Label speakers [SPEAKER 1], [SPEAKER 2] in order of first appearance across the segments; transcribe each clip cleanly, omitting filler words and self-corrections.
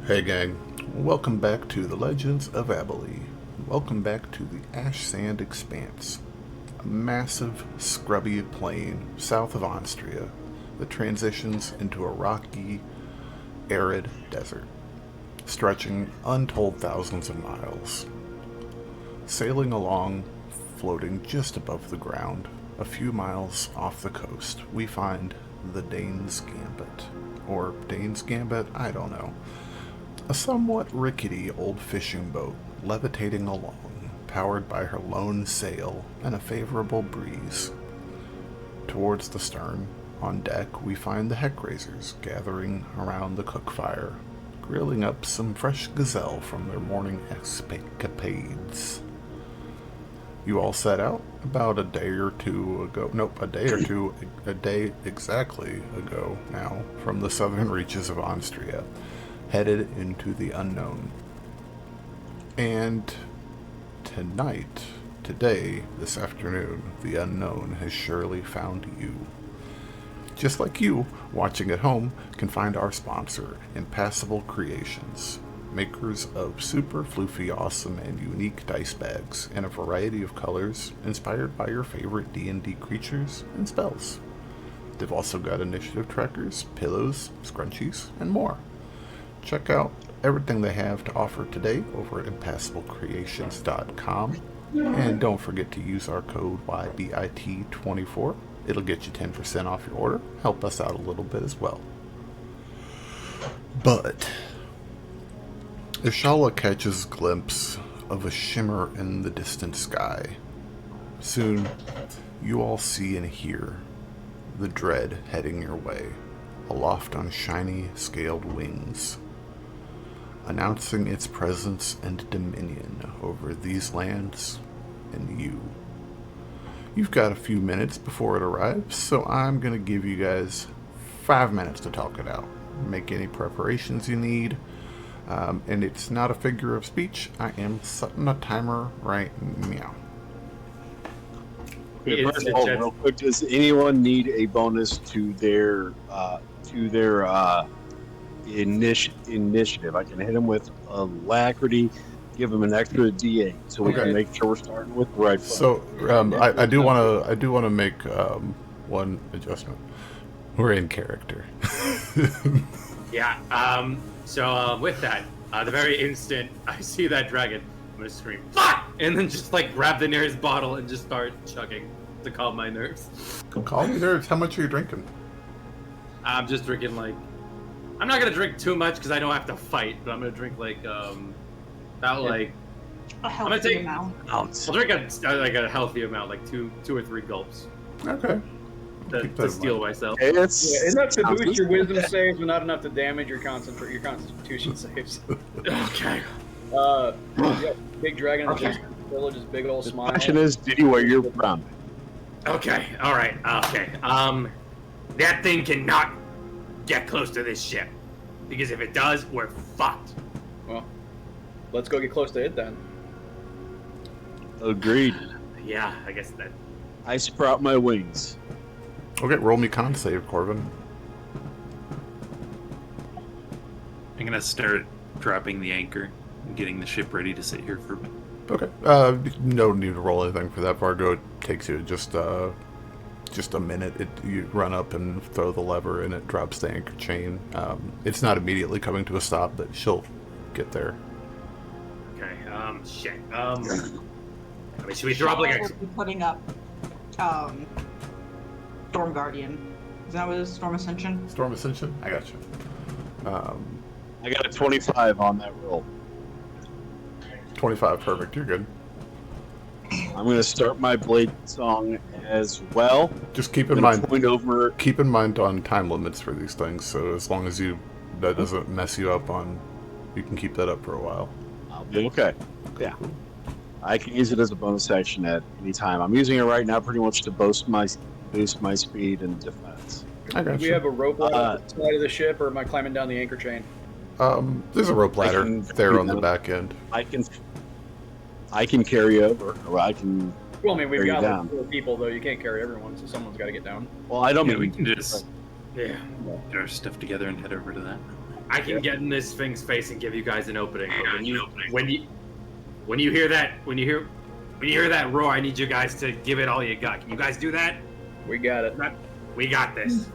[SPEAKER 1] Hey gang, welcome back to the Legends of Abhaile. Welcome back to the Ash Sand Expanse, a massive, scrubby plain south of Aenstria that transitions into a rocky, arid desert, stretching untold thousands of miles. Sailing along, floating just above the ground, a few miles off the coast, we find the Daine's Gambit. Or Daine's Gambit, I don't know. A somewhat rickety old fishing boat levitating along, powered by her lone sail and a favorable breeze. Towards the stern, on deck, we find the HeckRazors gathering around the cook fire, grilling up some fresh gazelle from their morning escapades. You all set out about a day exactly ago now, from the southern reaches of Aenstria, headed into the unknown. And today, this afternoon, the unknown has surely found you. Just like you, watching at home, can find our sponsor, Impassable Creations, makers of super floofy, awesome, and unique dice bags in a variety of colors, inspired by your favorite D&D creatures and spells. They've also got initiative trackers, pillows, scrunchies, and more. Check out everything they have to offer today over at impassablecreations.com. And don't forget to use our code ybit24. It'll get you 10% off your order. Help us out a little bit as well. But if Shalla catches a glimpse of a shimmer in the distant sky, soon you all see and hear the dread heading your way, aloft on shiny, scaled wings, announcing its presence and dominion over these lands and you. You've got a few minutes before it arrives, so I'm going to give you guys 5 minutes to talk it out. Make any preparations you need. And it's not a figure of speech. I am setting a timer right now.
[SPEAKER 2] Okay, first of all, real quick, does anyone need a bonus to their initiative? I can hit them with alacrity, give them an extra D8, so we can make sure we're starting with the right.
[SPEAKER 1] So I do want to make one adjustment. We're in character.
[SPEAKER 3] Yeah. So with that, the very instant I see that dragon, I'm gonna scream "fuck!" and then just like grab the nearest bottle and just start chugging to calm my nerves.
[SPEAKER 1] Calm your nerves. How much are you drinking?
[SPEAKER 3] I'm just drinking like. I'm not gonna drink too much because I don't have to fight, but I'm gonna drink like about like.
[SPEAKER 4] A healthy amount.
[SPEAKER 3] I'll drink a healthy amount, like two or three gulps.
[SPEAKER 1] Okay.
[SPEAKER 3] To steel myself.
[SPEAKER 5] It's enough to boost your wisdom saves, but not enough to damage your constitution saves.
[SPEAKER 3] Okay.
[SPEAKER 5] Yeah, big dragon in the village is big old smile.
[SPEAKER 2] The question is, did you wear your brown?
[SPEAKER 3] Okay. All right. Okay. That thing cannot get close to this ship, because if it does, we're fucked.
[SPEAKER 5] Well, let's go get close to it then.
[SPEAKER 2] Agreed.
[SPEAKER 3] Yeah, I guess that.
[SPEAKER 2] I sprout my wings.
[SPEAKER 1] Okay, roll me con save, Corvin.
[SPEAKER 6] I'm gonna start dropping the anchor and getting the ship ready to sit here for a bit.
[SPEAKER 1] Okay. No need to roll anything for that. Vargo, it takes you just a minute. You run up and throw the lever, and it drops the anchor chain. It's not immediately coming to a stop, but she'll get there.
[SPEAKER 3] Okay. Shit. I mean, should we drop like a?
[SPEAKER 4] Putting up, Storm Guardian. Is that what it is? Storm Ascension?
[SPEAKER 1] Storm Ascension? I got you.
[SPEAKER 2] I got a 25 on that roll.
[SPEAKER 1] 25, perfect. You're good.
[SPEAKER 2] I'm going to start my blade song as well.
[SPEAKER 1] Just keep in mind.
[SPEAKER 2] Over.
[SPEAKER 1] Keep in mind on time limits for these things. So as long as that doesn't mess you up you can keep that up for a while.
[SPEAKER 2] I'll be okay. Yeah. I can use it as a bonus action at any time. I'm using it right now pretty much to boost my speed and defense.
[SPEAKER 1] I got
[SPEAKER 5] Do we have a rope ladder at the side of the ship, or am I climbing down the anchor chain?
[SPEAKER 1] There's a rope ladder there on the back end.
[SPEAKER 2] I can carry over, or I can.
[SPEAKER 5] Well, I mean, we've
[SPEAKER 2] carry
[SPEAKER 5] got
[SPEAKER 2] down.
[SPEAKER 5] like 4 people, though. You can't carry everyone, so someone's got to get down.
[SPEAKER 2] Well, I don't
[SPEAKER 6] Yeah,
[SPEAKER 2] mean
[SPEAKER 6] we can just
[SPEAKER 3] Yeah.
[SPEAKER 6] get our stuff together and head over to that.
[SPEAKER 3] I can get in this thing's face and give you guys an opening. But when you hear that roar, I need you guys to give it all you got. Can you guys do that?
[SPEAKER 5] We got it.
[SPEAKER 3] We got this.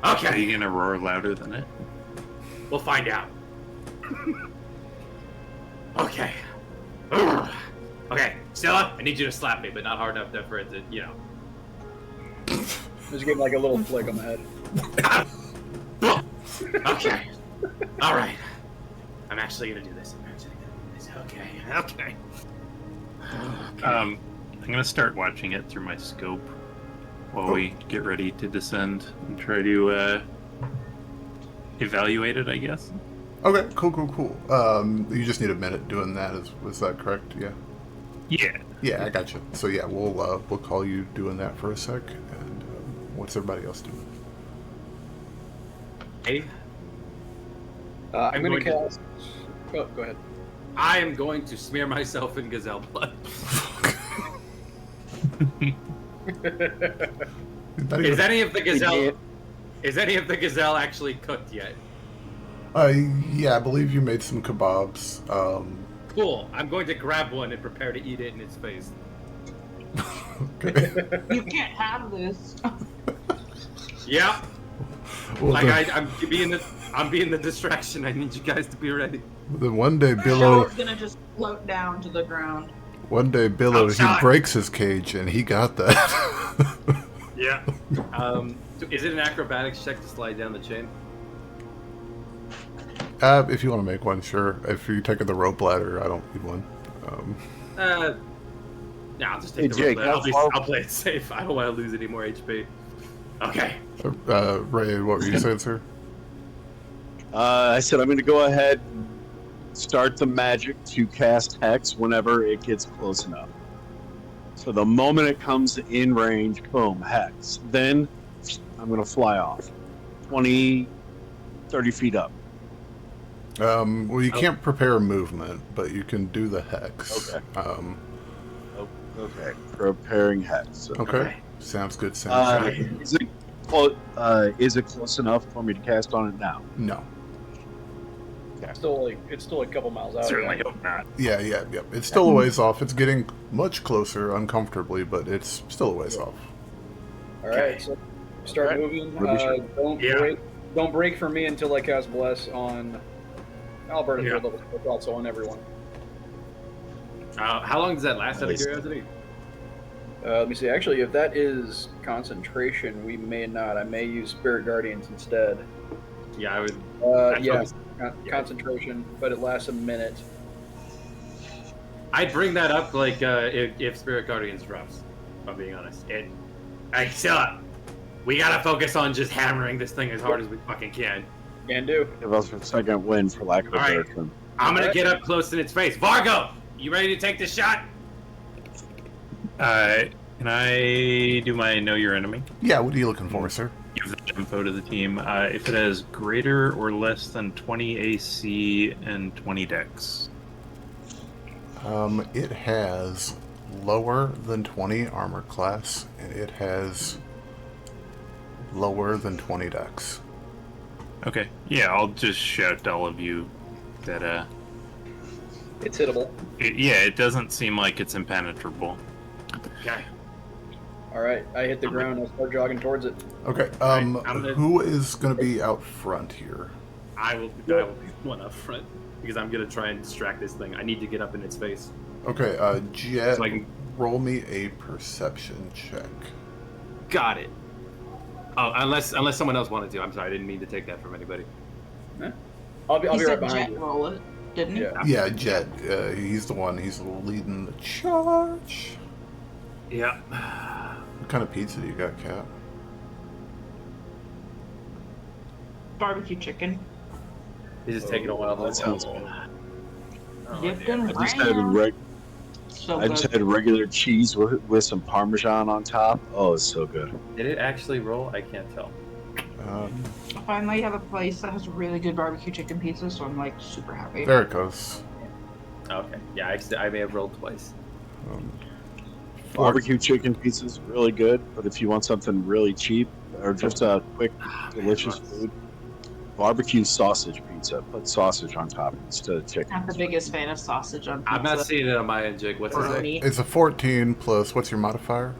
[SPEAKER 6] Are
[SPEAKER 3] Okay,
[SPEAKER 6] you gonna roar louder than it?
[SPEAKER 3] we'll find out. Okay. Okay, Scylla, I need you to slap me, but not hard enough for it to, you know.
[SPEAKER 5] Just give him like a little flick on the head.
[SPEAKER 3] Okay. All right. I'm actually gonna do this. Okay.
[SPEAKER 6] I'm gonna start watching it through my scope while we get ready to descend and try to evaluate it, I guess.
[SPEAKER 1] Okay, cool. You just need a minute doing that. Was that correct? Yeah.
[SPEAKER 6] Yeah.
[SPEAKER 1] Yeah, I got you. So yeah, we'll call you doing that for a sec. And what's everybody else doing?
[SPEAKER 3] Hey,
[SPEAKER 5] I'm going to cast... Oh, go ahead.
[SPEAKER 3] I am going to smear myself in gazelle blood. Is any of the gazelle actually cooked yet?
[SPEAKER 1] Yeah, I believe you made some kebabs.
[SPEAKER 3] Cool. I'm going to grab one and prepare to eat it in its face.
[SPEAKER 1] Okay.
[SPEAKER 4] You can't have this.
[SPEAKER 3] Yeah.
[SPEAKER 1] Well,
[SPEAKER 3] I'm being the distraction. I need you guys to be ready.
[SPEAKER 1] then one day
[SPEAKER 4] Show
[SPEAKER 1] Billow,
[SPEAKER 4] is gonna just float down to the ground.
[SPEAKER 1] he
[SPEAKER 3] Outside.
[SPEAKER 1] breaks his cage, and he got that.
[SPEAKER 3] Yeah. Is it an acrobatics check to slide down the chain?
[SPEAKER 1] If you want to make one, sure. If you're taking the rope ladder, I don't need one.
[SPEAKER 3] No, I'll just take the
[SPEAKER 2] Jake,
[SPEAKER 3] rope. I'll play it safe. I don't want to lose any more HP. Okay.
[SPEAKER 1] Ray, what were you saying, sir?
[SPEAKER 2] I said I'm going to go ahead and start the magic to cast Hex whenever it gets close enough. So the moment it comes in range, boom, Hex. Then I'm going to fly off 20, 30 feet up.
[SPEAKER 1] Well, you can't prepare movement, but you can do the hex.
[SPEAKER 2] Okay. Okay. Preparing Hex.
[SPEAKER 1] Okay. Sounds good.
[SPEAKER 2] Is it close enough for me to cast on it now?
[SPEAKER 1] No.
[SPEAKER 5] It's still a couple miles out.
[SPEAKER 6] Certainly
[SPEAKER 5] right?
[SPEAKER 6] hope not.
[SPEAKER 1] Yeah. It's still a ways off. It's getting much closer, uncomfortably, but it's still a ways off.
[SPEAKER 5] All right, so start moving. Don't break for me until I cast Bless on Alberta.
[SPEAKER 3] Yeah.
[SPEAKER 5] But also on everyone.
[SPEAKER 3] How long does that last, out of curiosity?
[SPEAKER 5] Let me see. Actually, if that is concentration, we may not. I may use Spirit Guardians instead.
[SPEAKER 3] Yeah, I would.
[SPEAKER 5] Concentration, but it lasts a minute.
[SPEAKER 3] I'd bring that up if Spirit Guardians drops. If I'm being honest. Hey, Scylla, we gotta focus on just hammering this thing as hard as we fucking can.
[SPEAKER 5] Can do.
[SPEAKER 2] Give us a second win, for lack of a better term.
[SPEAKER 3] I'm gonna get up close in its face. Vargo, you ready to take this shot?
[SPEAKER 6] Can I do my know your enemy?
[SPEAKER 1] Yeah. What are you looking for, sir?
[SPEAKER 6] Give the info to the team. If it has greater or less than 20 AC and 20 Dex.
[SPEAKER 1] It has lower than 20 armor class, and it has lower than 20 dex.
[SPEAKER 6] Okay. Yeah, I'll just shout to all of you that
[SPEAKER 5] It's hittable.
[SPEAKER 6] it doesn't seem like it's impenetrable.
[SPEAKER 3] Okay.
[SPEAKER 5] All right, I hit the ground. I start jogging towards it.
[SPEAKER 1] Okay. Who is going to be out front here?
[SPEAKER 3] I will be one up front because I'm gonna try and distract this thing. I need to get up in its face.
[SPEAKER 1] Okay. Jet,
[SPEAKER 3] So I can-
[SPEAKER 1] roll me a perception check.
[SPEAKER 3] Got it. Oh, unless someone else wanted to. I'm sorry, I didn't mean to take that from anybody.
[SPEAKER 5] I'll be
[SPEAKER 4] He
[SPEAKER 5] right
[SPEAKER 4] said
[SPEAKER 5] behind
[SPEAKER 4] Jet
[SPEAKER 5] you.
[SPEAKER 4] roll it, didn't he?
[SPEAKER 5] Yeah.
[SPEAKER 1] Yeah, Jet. He's the one. He's leading the charge.
[SPEAKER 3] Yeah.
[SPEAKER 1] What kind of pizza do you got, Kat?
[SPEAKER 4] Barbecue chicken.
[SPEAKER 3] He's just taking a while.
[SPEAKER 2] That sounds good.
[SPEAKER 4] Dipped in
[SPEAKER 2] I just had
[SPEAKER 4] ranch. So
[SPEAKER 2] I just
[SPEAKER 4] good.
[SPEAKER 2] had regular cheese with some Parmesan on top. Oh, it's so good.
[SPEAKER 3] Did it actually roll? I can't tell.
[SPEAKER 4] I finally have a place that has really good barbecue chicken pizza, so I'm like super happy.
[SPEAKER 1] There it goes.
[SPEAKER 3] Okay. Yeah, I may have rolled twice.
[SPEAKER 2] Barbecue chicken pizza is really good, but if you want something really cheap or just a quick, delicious food, barbecue sausage pizza. Put sausage on top instead of chicken.
[SPEAKER 4] Not the biggest fan of sausage on pizza.
[SPEAKER 3] I'm not seeing it on my end, Jake. What's it say?
[SPEAKER 1] It's a 14 plus, what's your modifier?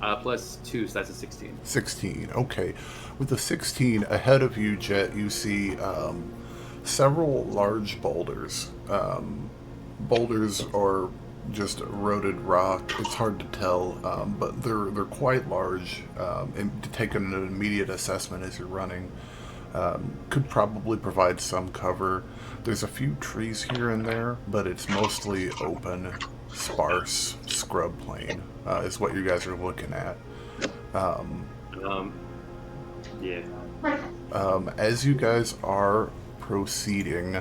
[SPEAKER 3] +2, so that's a 16.
[SPEAKER 1] 16, okay. With the 16 ahead of you, Jet, you see several large boulders. Boulders are just eroded rock. It's hard to tell, but they're quite large. And to take an immediate assessment as you're running, could probably provide some cover. There's a few trees here and there, but it's mostly open, sparse scrub plain is what you guys are looking at.
[SPEAKER 3] Yeah.
[SPEAKER 1] As you guys are proceeding,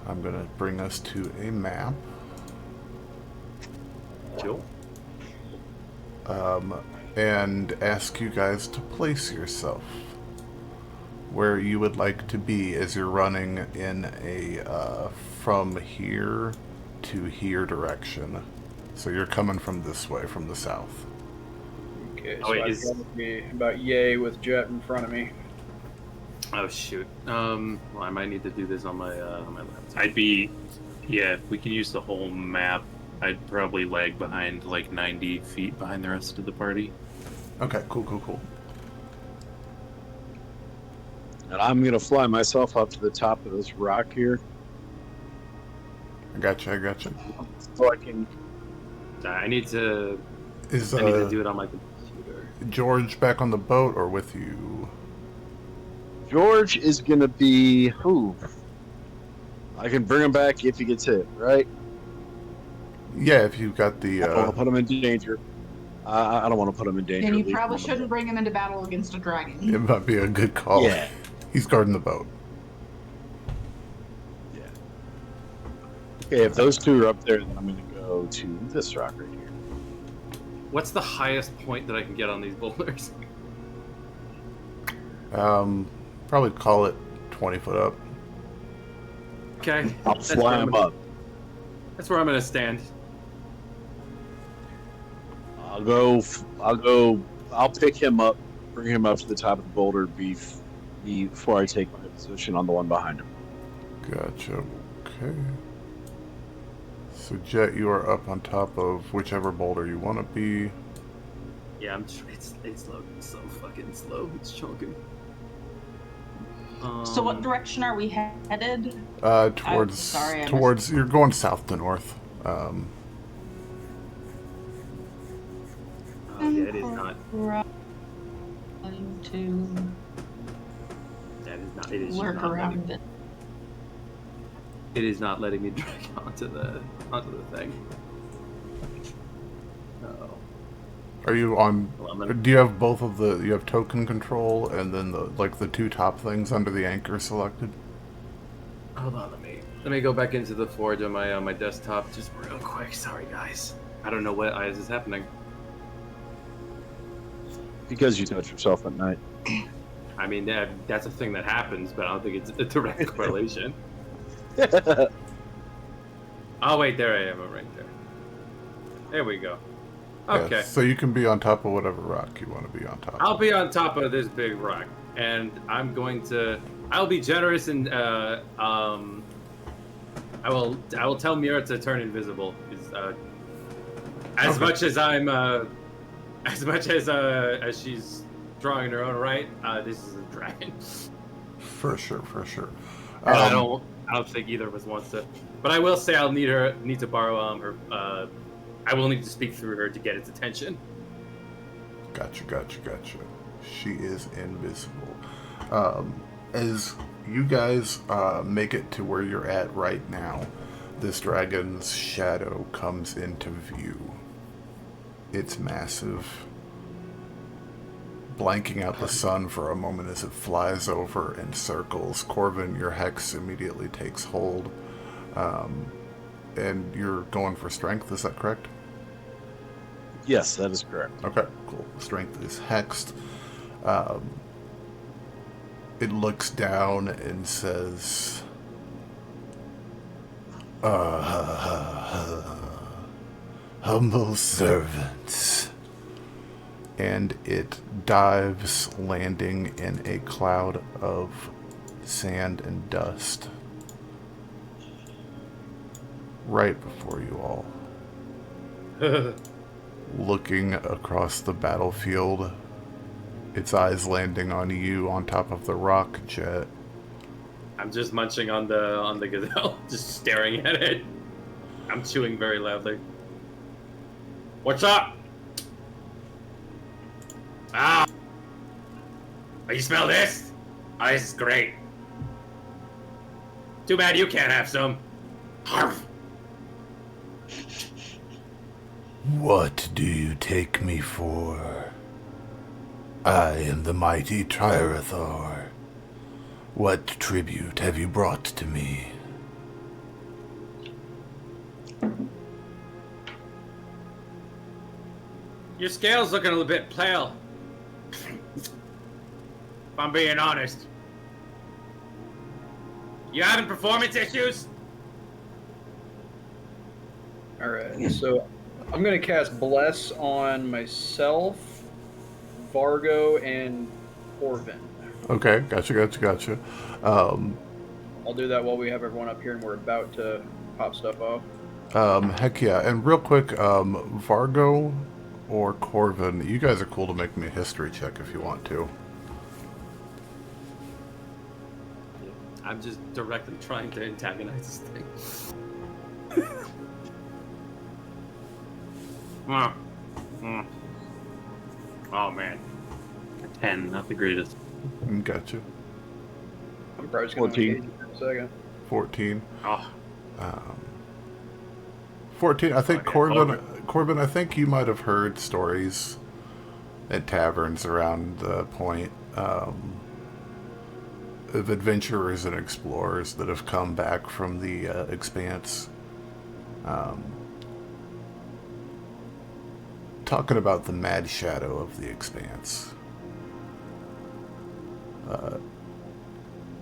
[SPEAKER 1] I'm going to bring us to a map.
[SPEAKER 3] Cool.
[SPEAKER 1] And ask you guys to place yourself where you would like to be as you're running in a from here to here direction. So you're coming from this way, from the south.
[SPEAKER 5] Okay,
[SPEAKER 3] Oh,
[SPEAKER 5] so
[SPEAKER 3] wait,
[SPEAKER 5] I've
[SPEAKER 3] is-
[SPEAKER 5] got to be about yay with Jet in front of me.
[SPEAKER 3] Oh shoot. Well, I might need to do this on my laptop.
[SPEAKER 6] Yeah, we can use the whole map. I'd probably lag behind like 90 feet behind the rest of the party.
[SPEAKER 1] Okay, cool.
[SPEAKER 2] And I'm going to fly myself up to the top of this rock here
[SPEAKER 1] I gotcha.
[SPEAKER 2] so I can...
[SPEAKER 3] I need to
[SPEAKER 1] Is
[SPEAKER 3] do it on my computer.
[SPEAKER 1] George back on the boat or with you?
[SPEAKER 2] George is going to be... Who? I can bring him back if he gets hit, right?
[SPEAKER 1] Yeah, if you've got the...
[SPEAKER 2] I don't want to put him in danger. I don't want to put him in danger.
[SPEAKER 4] And you
[SPEAKER 2] Leave
[SPEAKER 4] probably
[SPEAKER 2] him
[SPEAKER 4] shouldn't bring him into battle against a dragon.
[SPEAKER 1] it might be a good call.
[SPEAKER 2] Yeah.
[SPEAKER 1] He's guarding the boat.
[SPEAKER 2] Yeah. Okay, if those two are up there, then I'm going to go to this rock right here.
[SPEAKER 3] What's the highest point that I can get on these boulders?
[SPEAKER 1] Probably call it 20 foot up.
[SPEAKER 3] Okay.
[SPEAKER 2] I'll fly him up.
[SPEAKER 3] That's where I'm gonna stand.
[SPEAKER 2] I'll pick him up, bring him up to the top of the boulder before I take my position on the one behind him.
[SPEAKER 1] Gotcha. Okay. So Jet, you are up on top of whichever boulder you want to be.
[SPEAKER 3] Yeah, it's slow. It's so fucking slow. It's choking.
[SPEAKER 4] So what direction are we headed?
[SPEAKER 1] Towards you're going south to north.
[SPEAKER 3] Oh, yeah, it is not.
[SPEAKER 4] To
[SPEAKER 3] That is not. It is
[SPEAKER 4] lurk
[SPEAKER 3] not
[SPEAKER 4] around it.
[SPEAKER 3] It is not letting me drag onto the thing. Oh.
[SPEAKER 1] Are you on?
[SPEAKER 3] Well, I'm gonna-
[SPEAKER 1] Do you have both of the? You have token control and then the two top things under the anchor selected.
[SPEAKER 3] Hold on, let me go back into the forge on my desktop just real quick. Sorry, guys. I don't know why this is happening.
[SPEAKER 2] Because you touch yourself at night.
[SPEAKER 3] I mean, that's a thing that happens, but I don't think it's a direct correlation. Oh wait, there I am. I'm right there. There we go. Okay.
[SPEAKER 1] Yeah, so you can be on top of whatever rock you want to be on top.
[SPEAKER 3] I'll be on top of this big rock, and I'll be generous and I will tell Mira to turn invisible. As much as she's strong in her own right, this is a dragon.
[SPEAKER 1] For sure.
[SPEAKER 3] And I don't think either of us wants to. But I will say I'll need to borrow her. I will need to speak through her to get its attention.
[SPEAKER 1] Gotcha. She is invisible. As you guys make it to where you're at right now, this dragon's shadow comes into view. It's massive, blanking out the sun for a moment as it flies over and circles. Corvin, your hex immediately takes hold. And you're going for strength, is that correct?
[SPEAKER 2] Yes, that is correct.
[SPEAKER 1] Okay, cool. Strength is hexed. It looks down and says, humble servants. And it dives, landing in a cloud of sand and dust right before you all. Looking across the battlefield, its eyes landing on you on top of the rock, Jet.
[SPEAKER 3] I'm just munching on the gazelle, just staring at it. I'm chewing very loudly. What's up? Ah! Oh, you smell this? Oh, this is great. Too bad you can't have some. Harf.
[SPEAKER 1] What do you take me for? I am the mighty Triarathor. What tribute have you brought to me?
[SPEAKER 3] Your scale's looking a little bit pale. If I'm being honest. You having performance issues?
[SPEAKER 5] Alright, so I'm going to cast Bless on myself, Vargo, and Corvin.
[SPEAKER 1] Okay, gotcha.
[SPEAKER 5] I'll do that while we have everyone up here and we're about to pop stuff off.
[SPEAKER 1] Heck yeah. And real quick, Vargo or Corvin, you guys are cool to make me a history check if you want to.
[SPEAKER 3] I'm just directly trying to antagonize this thing. Oh man.
[SPEAKER 6] 10, not the greatest.
[SPEAKER 1] Gotcha.
[SPEAKER 5] I'm probably just going to engage in a second.
[SPEAKER 1] 14.
[SPEAKER 3] Oh.
[SPEAKER 1] 14. I think
[SPEAKER 3] Okay,
[SPEAKER 1] Corbin, I think you might have heard stories at taverns around the point of adventurers and explorers that have come back from the Expanse. Talking about the mad shadow of the Expanse.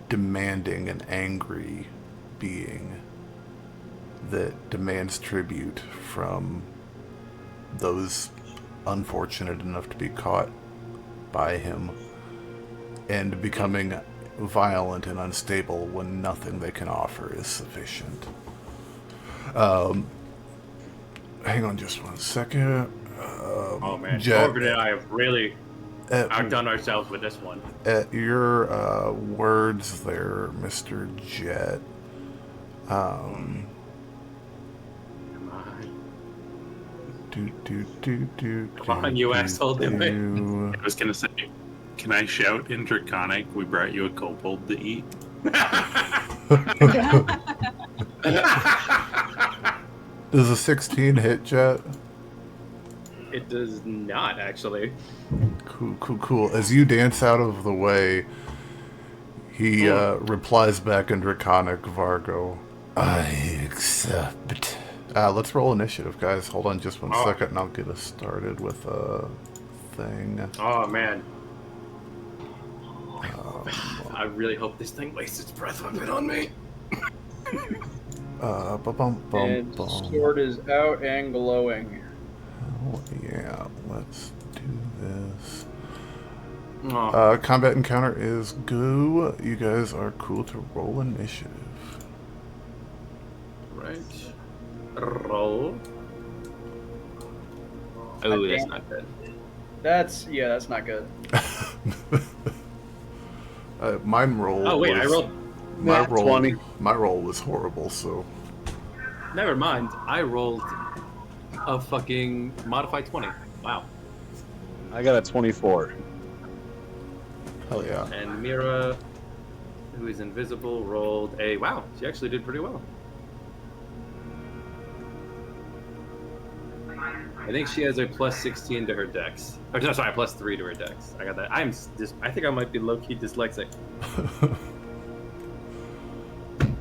[SPEAKER 1] Demanding an angry being that demands tribute from those unfortunate enough to be caught by him, and becoming violent and unstable when nothing they can offer is sufficient. Hang on just one second.
[SPEAKER 3] Oh man,
[SPEAKER 1] Jet,
[SPEAKER 3] Corbin and I have really outdone ourselves with this one.
[SPEAKER 1] At your words there, Mr. Jet,
[SPEAKER 3] Come on, you asshole.
[SPEAKER 6] I was gonna say, can I shout in Draconic, we brought you a kobold to eat?
[SPEAKER 1] Does a 16 hit, Jet?
[SPEAKER 3] It does not, actually.
[SPEAKER 1] Cool. As you dance out of the way, he replies back in Draconic, Vargo. I accept. Let's roll initiative, guys. Hold on just one second, and I'll get us started with a thing.
[SPEAKER 3] Oh, man. I really hope this thing wastes its breath a bit on me.
[SPEAKER 5] And sword is out and glowing.
[SPEAKER 1] Oh, yeah, let's do this.
[SPEAKER 3] Oh.
[SPEAKER 1] Combat encounter is go. You guys are cool to roll initiative.
[SPEAKER 3] Right. Roll. Oh, that's not good.
[SPEAKER 5] That's not good.
[SPEAKER 1] Mine roll.
[SPEAKER 3] Oh, wait, I rolled.
[SPEAKER 1] My roll.
[SPEAKER 2] 20.
[SPEAKER 1] My roll was horrible. So.
[SPEAKER 3] Never mind. I rolled a fucking modified 20. Wow.
[SPEAKER 2] I got a 24.
[SPEAKER 1] Hell yeah.
[SPEAKER 3] And Mira, who is invisible, rolled a... Wow, she actually did pretty well. I think she has a plus 16 to her dex. Or, no, sorry, plus 3 to her dex. I got that. I think I might be low-key dyslexic.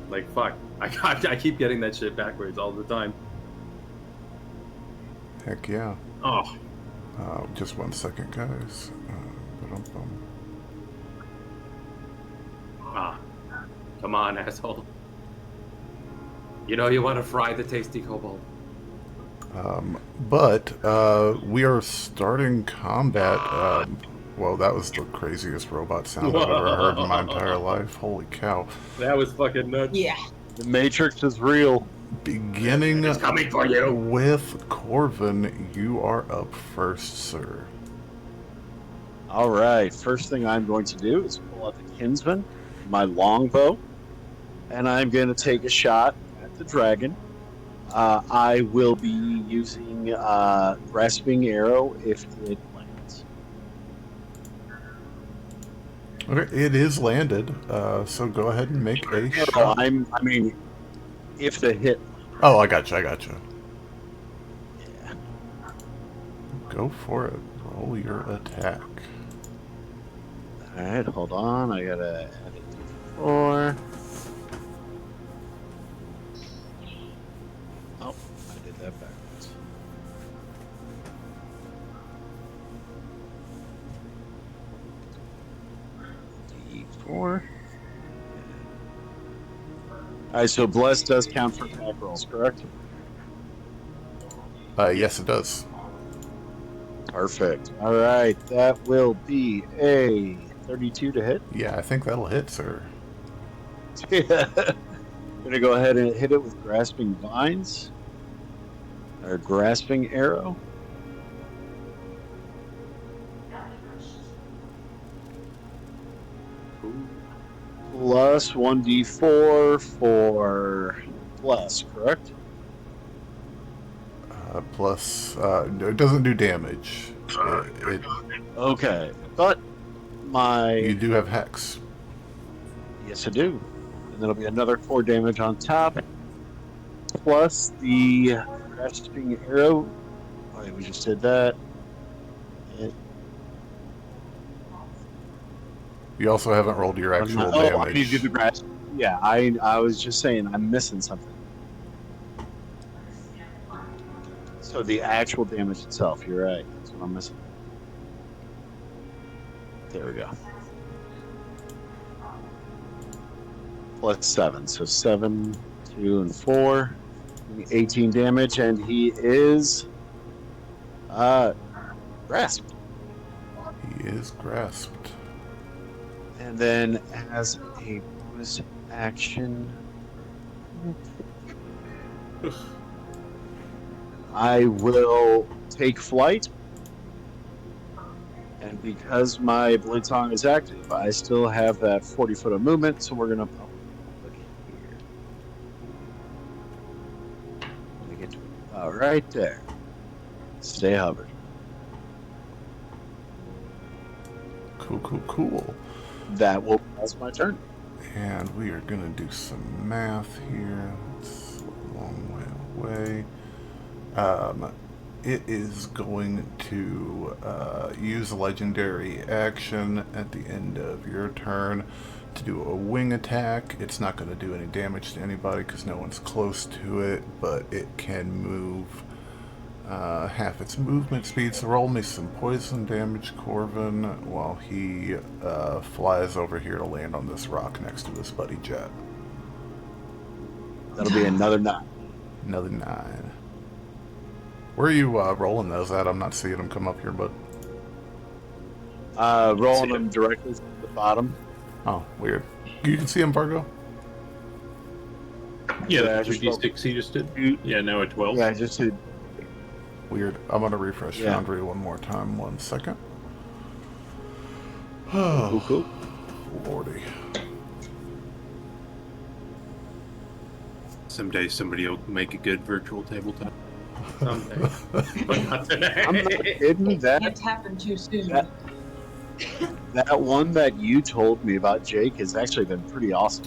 [SPEAKER 3] Like, fuck. I keep getting that shit backwards all the time.
[SPEAKER 1] Heck yeah.
[SPEAKER 3] Oh.
[SPEAKER 1] Just one second, guys.
[SPEAKER 3] Come on, asshole. You know you want to fry the tasty kobold.
[SPEAKER 1] But we are starting combat Whoa, that was the craziest robot sound I've ever heard in my entire life. Holy cow.
[SPEAKER 3] That was fucking nuts.
[SPEAKER 4] Yeah.
[SPEAKER 2] The Matrix is real.
[SPEAKER 1] Beginning
[SPEAKER 3] It's coming for you.
[SPEAKER 1] with Corvin, you are up first, sir.
[SPEAKER 2] All right. First thing I'm going to do is pull out the Kinsman, my longbow, and I'm going to take a shot at the dragon. I will be using grasping arrow if it lands.
[SPEAKER 1] Okay, it is landed, so go ahead and make a shot.
[SPEAKER 2] I mean, if the hit.
[SPEAKER 1] Oh, I gotcha.
[SPEAKER 2] Yeah.
[SPEAKER 1] Go for it. Roll your attack.
[SPEAKER 2] All right, hold on. I gotta add it to 4. Oh, I did that backwards. D4. All right, so bless does count for attack rolls, correct?
[SPEAKER 1] Yes, it does.
[SPEAKER 2] Perfect. All right, that will be a 32 to hit.
[SPEAKER 1] Yeah, I think that'll hit, sir.
[SPEAKER 2] Yeah. Gonna go ahead and hit it with grasping vines or grasping arrow. Plus 1d4 for bless, correct?
[SPEAKER 1] Plus, it doesn't do damage.
[SPEAKER 2] Okay, but
[SPEAKER 1] You do have Hex.
[SPEAKER 2] Yes, I do. And that'll be another 4 damage on top. Plus the grasping arrow. Oh, we just did that.
[SPEAKER 1] You also haven't rolled your actual
[SPEAKER 2] I
[SPEAKER 1] damage.
[SPEAKER 2] need to do the grasp. Yeah, I was just saying I'm missing something. So the actual damage itself, you're right. That's what I'm missing. There we go. Plus 7. So 7, 2, and 4. 18 damage, and he is grasped.
[SPEAKER 1] He is grasped.
[SPEAKER 2] And then as a bonus action, I will take flight. And because my Blitzong is active, I still have that 40 foot of movement, so we're going to look here. Let me get to it. Oh, right there. Stay hovered.
[SPEAKER 1] Cool.
[SPEAKER 2] That will pass my turn.
[SPEAKER 1] And we are going to do some math here. It's a long way away. It is going to use a legendary action at the end of your turn to do a wing attack. It's not going to do any damage to anybody because no one's close to it, but it can move half its movement speed. So roll me some poison damage, Corvin, while he flies over here to land on this rock next to his buddy Jet.
[SPEAKER 2] That'll be another 9.
[SPEAKER 1] Another 9. Where are you rolling those at? I'm not seeing them come up here, but...
[SPEAKER 2] Rolling them directly from the bottom.
[SPEAKER 1] Oh, weird. You can see them, Vargo?
[SPEAKER 6] Yeah,
[SPEAKER 2] Yeah,
[SPEAKER 6] that's
[SPEAKER 2] just
[SPEAKER 6] 3d6 he just did. Yeah, now at 12.
[SPEAKER 2] Yeah, I just did.
[SPEAKER 1] Weird. I'm going to refresh
[SPEAKER 2] Yeah.
[SPEAKER 1] Foundry one more time. 1 second.
[SPEAKER 2] Cool.
[SPEAKER 1] Lordy.
[SPEAKER 6] Someday somebody will make a good virtual tabletop.
[SPEAKER 3] Someday. But not today.
[SPEAKER 2] I'm not kidding.
[SPEAKER 4] Can't happen too soon.
[SPEAKER 2] That one that you told me about, Jake, has actually been pretty awesome.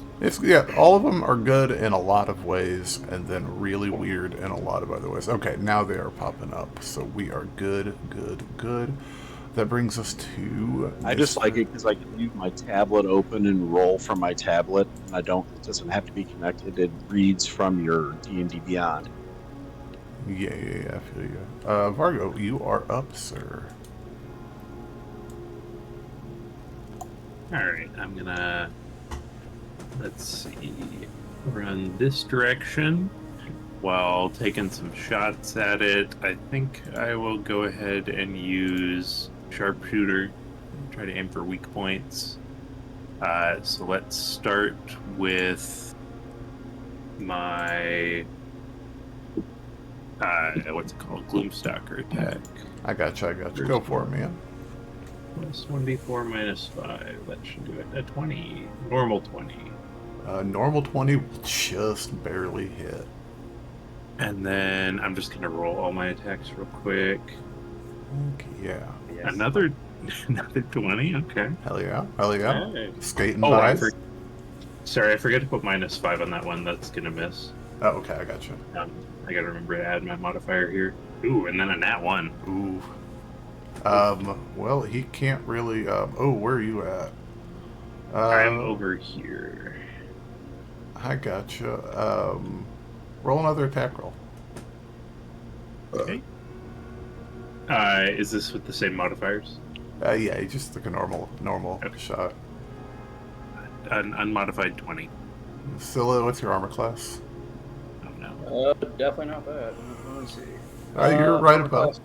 [SPEAKER 1] All of them are good in a lot of ways, and then really weird in a lot of other ways. Okay, now they are popping up, so we are good. That brings us to...
[SPEAKER 2] I just like it because I can leave my tablet open and roll from my tablet. It doesn't have to be connected. It reads from your D&D Beyond.
[SPEAKER 1] Yeah, I feel you. Vargo, you are up, sir.
[SPEAKER 6] Alright, I'm gonna, let's see, run this direction while taking some shots at it. I think I will go ahead and use Sharpshooter try to aim for weak points. So let's start with my what's it called? Gloomstalker attack.
[SPEAKER 1] I gotcha. Go for it, man.
[SPEAKER 6] Plus 1d4 minus 5. That should do it. A 20. Normal 20.
[SPEAKER 1] Normal 20 will just barely hit.
[SPEAKER 6] And then I'm just gonna roll all my attacks real quick.
[SPEAKER 1] Okay, yeah.
[SPEAKER 3] Yes.
[SPEAKER 6] Another 20. Okay.
[SPEAKER 1] Hell yeah.
[SPEAKER 3] Hey.
[SPEAKER 1] Skating
[SPEAKER 6] I
[SPEAKER 1] by.
[SPEAKER 6] Sorry, I forgot to put minus 5 on that one. That's gonna miss.
[SPEAKER 1] Oh, okay, I gotcha.
[SPEAKER 6] I gotta remember to add my modifier here. Ooh, and then a nat 1.
[SPEAKER 1] Ooh. Well, he can't really. Where are you at?
[SPEAKER 6] I'm over here.
[SPEAKER 1] I gotcha. Roll another attack roll.
[SPEAKER 6] Okay. Is this with the same modifiers?
[SPEAKER 1] Yeah, he just took a normal
[SPEAKER 6] Okay.
[SPEAKER 1] shot.
[SPEAKER 6] An unmodified 20.
[SPEAKER 1] Scylla, what's your armor class?
[SPEAKER 6] Oh no.
[SPEAKER 5] Definitely not that. Let me see.
[SPEAKER 1] You're right about.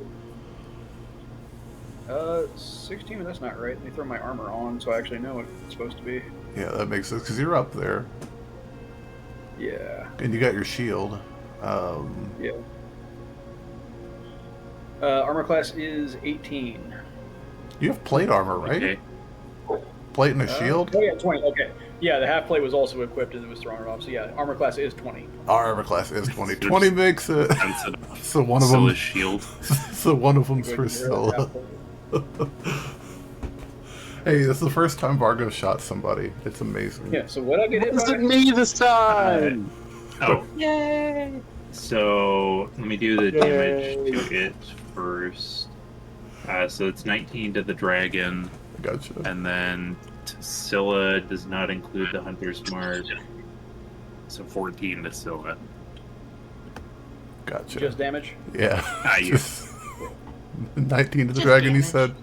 [SPEAKER 5] 16, but that's not right. Let me throw my armor on so I actually know what it's supposed to be.
[SPEAKER 1] Yeah, that makes sense because you're up there
[SPEAKER 5] Yeah.
[SPEAKER 1] and you got your shield.
[SPEAKER 5] Yeah. Armor class is 18.
[SPEAKER 1] You have plate armor, right?
[SPEAKER 6] Okay.
[SPEAKER 1] Plate and a shield.
[SPEAKER 5] Oh yeah, 20. Okay. Yeah, the half plate was also equipped as it was thrown off. So yeah, armor class is 20.
[SPEAKER 1] Our armor class is 20. 20 makes it.
[SPEAKER 6] Sensitive.
[SPEAKER 1] So one of them.
[SPEAKER 6] Scylla's shield.
[SPEAKER 1] So one of them's for Scylla. Hey, this is the first time Vargo shot somebody. It's amazing.
[SPEAKER 5] Yeah. So what I get hit
[SPEAKER 2] Was
[SPEAKER 5] by?
[SPEAKER 2] it me this time?
[SPEAKER 6] Oh,
[SPEAKER 4] Yay!
[SPEAKER 6] so let me do the
[SPEAKER 5] Yay.
[SPEAKER 6] damage to it first. So it's 19 to the dragon,
[SPEAKER 1] Gotcha.
[SPEAKER 6] and then Scylla does not include the hunter's mark. So 14 to Scylla.
[SPEAKER 1] Gotcha.
[SPEAKER 5] Just damage.
[SPEAKER 1] Yeah.
[SPEAKER 6] You.
[SPEAKER 1] Just 19 to the
[SPEAKER 4] Just
[SPEAKER 1] dragon, he
[SPEAKER 4] damage.
[SPEAKER 1] said.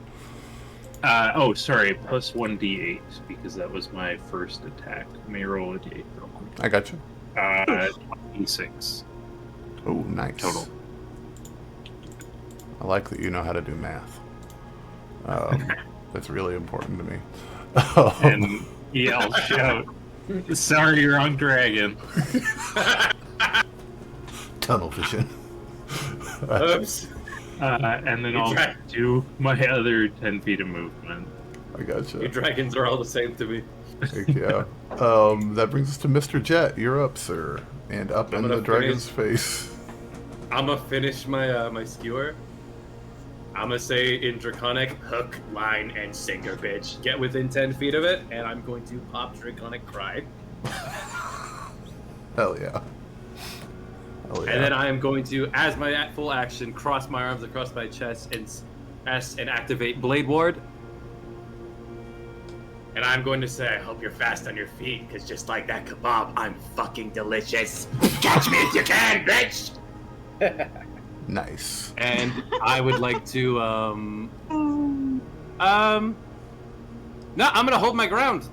[SPEAKER 6] Sorry, plus 1d8, because that was my first attack. Let me roll a d8 real quick.
[SPEAKER 1] I gotcha.
[SPEAKER 6] 26
[SPEAKER 1] Oh, nice.
[SPEAKER 6] total.
[SPEAKER 1] I like that you know how to do math. That's really important to me.
[SPEAKER 6] And yell, shout, sorry, wrong dragon.
[SPEAKER 1] Tunnel vision.
[SPEAKER 3] Oops.
[SPEAKER 6] And then I'll do my other 10 feet of movement.
[SPEAKER 1] I gotcha.
[SPEAKER 3] You dragons are all the same to me.
[SPEAKER 1] Heck yeah. That brings us to Mr. Jet. You're up, sir. And up
[SPEAKER 3] I'm
[SPEAKER 1] in the
[SPEAKER 3] gonna
[SPEAKER 1] dragon's face.
[SPEAKER 3] I'm gonna finish my my skewer. I'm gonna say in Draconic, hook, line, and sinker, bitch. Get within 10 feet of it, and I'm going to pop Draconic Cry.
[SPEAKER 1] Hell yeah. Hell yeah.
[SPEAKER 3] And then I am going to, as my full action, cross my arms across my chest and activate Blade Ward. And I'm going to say, I hope you're fast on your feet, because just like that kebab, I'm fucking delicious. Catch me if you can, bitch!
[SPEAKER 1] Nice.
[SPEAKER 3] And I would like to, no, I'm gonna hold my ground.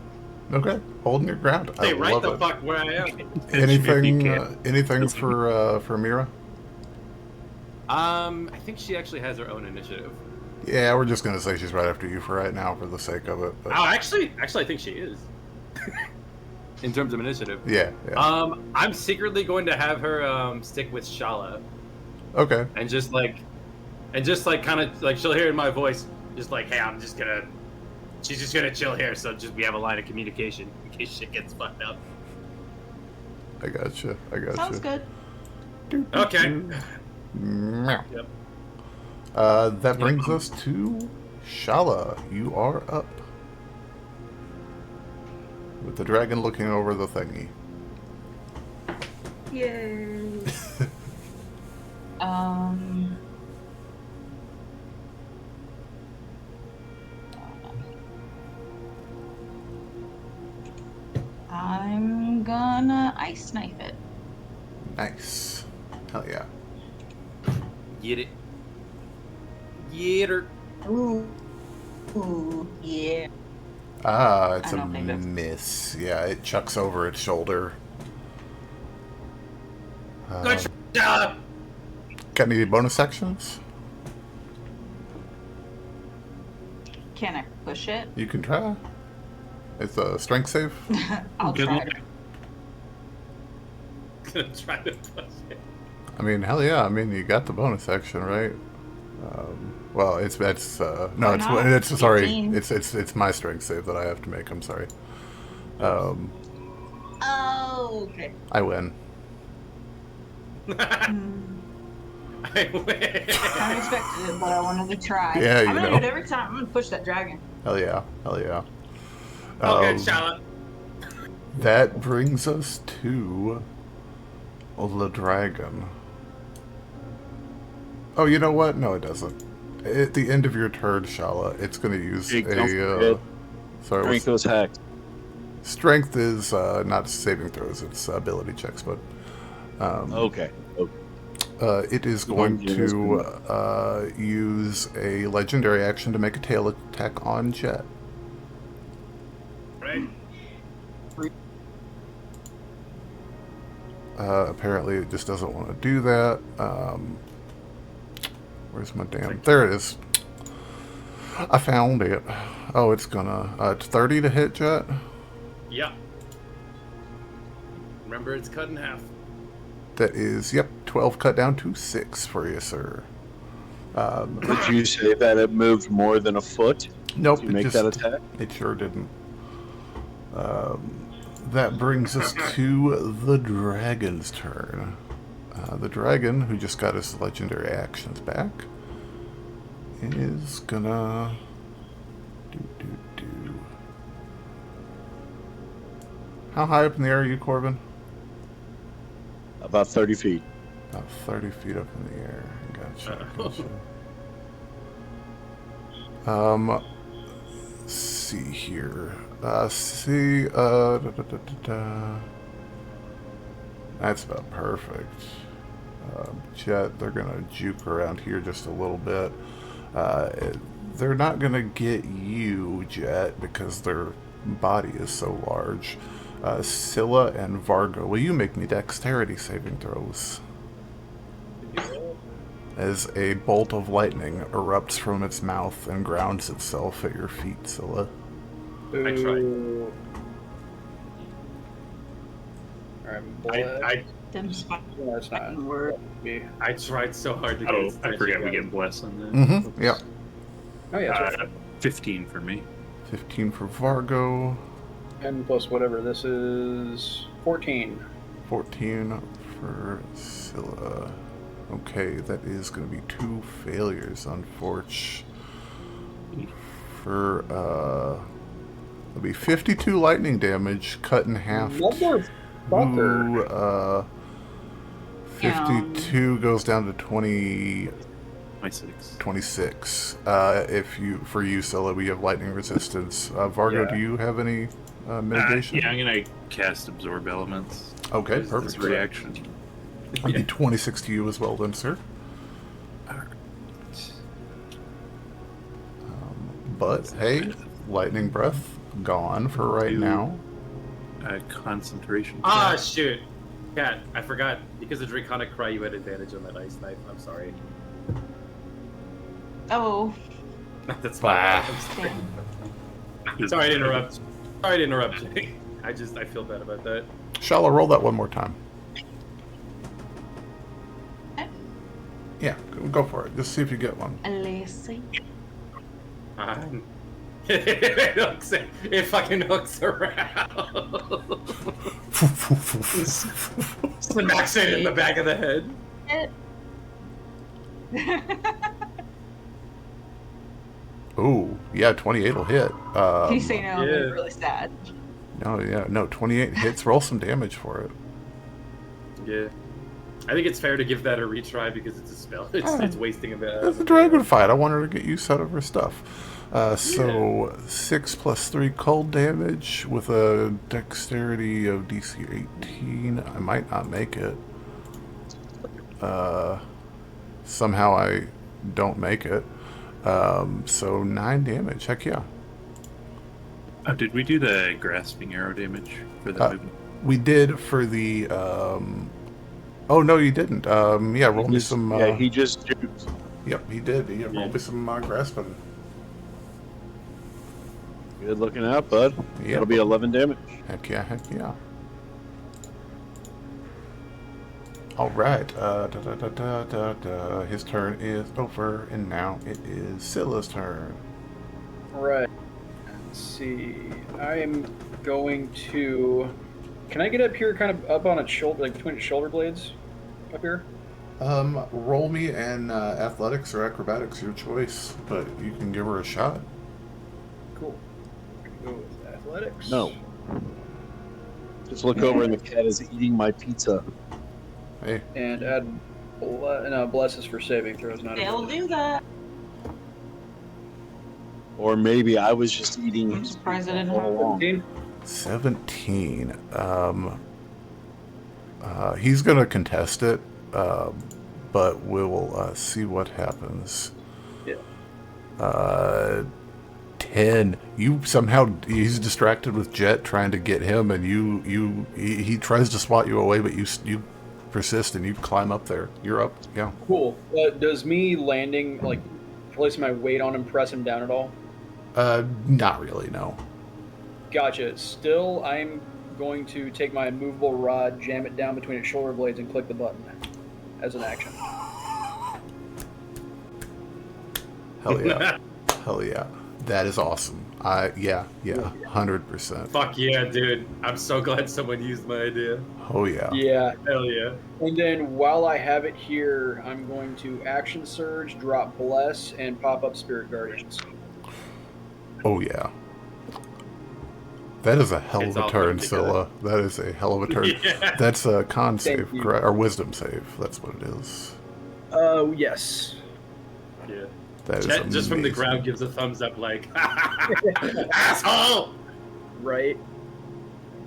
[SPEAKER 1] Okay. Holding your ground. I
[SPEAKER 3] Stay right
[SPEAKER 1] love
[SPEAKER 3] the
[SPEAKER 1] it.
[SPEAKER 3] fuck where I am.
[SPEAKER 1] Anything for Mira?
[SPEAKER 3] I think she actually has her own initiative.
[SPEAKER 1] Yeah, we're just gonna say she's right after you for right now, for the sake of it. But
[SPEAKER 3] Oh, actually, I think she is. In terms of initiative.
[SPEAKER 1] yeah.
[SPEAKER 3] I'm secretly going to have her stick with Shalla,
[SPEAKER 1] Okay.
[SPEAKER 3] and just like kind of like she'll hear in my voice, just like, hey, she's just gonna chill here, so just we have a line of communication in case shit gets fucked up.
[SPEAKER 1] I gotcha.
[SPEAKER 4] Sounds good.
[SPEAKER 3] Okay.
[SPEAKER 1] Meow.
[SPEAKER 3] Yep.
[SPEAKER 1] That brings us to Shalla. You are up. With the dragon looking over the thingy.
[SPEAKER 4] Yay. I'm gonna ice knife it.
[SPEAKER 1] Nice. Hell yeah.
[SPEAKER 3] Get it. Get her.
[SPEAKER 4] Ooh. Ooh, yeah.
[SPEAKER 1] Ah, it's
[SPEAKER 4] I
[SPEAKER 1] a
[SPEAKER 4] don't think that's-
[SPEAKER 1] miss. Yeah, it chucks over its shoulder.
[SPEAKER 3] Good job.
[SPEAKER 1] Got any bonus actions?
[SPEAKER 4] Can I push it?
[SPEAKER 1] You can try. It's a strength save.
[SPEAKER 4] I'll
[SPEAKER 6] Good
[SPEAKER 4] try.
[SPEAKER 6] luck.
[SPEAKER 3] Gonna try to push it.
[SPEAKER 1] I mean, hell yeah. I mean, you got the bonus action, right? Well, it's
[SPEAKER 4] Why not?
[SPEAKER 1] it's sorry.
[SPEAKER 4] 18.
[SPEAKER 1] It's my strength save that I have to make. I'm sorry.
[SPEAKER 4] Oh, okay.
[SPEAKER 1] I win.
[SPEAKER 3] I win.
[SPEAKER 4] I expected it, but I wanted to try.
[SPEAKER 1] Yeah, you
[SPEAKER 4] I'm gonna
[SPEAKER 1] know.
[SPEAKER 4] do it every time. I'm gonna push that dragon.
[SPEAKER 1] Hell yeah. Hell yeah.
[SPEAKER 3] Okay, Shalla.
[SPEAKER 1] That brings us to the dragon. Oh, you know what? No, it doesn't. At the end of your turn, Shalla, it's going to use
[SPEAKER 2] Hey, don't
[SPEAKER 1] a...
[SPEAKER 2] forget,
[SPEAKER 1] sorry,
[SPEAKER 2] Strength was hacked.
[SPEAKER 1] strength is not saving throws, it's ability checks, but...
[SPEAKER 2] Okay.
[SPEAKER 1] it is going to use a legendary action to make a tail attack on Jet.
[SPEAKER 3] Right.
[SPEAKER 1] Apparently it just doesn't want to do that. Where's my damn... There it is. I found it. Oh, it's gonna... it's 30 to hit, Jet?
[SPEAKER 3] Yeah. Remember, it's cut in half.
[SPEAKER 1] That is, yep, 12 cut down to 6 for you, sir.
[SPEAKER 2] Did you say that it moved more than a foot
[SPEAKER 1] Nope,
[SPEAKER 2] to make that attack?
[SPEAKER 1] It sure didn't. That brings us to the dragon's turn. The dragon, who just got his legendary actions back, is gonna... How high up in the air are you, Corvin?
[SPEAKER 2] About 30 feet.
[SPEAKER 1] About 30 feet up in the air. Gotcha. Let's see here. That's about perfect. Jet, they're gonna juke around here just a little bit. They're not gonna get you, Jet, because their body is so large. Scylla and Vargo, will you make me dexterity saving throws? As a bolt of lightning erupts from its mouth and grounds itself at your feet, Scylla.
[SPEAKER 3] I tried.
[SPEAKER 5] Alright,
[SPEAKER 4] Them spikes
[SPEAKER 5] that's not
[SPEAKER 4] fucking work.
[SPEAKER 5] me.
[SPEAKER 3] I tried so hard to get
[SPEAKER 6] Oh,
[SPEAKER 3] this
[SPEAKER 6] I
[SPEAKER 3] thing
[SPEAKER 6] forgot we
[SPEAKER 3] together.
[SPEAKER 6] get bless on that.
[SPEAKER 1] Mm-hmm. Yep.
[SPEAKER 5] Oh yeah, that's right.
[SPEAKER 6] 15 for me.
[SPEAKER 1] 15 for Vargo.
[SPEAKER 5] 10 plus whatever this is 14.
[SPEAKER 1] 14 for Scylla. Okay, that is going to be 2 failures, unfortunately. For, it'll be 52 lightning damage, cut in half.
[SPEAKER 5] Motherfucker.
[SPEAKER 1] Ooh, 52 goes down to 26. For you, Scylla, we have lightning resistance. Vargo,
[SPEAKER 5] Yeah.
[SPEAKER 1] do you have any mitigation?
[SPEAKER 6] Yeah, I'm gonna cast Absorb Elements.
[SPEAKER 1] Okay,
[SPEAKER 6] This
[SPEAKER 1] perfect.
[SPEAKER 6] reaction.
[SPEAKER 1] I'll be 26 to you as well then, sir. But, hey, lightning breath gone for right now.
[SPEAKER 6] Concentration.
[SPEAKER 3] Ah, shoot. Cat, I forgot. Because of Draconic Cry, you had advantage on that ice knife. I'm sorry.
[SPEAKER 4] Oh,
[SPEAKER 3] That's fine. I'm
[SPEAKER 4] damn.
[SPEAKER 3] sorry to interrupt. Sorry to interrupt. I feel bad about that.
[SPEAKER 1] Shalla, roll that one more time. Yeah, go for it. Just see if you get one.
[SPEAKER 4] Lacy.
[SPEAKER 3] It fucking hooks around. Smacks it in the back of the head.
[SPEAKER 1] Ooh, yeah, 28 will hit.
[SPEAKER 4] He's saying no,
[SPEAKER 3] yeah.
[SPEAKER 4] I'm really sad.
[SPEAKER 1] No, 28 hits. Roll some damage for it.
[SPEAKER 3] Yeah. I think it's fair to give that a retry because it's a spell. It's wasting a bit.
[SPEAKER 1] It's a dragon fight. I want her to get use out of her stuff. So 6 plus 3 cold damage with a dexterity of DC 18. I might not make it. Somehow I don't make it. So 9 damage. Heck yeah.
[SPEAKER 6] Oh, did we do the grasping arrow damage for the movement?
[SPEAKER 1] We did for the. Oh no, you didn't. Yeah, roll me some.
[SPEAKER 2] Yeah, he just juked.
[SPEAKER 1] Yep, he did. He rolled me some grasping.
[SPEAKER 2] Good looking out, bud.
[SPEAKER 1] Yep.
[SPEAKER 2] That'll be 11 damage.
[SPEAKER 1] Heck yeah, heck yeah. All right. His turn is over, and now it is Scylla's turn.
[SPEAKER 5] All right. Let's see. I am going to. Can I get up here, kind of up on its shoulder, like between its shoulder blades, up here?
[SPEAKER 1] Roll me an athletics or acrobatics, your choice, but you can give her a shot.
[SPEAKER 5] Cool. I can go with athletics.
[SPEAKER 2] No. Just look over and the cat is eating my pizza.
[SPEAKER 1] Hey.
[SPEAKER 5] And add blesses for saving throws. Not
[SPEAKER 4] They'll do that.
[SPEAKER 2] Or maybe I was just eating.
[SPEAKER 4] I'm surprised I didn't
[SPEAKER 2] all
[SPEAKER 4] have
[SPEAKER 2] along.
[SPEAKER 5] 17.
[SPEAKER 1] 17. He's gonna contest it, but we'll see what happens.
[SPEAKER 5] Yeah.
[SPEAKER 1] 10. You somehow, he's distracted with Jet trying to get him, and he tries to swat you away, but you persist and you climb up there. You're up. Yeah.
[SPEAKER 5] Cool. Does me landing, like, placing my weight on him, press him down at all?
[SPEAKER 1] Not really. No.
[SPEAKER 5] Gotcha. Still, I'm going to take my immovable rod, jam it down between its shoulder blades, and click the button as an action.
[SPEAKER 1] Hell yeah. Hell yeah. That is awesome. Yeah, 100%.
[SPEAKER 3] Fuck yeah, dude. I'm so glad someone used my idea.
[SPEAKER 1] Oh yeah.
[SPEAKER 5] Yeah.
[SPEAKER 3] Hell yeah.
[SPEAKER 5] And then while I have it here, I'm going to action surge, drop bless, and pop up spirit guardians.
[SPEAKER 1] Oh yeah. That is a hell
[SPEAKER 3] It's
[SPEAKER 1] of a
[SPEAKER 3] all
[SPEAKER 1] turn,
[SPEAKER 3] put
[SPEAKER 1] Scylla. That is a hell of a turn.
[SPEAKER 3] Yeah.
[SPEAKER 1] That's a con
[SPEAKER 5] Thank
[SPEAKER 1] save,
[SPEAKER 5] you.
[SPEAKER 1] correct? Or wisdom save. That's what it is.
[SPEAKER 5] Yes.
[SPEAKER 3] Yeah.
[SPEAKER 1] That is
[SPEAKER 3] Chet just from the
[SPEAKER 1] amazing.
[SPEAKER 3] ground gives a thumbs up like, asshole!
[SPEAKER 5] Right.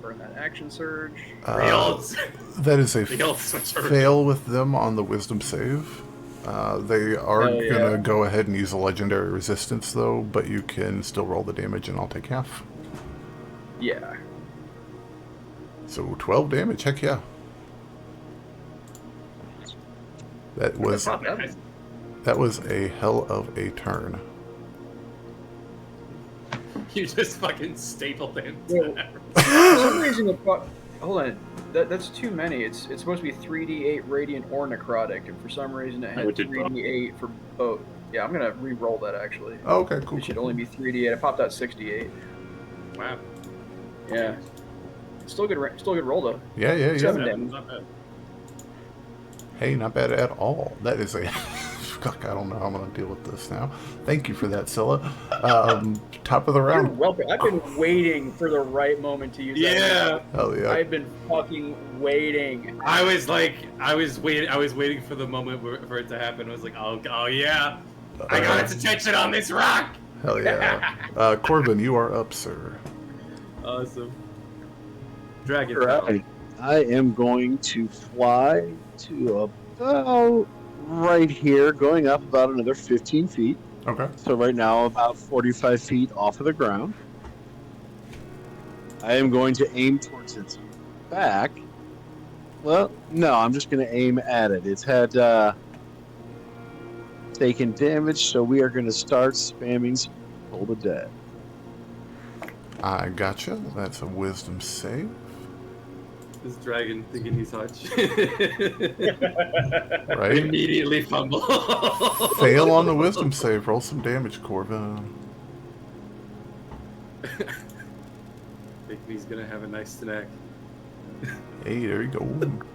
[SPEAKER 5] Burn that action surge.
[SPEAKER 1] That is a
[SPEAKER 3] The old switcheroo.
[SPEAKER 1] fail with them on the wisdom save. They are
[SPEAKER 5] Oh, yeah.
[SPEAKER 1] gonna go ahead and use a legendary resistance though, but you can still roll the damage and I'll take half.
[SPEAKER 5] Yeah.
[SPEAKER 1] So 12 damage, heck yeah. That was a hell of a turn.
[SPEAKER 3] You just fucking stapled him.
[SPEAKER 5] For some reason, hold on. That's too many. It's supposed to be 3d8 radiant or necrotic, and for some reason it
[SPEAKER 6] I
[SPEAKER 5] had
[SPEAKER 6] did both.
[SPEAKER 5] 3d8 for both. Yeah, I'm gonna re-roll that actually.
[SPEAKER 1] Oh, okay, cool.
[SPEAKER 5] It should only be 3d8. I popped out 68.
[SPEAKER 3] Wow.
[SPEAKER 5] Yeah. Still good roll though.
[SPEAKER 1] Yeah.
[SPEAKER 5] 7 damage.
[SPEAKER 3] Not bad.
[SPEAKER 1] Hey, not bad at all. That is a... Fuck, I don't know how I'm going to deal with this now. Thank you for that, Scylla. Top of the
[SPEAKER 5] You're
[SPEAKER 1] round.
[SPEAKER 5] welcome. I've been waiting for the right moment to use that.
[SPEAKER 3] Yeah.
[SPEAKER 1] Hell yeah.
[SPEAKER 5] I've been fucking waiting.
[SPEAKER 3] I was waiting for the moment for it to happen. I was like, oh yeah. I got its attention on this rock.
[SPEAKER 1] Hell yeah. Corvin, you are up, sir.
[SPEAKER 3] Awesome. Dragon.
[SPEAKER 2] Right. I am going to fly to about right here, going up about another 15 feet.
[SPEAKER 1] Okay.
[SPEAKER 2] So right now about 45 feet off of the ground. I am going to aim towards its back. Well, no, I'm just going to aim at it. It's had taken damage, so we are going to start spamming Toll the Dead.
[SPEAKER 1] I gotcha. That's a wisdom save.
[SPEAKER 3] This dragon thinking he's hutch.
[SPEAKER 1] Right?
[SPEAKER 3] Immediately fumble.
[SPEAKER 1] Fail on the wisdom save. Roll some damage, Corvin.
[SPEAKER 3] Think he's gonna have a nice snack.
[SPEAKER 1] Hey, there you go.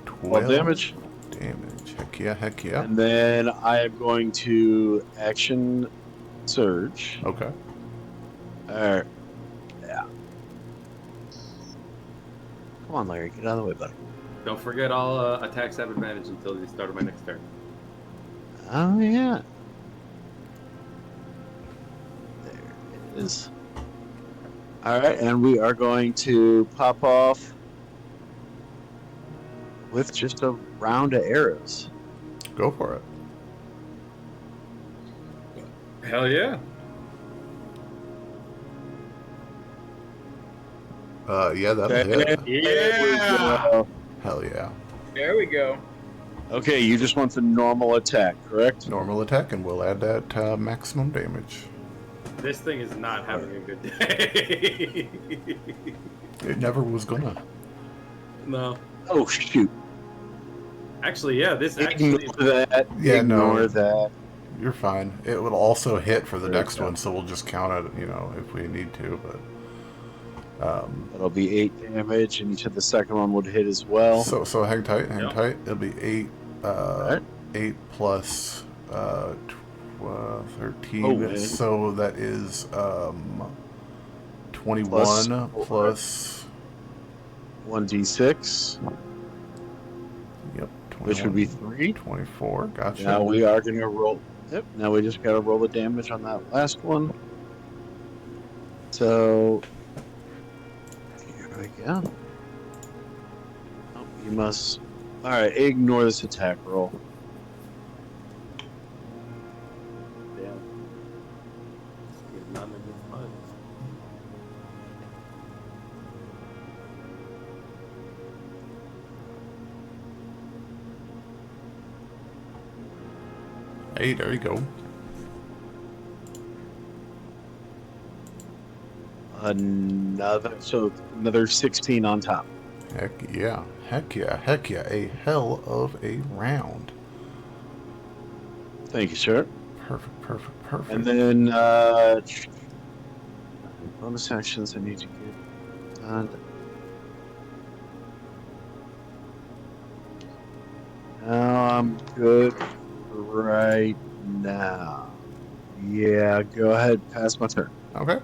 [SPEAKER 2] 12 damage.
[SPEAKER 1] Damage. Heck yeah, heck yeah.
[SPEAKER 2] And then I am going to action surge.
[SPEAKER 1] Okay.
[SPEAKER 2] Yeah. Come on, Larry, get out of the way, buddy.
[SPEAKER 3] Don't forget all attacks have advantage until the start of my next turn.
[SPEAKER 2] Oh, yeah. There it is. Alright, and we are going to pop off with just a round of arrows.
[SPEAKER 1] Go for it.
[SPEAKER 3] Hell yeah.
[SPEAKER 1] Yeah, that'll
[SPEAKER 2] Okay.
[SPEAKER 1] hit.
[SPEAKER 3] Yeah.
[SPEAKER 1] Hell yeah.
[SPEAKER 5] There we go.
[SPEAKER 2] Okay, you just want the normal attack, correct?
[SPEAKER 1] Normal attack, and we'll add that maximum damage.
[SPEAKER 3] This thing is not having a good day.
[SPEAKER 1] It never was gonna.
[SPEAKER 3] No.
[SPEAKER 2] Oh shoot!
[SPEAKER 3] Actually, yeah, this
[SPEAKER 2] Ignore
[SPEAKER 3] actually.
[SPEAKER 2] that.
[SPEAKER 1] Yeah,
[SPEAKER 2] Ignore
[SPEAKER 1] no.
[SPEAKER 2] that.
[SPEAKER 1] You're fine. It would also hit for the
[SPEAKER 2] There we
[SPEAKER 1] next
[SPEAKER 2] go.
[SPEAKER 1] one, so we'll just count it, if we need to. But
[SPEAKER 2] That'll be 8 damage, and each of the second one would hit as well.
[SPEAKER 1] so hang tight, hang
[SPEAKER 3] Yep.
[SPEAKER 1] tight. It'll be 8,
[SPEAKER 2] Alright.
[SPEAKER 1] 8 plus 13.
[SPEAKER 2] Oh, man.
[SPEAKER 1] So that is 21
[SPEAKER 2] Plus-
[SPEAKER 1] plus
[SPEAKER 2] 1d6,
[SPEAKER 1] yep, 21,
[SPEAKER 2] which would be 3.
[SPEAKER 1] 24. Gotcha.
[SPEAKER 2] Now we are going to roll. Yep. Now we just got to roll the damage on that last one. So here we go. Oh, you must. All right. Ignore this attack roll. Damn.
[SPEAKER 3] None of it's fun.
[SPEAKER 1] Hey, there you go.
[SPEAKER 2] Another 16 on top.
[SPEAKER 1] Heck yeah. Heck yeah. Heck yeah. A hell of a round.
[SPEAKER 2] Thank you, sir.
[SPEAKER 1] Perfect.
[SPEAKER 2] And then bonus actions I need to get done. Now I'm good right now. Yeah, go ahead. Pass my turn.
[SPEAKER 1] Okay.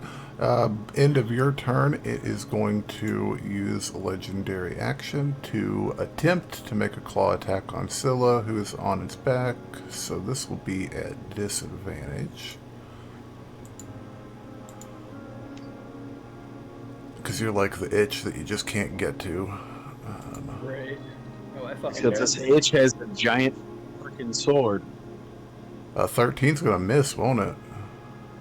[SPEAKER 1] End of your turn, it is going to use a legendary action to attempt to make a claw attack on Scylla, who is on its back. So this will be at disadvantage. Because you're like the itch that you just can't get to.
[SPEAKER 5] Right. Oh, I fucking
[SPEAKER 2] Except this itch has a giant freaking sword.
[SPEAKER 1] 13's going to miss, won't it?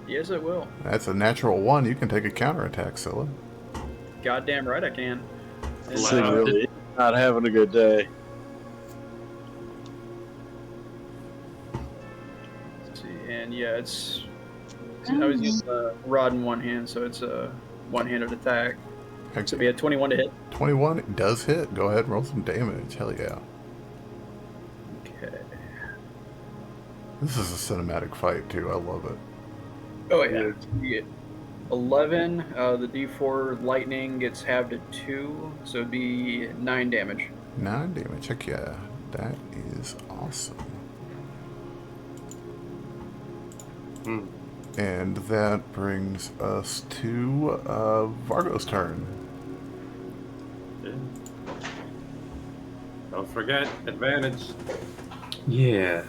[SPEAKER 5] Yes, it will.
[SPEAKER 1] That's a natural 1. You can take a counterattack, Scylla.
[SPEAKER 5] Goddamn right I can.
[SPEAKER 2] This thing really is not having a good day.
[SPEAKER 5] Let's see, and yeah, it's. I was using the rod in one hand, so it's a one-handed attack.
[SPEAKER 1] Heck,
[SPEAKER 5] So we had 21 to hit.
[SPEAKER 1] 21 does hit. Go ahead and roll some damage. Hell yeah.
[SPEAKER 5] Okay.
[SPEAKER 1] This is a cinematic fight, too. I love it.
[SPEAKER 5] Oh yeah. You get 11. The D4 lightning gets halved to 2, so it'd be 9 damage.
[SPEAKER 1] 9 damage. Heck yeah. That is awesome. And that brings us to Vargo's turn.
[SPEAKER 3] Don't forget, advantage.
[SPEAKER 6] Yeah.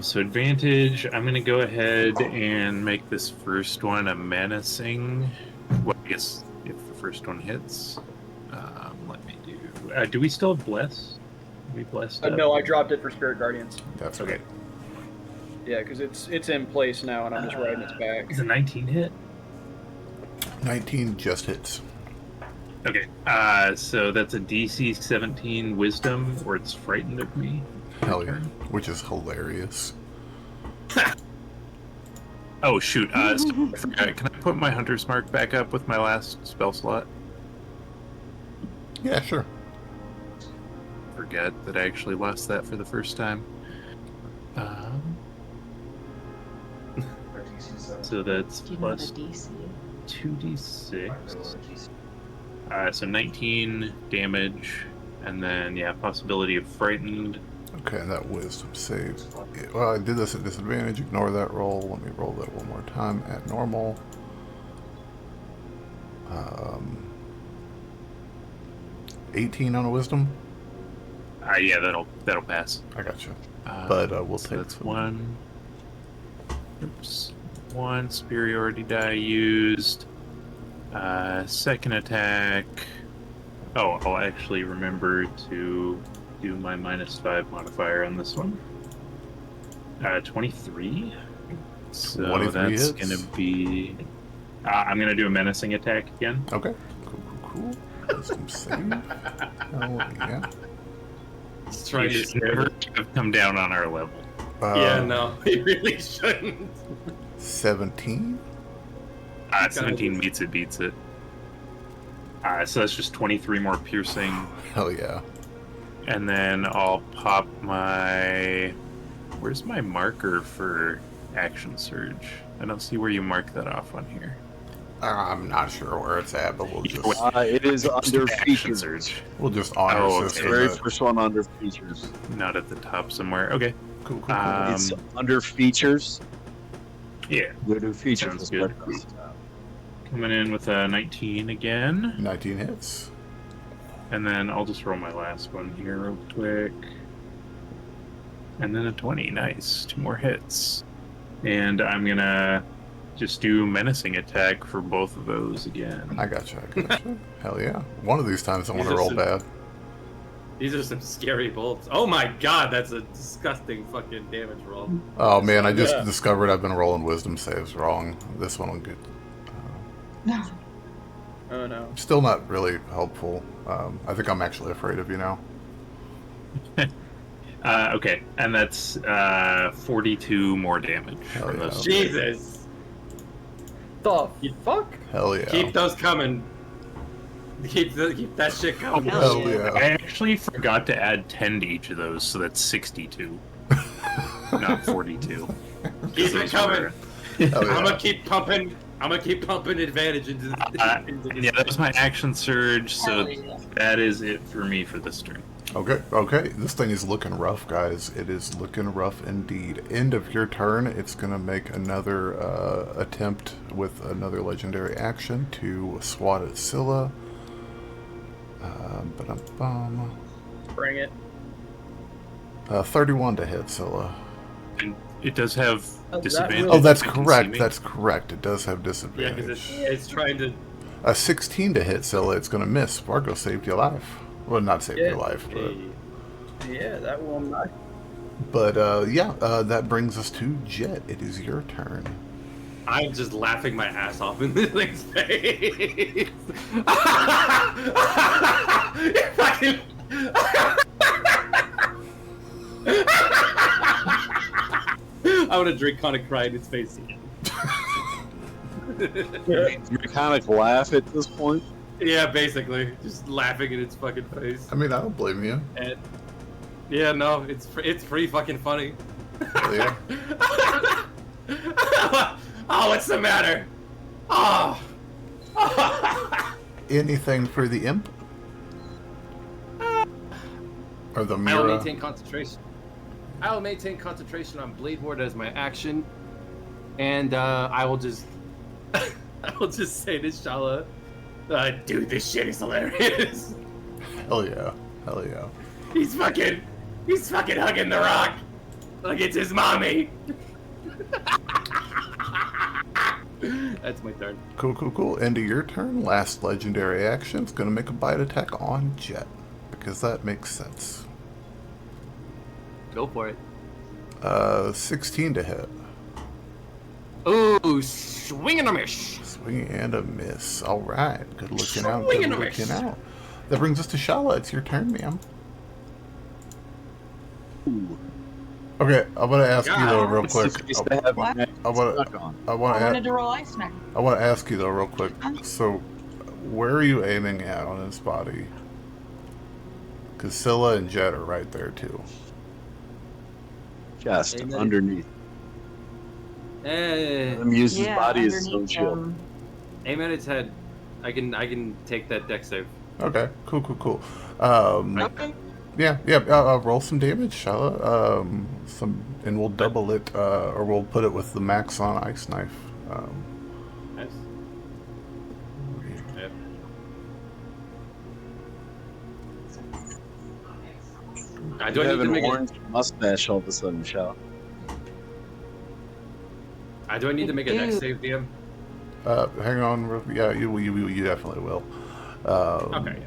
[SPEAKER 6] So advantage. I'm gonna go ahead and make this first one a menacing. Well, I guess if the first one hits, let me do. Do we still have bless? Are we blessed? up?
[SPEAKER 5] No, I dropped it for Spirit Guardians.
[SPEAKER 1] That's
[SPEAKER 6] Okay.
[SPEAKER 1] okay.
[SPEAKER 5] Yeah, because it's in place now, and I'm just riding its back.
[SPEAKER 6] Is a 19 hit?
[SPEAKER 1] 19 just hits.
[SPEAKER 6] Okay. So that's a DC 17 Wisdom, or it's frightened of me.
[SPEAKER 1] Hell yeah. Which is hilarious.
[SPEAKER 6] Oh shoot! So I forgot. Can I put my Hunter's Mark back up with my last spell slot?
[SPEAKER 1] Yeah, sure.
[SPEAKER 6] Forget that I actually lost that for the first time. So that's
[SPEAKER 7] Do you know the
[SPEAKER 6] plus
[SPEAKER 7] DC?
[SPEAKER 6] 2d6. So 19 damage, and then yeah, possibility of frightened.
[SPEAKER 1] Okay, and that wisdom save. Well, I did this at disadvantage. Ignore that roll. Let me roll that one more time at normal. 18 on a wisdom.
[SPEAKER 6] Yeah, that'll pass.
[SPEAKER 1] I gotcha. But we'll
[SPEAKER 6] so
[SPEAKER 1] take
[SPEAKER 6] that's
[SPEAKER 1] some.
[SPEAKER 6] one. Oops, one superiority die used. Second attack. Oh, I'll actually remember to do my -5 modifier on this one. 23. So
[SPEAKER 1] 23
[SPEAKER 6] that's
[SPEAKER 1] hits.
[SPEAKER 6] gonna be. I'm gonna do a menacing attack again.
[SPEAKER 1] Okay. Cool. Wisdom save. Oh, yeah.
[SPEAKER 3] Let's
[SPEAKER 6] You
[SPEAKER 3] try to
[SPEAKER 6] should
[SPEAKER 3] scare
[SPEAKER 6] never
[SPEAKER 3] it.
[SPEAKER 6] have come down on our level.
[SPEAKER 3] Yeah, no, he really shouldn't.
[SPEAKER 1] 17.
[SPEAKER 6] 17 beats it. So that's just 23 more piercing.
[SPEAKER 1] Hell yeah.
[SPEAKER 6] And then I'll pop my... Where's my marker for action surge? I don't see where you mark that off on here.
[SPEAKER 1] I'm not sure where it's at, but we'll just
[SPEAKER 2] it is under
[SPEAKER 6] Action
[SPEAKER 2] features.
[SPEAKER 6] surge.
[SPEAKER 1] we'll just honor
[SPEAKER 6] Oh, okay.
[SPEAKER 1] system
[SPEAKER 2] Very
[SPEAKER 1] it.
[SPEAKER 2] first one under features.
[SPEAKER 6] Not at the top somewhere. Okay.
[SPEAKER 1] Cool, cool, cool.
[SPEAKER 2] It's under features.
[SPEAKER 6] Yeah.
[SPEAKER 2] Go to features.
[SPEAKER 6] Sounds good. Coming in with a 19 again.
[SPEAKER 1] 19 hits.
[SPEAKER 6] And then I'll just roll my last one here real quick. And then a 20. Nice. 2 more hits. And I'm going to just do menacing attack for both of those again.
[SPEAKER 1] I gotcha. Hell yeah. One of these times I want to
[SPEAKER 3] These are
[SPEAKER 1] roll
[SPEAKER 3] some-
[SPEAKER 1] bad.
[SPEAKER 3] These are some scary bolts. Oh my god, that's a disgusting fucking damage roll.
[SPEAKER 1] Oh man, I just
[SPEAKER 5] Yeah.
[SPEAKER 1] discovered I've been rolling wisdom saves wrong. This one will get
[SPEAKER 5] Oh no.
[SPEAKER 1] still not really helpful. I think I'm actually afraid of you now.
[SPEAKER 6] Okay. And that's 42 more damage
[SPEAKER 1] Hell
[SPEAKER 6] from
[SPEAKER 1] yeah.
[SPEAKER 6] those.
[SPEAKER 3] Jesus.
[SPEAKER 5] The fuck?
[SPEAKER 1] Hell yeah.
[SPEAKER 3] Keep those coming. Keep that shit coming.
[SPEAKER 1] Hell
[SPEAKER 4] yeah.
[SPEAKER 1] yeah.
[SPEAKER 6] I actually forgot to add 10 to each of those, so that's 62. Not 42.
[SPEAKER 3] Keep it
[SPEAKER 6] Those
[SPEAKER 3] coming.
[SPEAKER 6] were-
[SPEAKER 1] Hell yeah.
[SPEAKER 3] I'm gonna keep pumping advantage into the
[SPEAKER 6] Yeah, that was my action surge, so
[SPEAKER 4] Hell yeah.
[SPEAKER 6] that is it for me for this turn.
[SPEAKER 1] Okay. This thing is looking rough, guys. It is looking rough indeed. End of your turn. It's gonna make another attempt with another legendary action to swat at Scylla.
[SPEAKER 5] Bring it.
[SPEAKER 1] 31 to hit Scylla.
[SPEAKER 6] And it does have
[SPEAKER 5] Oh, that
[SPEAKER 6] disadvantage.
[SPEAKER 5] really-
[SPEAKER 1] Oh, that's
[SPEAKER 6] if it can see
[SPEAKER 1] correct.
[SPEAKER 6] me.
[SPEAKER 1] That's correct. It does have
[SPEAKER 3] Yeah,
[SPEAKER 1] disadvantage.
[SPEAKER 3] because it's trying to.
[SPEAKER 1] A 16 to hit Scylla. It's gonna miss. Vargo saved your life. Well, not saved your life, but
[SPEAKER 5] Yeah, that will not.
[SPEAKER 1] that brings us to Jet. It is your turn.
[SPEAKER 3] I'm just laughing my ass off in this thing's face. You fucking. I want to drink Conic cry in his face again.
[SPEAKER 2] Draconic laugh at this point.
[SPEAKER 3] Yeah, basically, just laughing in its fucking face.
[SPEAKER 1] I mean, I don't blame you.
[SPEAKER 3] And yeah, no, it's pretty fucking funny.
[SPEAKER 1] Hell yeah.
[SPEAKER 3] Oh, what's the matter? Oh.
[SPEAKER 1] Anything for the imp? Or the
[SPEAKER 3] I will
[SPEAKER 1] Mira?
[SPEAKER 3] maintain concentration. I will maintain concentration on Blade Ward as my action, and I will just say to Shalla, dude, this shit is hilarious.
[SPEAKER 1] Hell yeah. Hell yeah.
[SPEAKER 3] He's fucking hugging the rock like it's his mommy. That's my turn.
[SPEAKER 1] Cool. End of your turn. Last legendary action. It's going to make a bite attack on Jet. Because that makes sense.
[SPEAKER 3] Go for it.
[SPEAKER 1] 16 to hit.
[SPEAKER 3] Ooh, swing and a miss.
[SPEAKER 1] Swing and a miss. All right. Good looking out.
[SPEAKER 3] Swing
[SPEAKER 1] Good
[SPEAKER 3] and a
[SPEAKER 1] looking
[SPEAKER 3] miss.
[SPEAKER 1] out. That brings us to Shalla. It's your turn, ma'am. Okay, I'm gonna ask you though, real
[SPEAKER 2] It's
[SPEAKER 1] quick.
[SPEAKER 2] just nice to have
[SPEAKER 4] What?
[SPEAKER 2] my neck
[SPEAKER 1] I wanna-
[SPEAKER 2] stuck on.
[SPEAKER 1] I
[SPEAKER 4] I
[SPEAKER 1] want
[SPEAKER 4] wanted
[SPEAKER 1] to.
[SPEAKER 4] to roll ice smack.
[SPEAKER 1] I want to ask you though, real quick. So, where are you aiming at on his body? Because Scylla and Jet are right there too.
[SPEAKER 2] Chest
[SPEAKER 3] Amen.
[SPEAKER 2] underneath. Let me use his body as his own shield.
[SPEAKER 3] Aim at its head. I can take that deck save.
[SPEAKER 1] Okay, cool.
[SPEAKER 4] Okay.
[SPEAKER 1] Yeah. Roll some damage, Shalla. And we'll double it, or we'll put it with the max on ice knife.
[SPEAKER 3] Nice. Yep. Do
[SPEAKER 2] You
[SPEAKER 3] I
[SPEAKER 2] have
[SPEAKER 3] need to
[SPEAKER 2] an
[SPEAKER 3] make
[SPEAKER 2] orange mustache all of a sudden, Shall.
[SPEAKER 3] do I need to make a deck
[SPEAKER 4] Dude.
[SPEAKER 3] save, DM?
[SPEAKER 1] Hang on. Yeah, you definitely will.
[SPEAKER 3] Okay.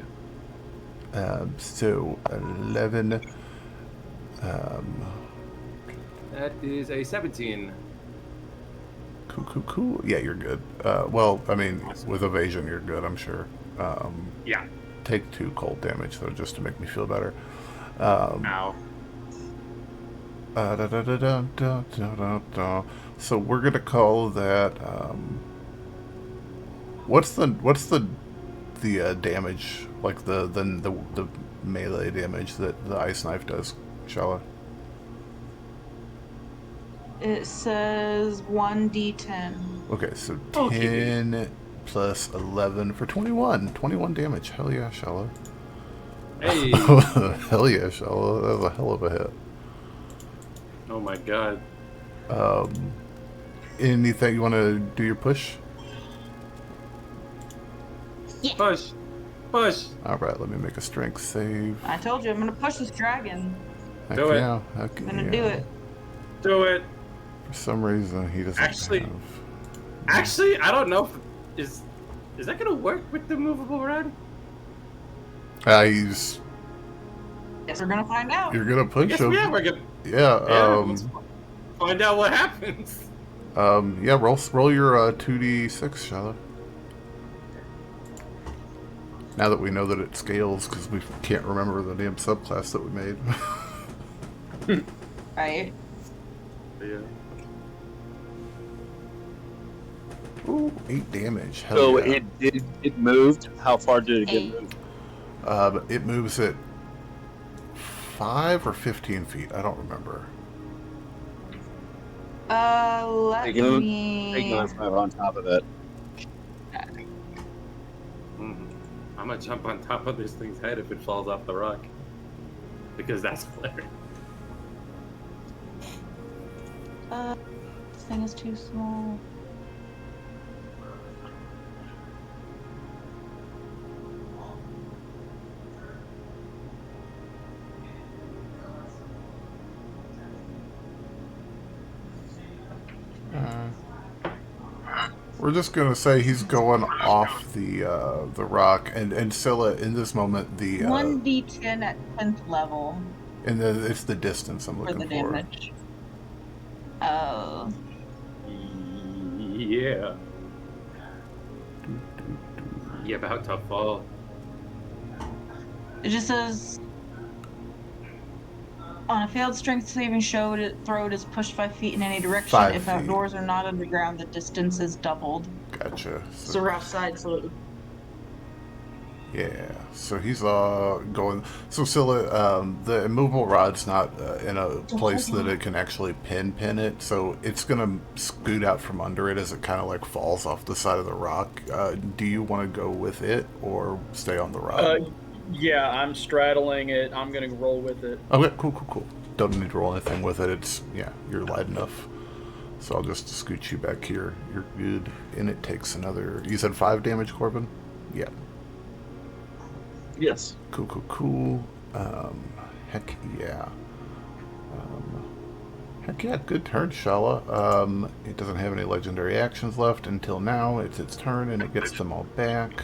[SPEAKER 3] Yeah.
[SPEAKER 1] So 11.
[SPEAKER 3] That is a 17.
[SPEAKER 1] Cool. Yeah, you're good. Well, I mean, with evasion, you're good, I'm sure.
[SPEAKER 3] Yeah.
[SPEAKER 1] Take 2 cold damage, though, just to make me feel better.
[SPEAKER 3] Ow.
[SPEAKER 1] So we're going to call that What's the damage, like the melee damage that the ice knife does, Shalla?
[SPEAKER 4] It says 1d10.
[SPEAKER 1] Okay, so
[SPEAKER 3] Okay.
[SPEAKER 1] 10 plus 11 for 21. 21 damage. Hell yeah, Shalla.
[SPEAKER 3] Hey.
[SPEAKER 1] Hell yeah, Shalla. That was a hell of a hit.
[SPEAKER 3] Oh my god.
[SPEAKER 1] Anything you want to do your push?
[SPEAKER 3] Push. Push.
[SPEAKER 1] Alright, let me make a strength save.
[SPEAKER 4] I told you I'm gonna push this dragon.
[SPEAKER 1] Heck
[SPEAKER 3] Do it.
[SPEAKER 1] yeah. Heck
[SPEAKER 4] I'm gonna
[SPEAKER 1] yeah.
[SPEAKER 4] do it.
[SPEAKER 3] Do it.
[SPEAKER 1] For some reason, he doesn't
[SPEAKER 3] Actually-
[SPEAKER 1] have...
[SPEAKER 3] Actually, I don't know. Is that gonna work with the movable rod?
[SPEAKER 1] He's...
[SPEAKER 4] Guess we're gonna find out.
[SPEAKER 1] You're gonna push
[SPEAKER 3] Yes,
[SPEAKER 1] him.
[SPEAKER 3] yeah, we're gonna
[SPEAKER 1] Yeah,
[SPEAKER 3] let's find out what happens.
[SPEAKER 1] yeah, roll your 2d6, Shalla. Now that we know that it scales, because we can't remember the damn subclass that we made.
[SPEAKER 4] Right?
[SPEAKER 3] Yeah.
[SPEAKER 1] Ooh, 8 damage. Hell
[SPEAKER 2] So
[SPEAKER 1] yeah.
[SPEAKER 2] it moved. How far did it get moved?
[SPEAKER 1] It moves at 5 or 15 feet. I don't remember.
[SPEAKER 4] Let
[SPEAKER 2] Take it-
[SPEAKER 4] me.
[SPEAKER 2] Take 9-5 on top of it.
[SPEAKER 3] I'm gonna jump on top of this thing's head if it falls off the rock. Because that's hilarious.
[SPEAKER 4] This thing is too small.
[SPEAKER 1] We're just gonna say he's going off the rock, and Scylla in this moment the
[SPEAKER 4] 1d10 at 10th level
[SPEAKER 1] it's the distance I'm
[SPEAKER 4] for
[SPEAKER 1] looking
[SPEAKER 4] the
[SPEAKER 1] for.
[SPEAKER 4] damage. Oh.
[SPEAKER 3] Yeah. Yeah, about to fall.
[SPEAKER 4] It just says on a failed strength saving throw, it is pushed 5 feet in any direction.
[SPEAKER 1] 5
[SPEAKER 4] If
[SPEAKER 1] feet.
[SPEAKER 4] outdoors or not underground, the distance is doubled.
[SPEAKER 1] Gotcha.
[SPEAKER 4] So we're outside, so
[SPEAKER 1] Yeah, so he's going. So Scylla, the immovable rod's not in a place that it can actually pin it, so it's gonna scoot out from under it as it kind of like falls off the side of the rock. Do you want to go with it or stay on the rod?
[SPEAKER 5] Yeah, I'm straddling it. I'm gonna roll with it.
[SPEAKER 1] Okay, cool. Don't need to roll anything with it. It's you're light enough. So I'll just scoot you back here. You're good, and it takes another. You said 5 damage, Corvin? Yeah.
[SPEAKER 2] Yes.
[SPEAKER 1] Cool. Heck yeah. Heck yeah, good turn, Shalla. It doesn't have any legendary actions left until now. It's its turn, and it gets them all back.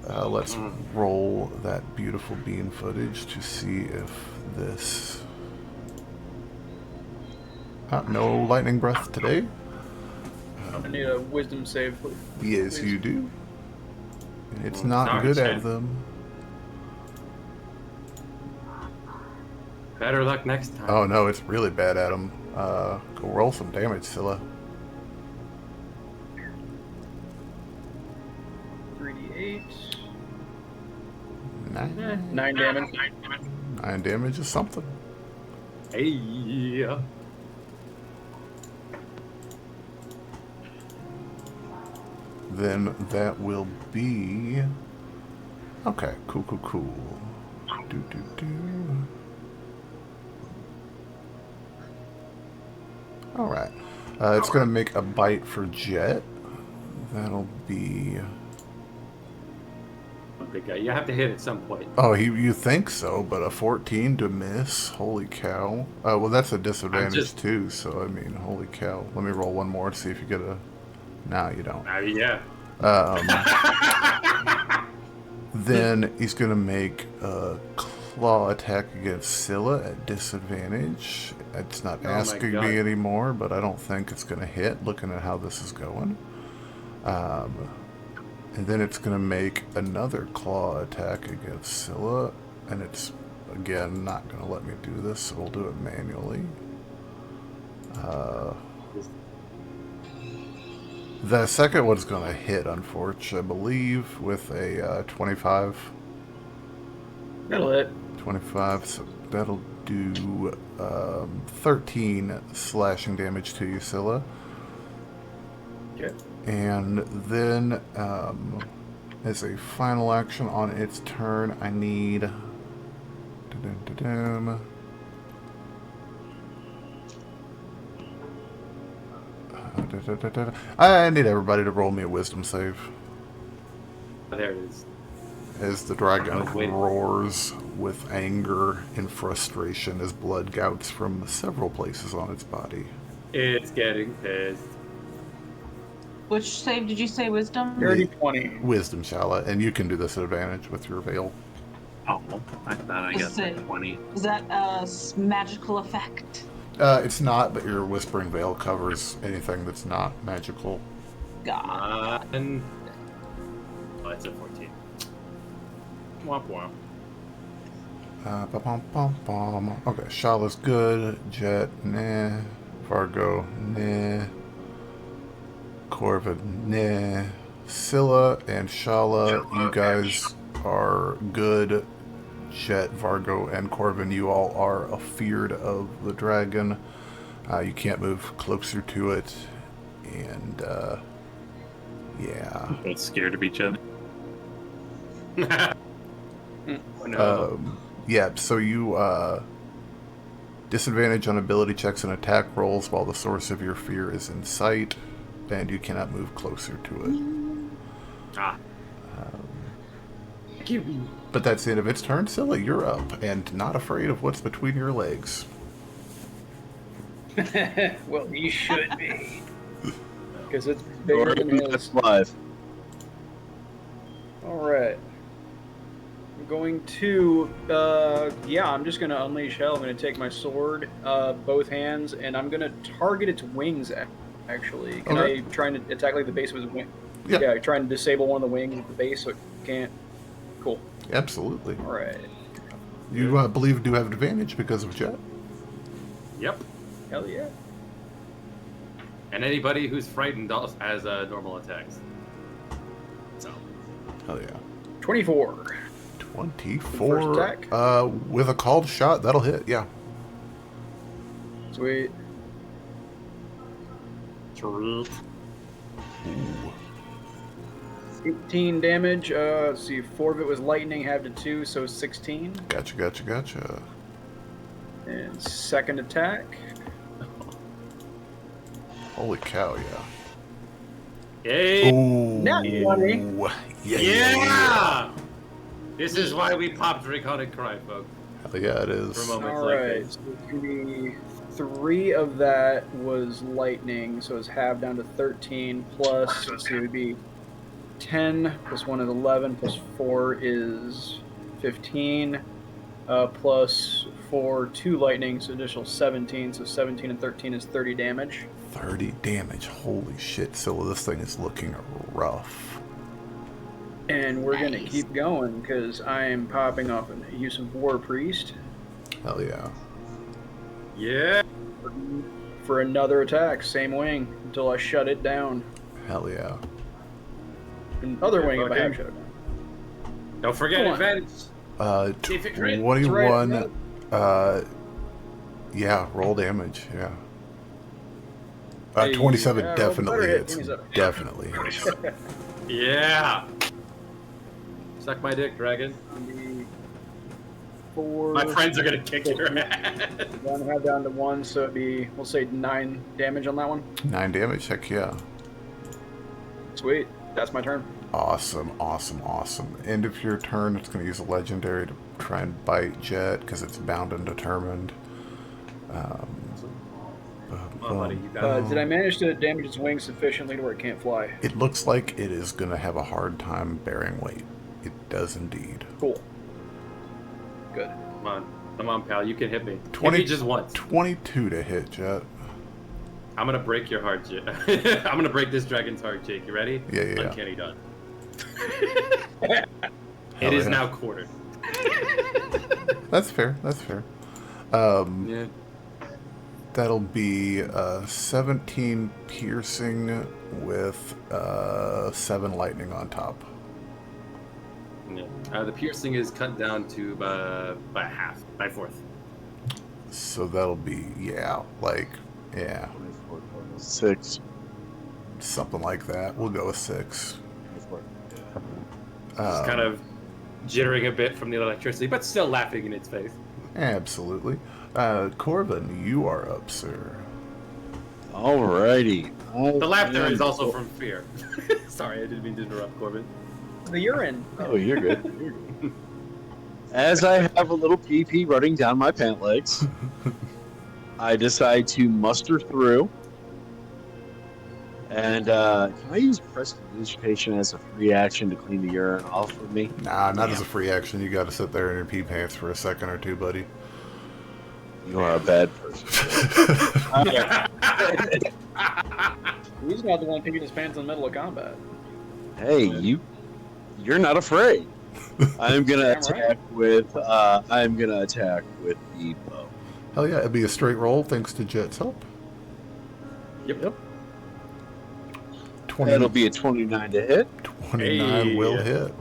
[SPEAKER 1] Let's roll that beautiful bean footage to see if this... no lightning breath today.
[SPEAKER 5] I need a wisdom save.
[SPEAKER 1] Yes, you do. And it's
[SPEAKER 3] Oh,
[SPEAKER 1] not
[SPEAKER 3] sorry,
[SPEAKER 1] good
[SPEAKER 3] Chad.
[SPEAKER 1] at them.
[SPEAKER 3] Better luck next time.
[SPEAKER 1] Oh no, it's really bad at them. Go roll some damage, Scylla.
[SPEAKER 5] 3d8.
[SPEAKER 1] 9.
[SPEAKER 5] 9 damage.
[SPEAKER 1] 9 damage is something.
[SPEAKER 3] Hey, yeah.
[SPEAKER 1] Then that will be... Okay, cool. Do. Alright. It's going to make a bite for Jet. That'll be...
[SPEAKER 3] Big guy. You have to hit at some point.
[SPEAKER 1] Oh, you think so, but a 14 to miss? Holy cow. Well, that's a disadvantage too, so I mean, holy cow. Let me roll one more to see if you get a... No, you don't.
[SPEAKER 3] Yeah.
[SPEAKER 1] Then he's going to make a claw attack against Scylla at disadvantage. It's not
[SPEAKER 3] Oh my
[SPEAKER 1] asking
[SPEAKER 3] God.
[SPEAKER 1] me anymore, but I don't think it's going to hit, looking at how this is going. And then it's going to make another claw attack against Scylla, and it's, again, not going to let me do this, so we'll do it manually. The second one's going to hit, unfortunately, I believe, with a 25.
[SPEAKER 5] That'll hit.
[SPEAKER 1] 25, so that'll do 13 slashing damage to you, Scylla.
[SPEAKER 5] Okay.
[SPEAKER 1] And then, as a final action on its turn, I need... I need everybody to roll me a wisdom save.
[SPEAKER 3] There it is.
[SPEAKER 1] As the dragon
[SPEAKER 3] Oh, wait.
[SPEAKER 1] roars with anger and frustration as blood gouts from several places on its body.
[SPEAKER 3] It's getting pissed.
[SPEAKER 4] Which save did you say? Wisdom?
[SPEAKER 5] Dirty 20.
[SPEAKER 1] Wisdom, Shalla, and you can do this at advantage with your veil.
[SPEAKER 6] Oh, I thought I got
[SPEAKER 4] Is it-
[SPEAKER 6] the 20.
[SPEAKER 4] Is that a magical effect?
[SPEAKER 1] It's not, but your Whispering Veil covers anything that's not magical.
[SPEAKER 4] God.
[SPEAKER 3] And oh, it's a 14. Womp womp.
[SPEAKER 1] Ba-bum-bum-bum. Okay, Shalla's good. Jet, nah. Vargo, nah. Corvin, nah. Scylla and Shalla, you guys are good. Jet, Vargo, and Corvin, you all are afeared of the dragon. You can't move closer to it. And, yeah.
[SPEAKER 6] Both scared of each other.
[SPEAKER 3] Oh, no.
[SPEAKER 1] Yeah, so you, disadvantage on ability checks and attack rolls while the source of your fear is in sight, and you cannot move closer to it.
[SPEAKER 3] Ah. Thank you.
[SPEAKER 1] But that's the end of its turn. Scylla, you're up, and not afraid of what's between your legs.
[SPEAKER 5] Well, you should be. Because it's bigger than his.
[SPEAKER 2] That's live.
[SPEAKER 5] Alright. I'm going to, I'm just going to unleash hell. I'm going to take my sword, both hands, and I'm going to target its wings, actually. Can
[SPEAKER 1] Okay.
[SPEAKER 5] I try and attack, like, the base of its wing?
[SPEAKER 1] Yeah.
[SPEAKER 5] Try and disable one of the wings at the base so it can't. Cool.
[SPEAKER 1] Absolutely.
[SPEAKER 5] Alright.
[SPEAKER 1] You believe do have advantage because of Jet?
[SPEAKER 3] Yep.
[SPEAKER 5] Hell yeah.
[SPEAKER 3] And anybody who's frightened also has normal attacks. So.
[SPEAKER 1] Hell yeah.
[SPEAKER 5] 24.
[SPEAKER 1] 24.
[SPEAKER 5] First attack?
[SPEAKER 1] With a called shot, that'll hit, yeah.
[SPEAKER 5] Sweet.
[SPEAKER 1] Ooh.
[SPEAKER 5] 18 damage. Let's see, 4 of it was lightning, halved to 2, so 16.
[SPEAKER 1] Gotcha.
[SPEAKER 5] And second attack.
[SPEAKER 1] Holy cow, yeah.
[SPEAKER 3] Yay!
[SPEAKER 1] Ooh.
[SPEAKER 5] Nat 20.
[SPEAKER 1] Yeah.
[SPEAKER 3] This is why we pop Draconic Cry, folks.
[SPEAKER 1] Hell yeah, it is.
[SPEAKER 3] For moments like
[SPEAKER 5] Alright,
[SPEAKER 3] this.
[SPEAKER 5] so it's going to be 3 of that was lightning, so it's halved down to 13 plus, let's see, it would be 10 plus 1 is 11 plus 4 is 15 plus 4, 2 lightning, so additional 17, so 17 and 13 is 30 damage.
[SPEAKER 1] 30 damage. Holy shit, Scylla, this thing is looking rough.
[SPEAKER 5] And we're going to keep going, because I am popping off a use of War Priest
[SPEAKER 1] Hell yeah.
[SPEAKER 3] Yeah.
[SPEAKER 5] for another attack, same wing, until I shut it down.
[SPEAKER 1] Hell yeah.
[SPEAKER 5] Another wing if I
[SPEAKER 3] Okay.
[SPEAKER 5] have shut it down.
[SPEAKER 3] Don't forget
[SPEAKER 5] Come on.
[SPEAKER 3] advantage. See if it crits.
[SPEAKER 1] 21.
[SPEAKER 5] That's right.
[SPEAKER 1] Yeah, roll damage, yeah.
[SPEAKER 5] Hey,
[SPEAKER 1] 27
[SPEAKER 5] yeah, roll
[SPEAKER 1] definitely
[SPEAKER 5] better hit.
[SPEAKER 1] hits.
[SPEAKER 5] 27.
[SPEAKER 1] Definitely hits.
[SPEAKER 3] Yeah. Suck my dick, dragon.
[SPEAKER 5] 4.
[SPEAKER 3] My friends are gonna kick your ass.
[SPEAKER 5] One half down to 1, so it'd be, we'll say 9 damage on that one.
[SPEAKER 1] 9 damage, heck yeah.
[SPEAKER 5] Sweet. That's my turn.
[SPEAKER 1] Awesome. End of your turn, it's going to use a legendary to try and bite Jet because it's bound and determined.
[SPEAKER 3] Oh, buddy, you got it.
[SPEAKER 5] Did I manage to damage its wings sufficiently to where it can't fly?
[SPEAKER 1] It looks like it is going to have a hard time bearing weight. It does indeed.
[SPEAKER 5] Cool. Good.
[SPEAKER 3] Come on, pal. You can hit me.
[SPEAKER 1] 20
[SPEAKER 3] Hit me just once.
[SPEAKER 1] 22 to hit, Jet.
[SPEAKER 3] I'm gonna break your heart, Jake. I'm gonna break this dragon's heart, Jake. You ready?
[SPEAKER 1] Yeah.
[SPEAKER 3] Uncanny done.
[SPEAKER 1] Hell
[SPEAKER 3] It is
[SPEAKER 1] yeah.
[SPEAKER 3] now quartered.
[SPEAKER 1] That's fair.
[SPEAKER 3] Yeah.
[SPEAKER 1] That'll be 17 piercing with 7 lightning on top.
[SPEAKER 3] Yeah. The piercing is cut down to by half, by 4th.
[SPEAKER 1] So that'll be, yeah,
[SPEAKER 2] 24, 6.
[SPEAKER 1] something like that. We'll go with 6.
[SPEAKER 3] Just kind of jittering a bit from the electricity, but still laughing in its face.
[SPEAKER 1] Absolutely. Corvin, you are up, sir.
[SPEAKER 2] Alrighty.
[SPEAKER 3] The laughter is also from fear. Sorry, I didn't mean to interrupt, Corbin.
[SPEAKER 5] The urine.
[SPEAKER 2] Oh, you're good. You're good. As I have a little pee-pee running down my pant legs, I decide to muster through. And can I use prestidigitation as a free action to clean the urine off of me?
[SPEAKER 1] Nah, not as a free action. You got to sit there in your pee pants for a second or two, buddy.
[SPEAKER 2] You are a bad person.
[SPEAKER 5] He's not the one peeing his pants in the middle of combat.
[SPEAKER 2] Hey, you're not afraid. I'm gonna attack with the bow.
[SPEAKER 1] Hell yeah, it'd be a straight roll thanks to Jet's help.
[SPEAKER 3] Yep.
[SPEAKER 1] 20,
[SPEAKER 2] That'll be a 29 to hit.
[SPEAKER 1] 29 will hit.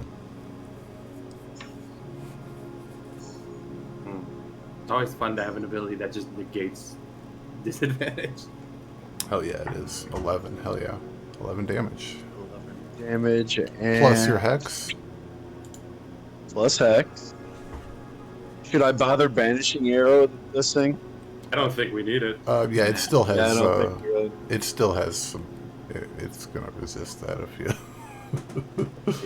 [SPEAKER 3] It's always fun to have an ability that just negates disadvantage.
[SPEAKER 1] Hell yeah, it is. 11. Hell yeah. 11 damage.
[SPEAKER 2] 11 damage and
[SPEAKER 1] Plus your hex.
[SPEAKER 2] plus hex. Should I bother banishing arrow this thing?
[SPEAKER 3] I don't think we need it.
[SPEAKER 1] Yeah, it still has.
[SPEAKER 2] Yeah, I don't think really.
[SPEAKER 1] It still has some. It's gonna resist that if you.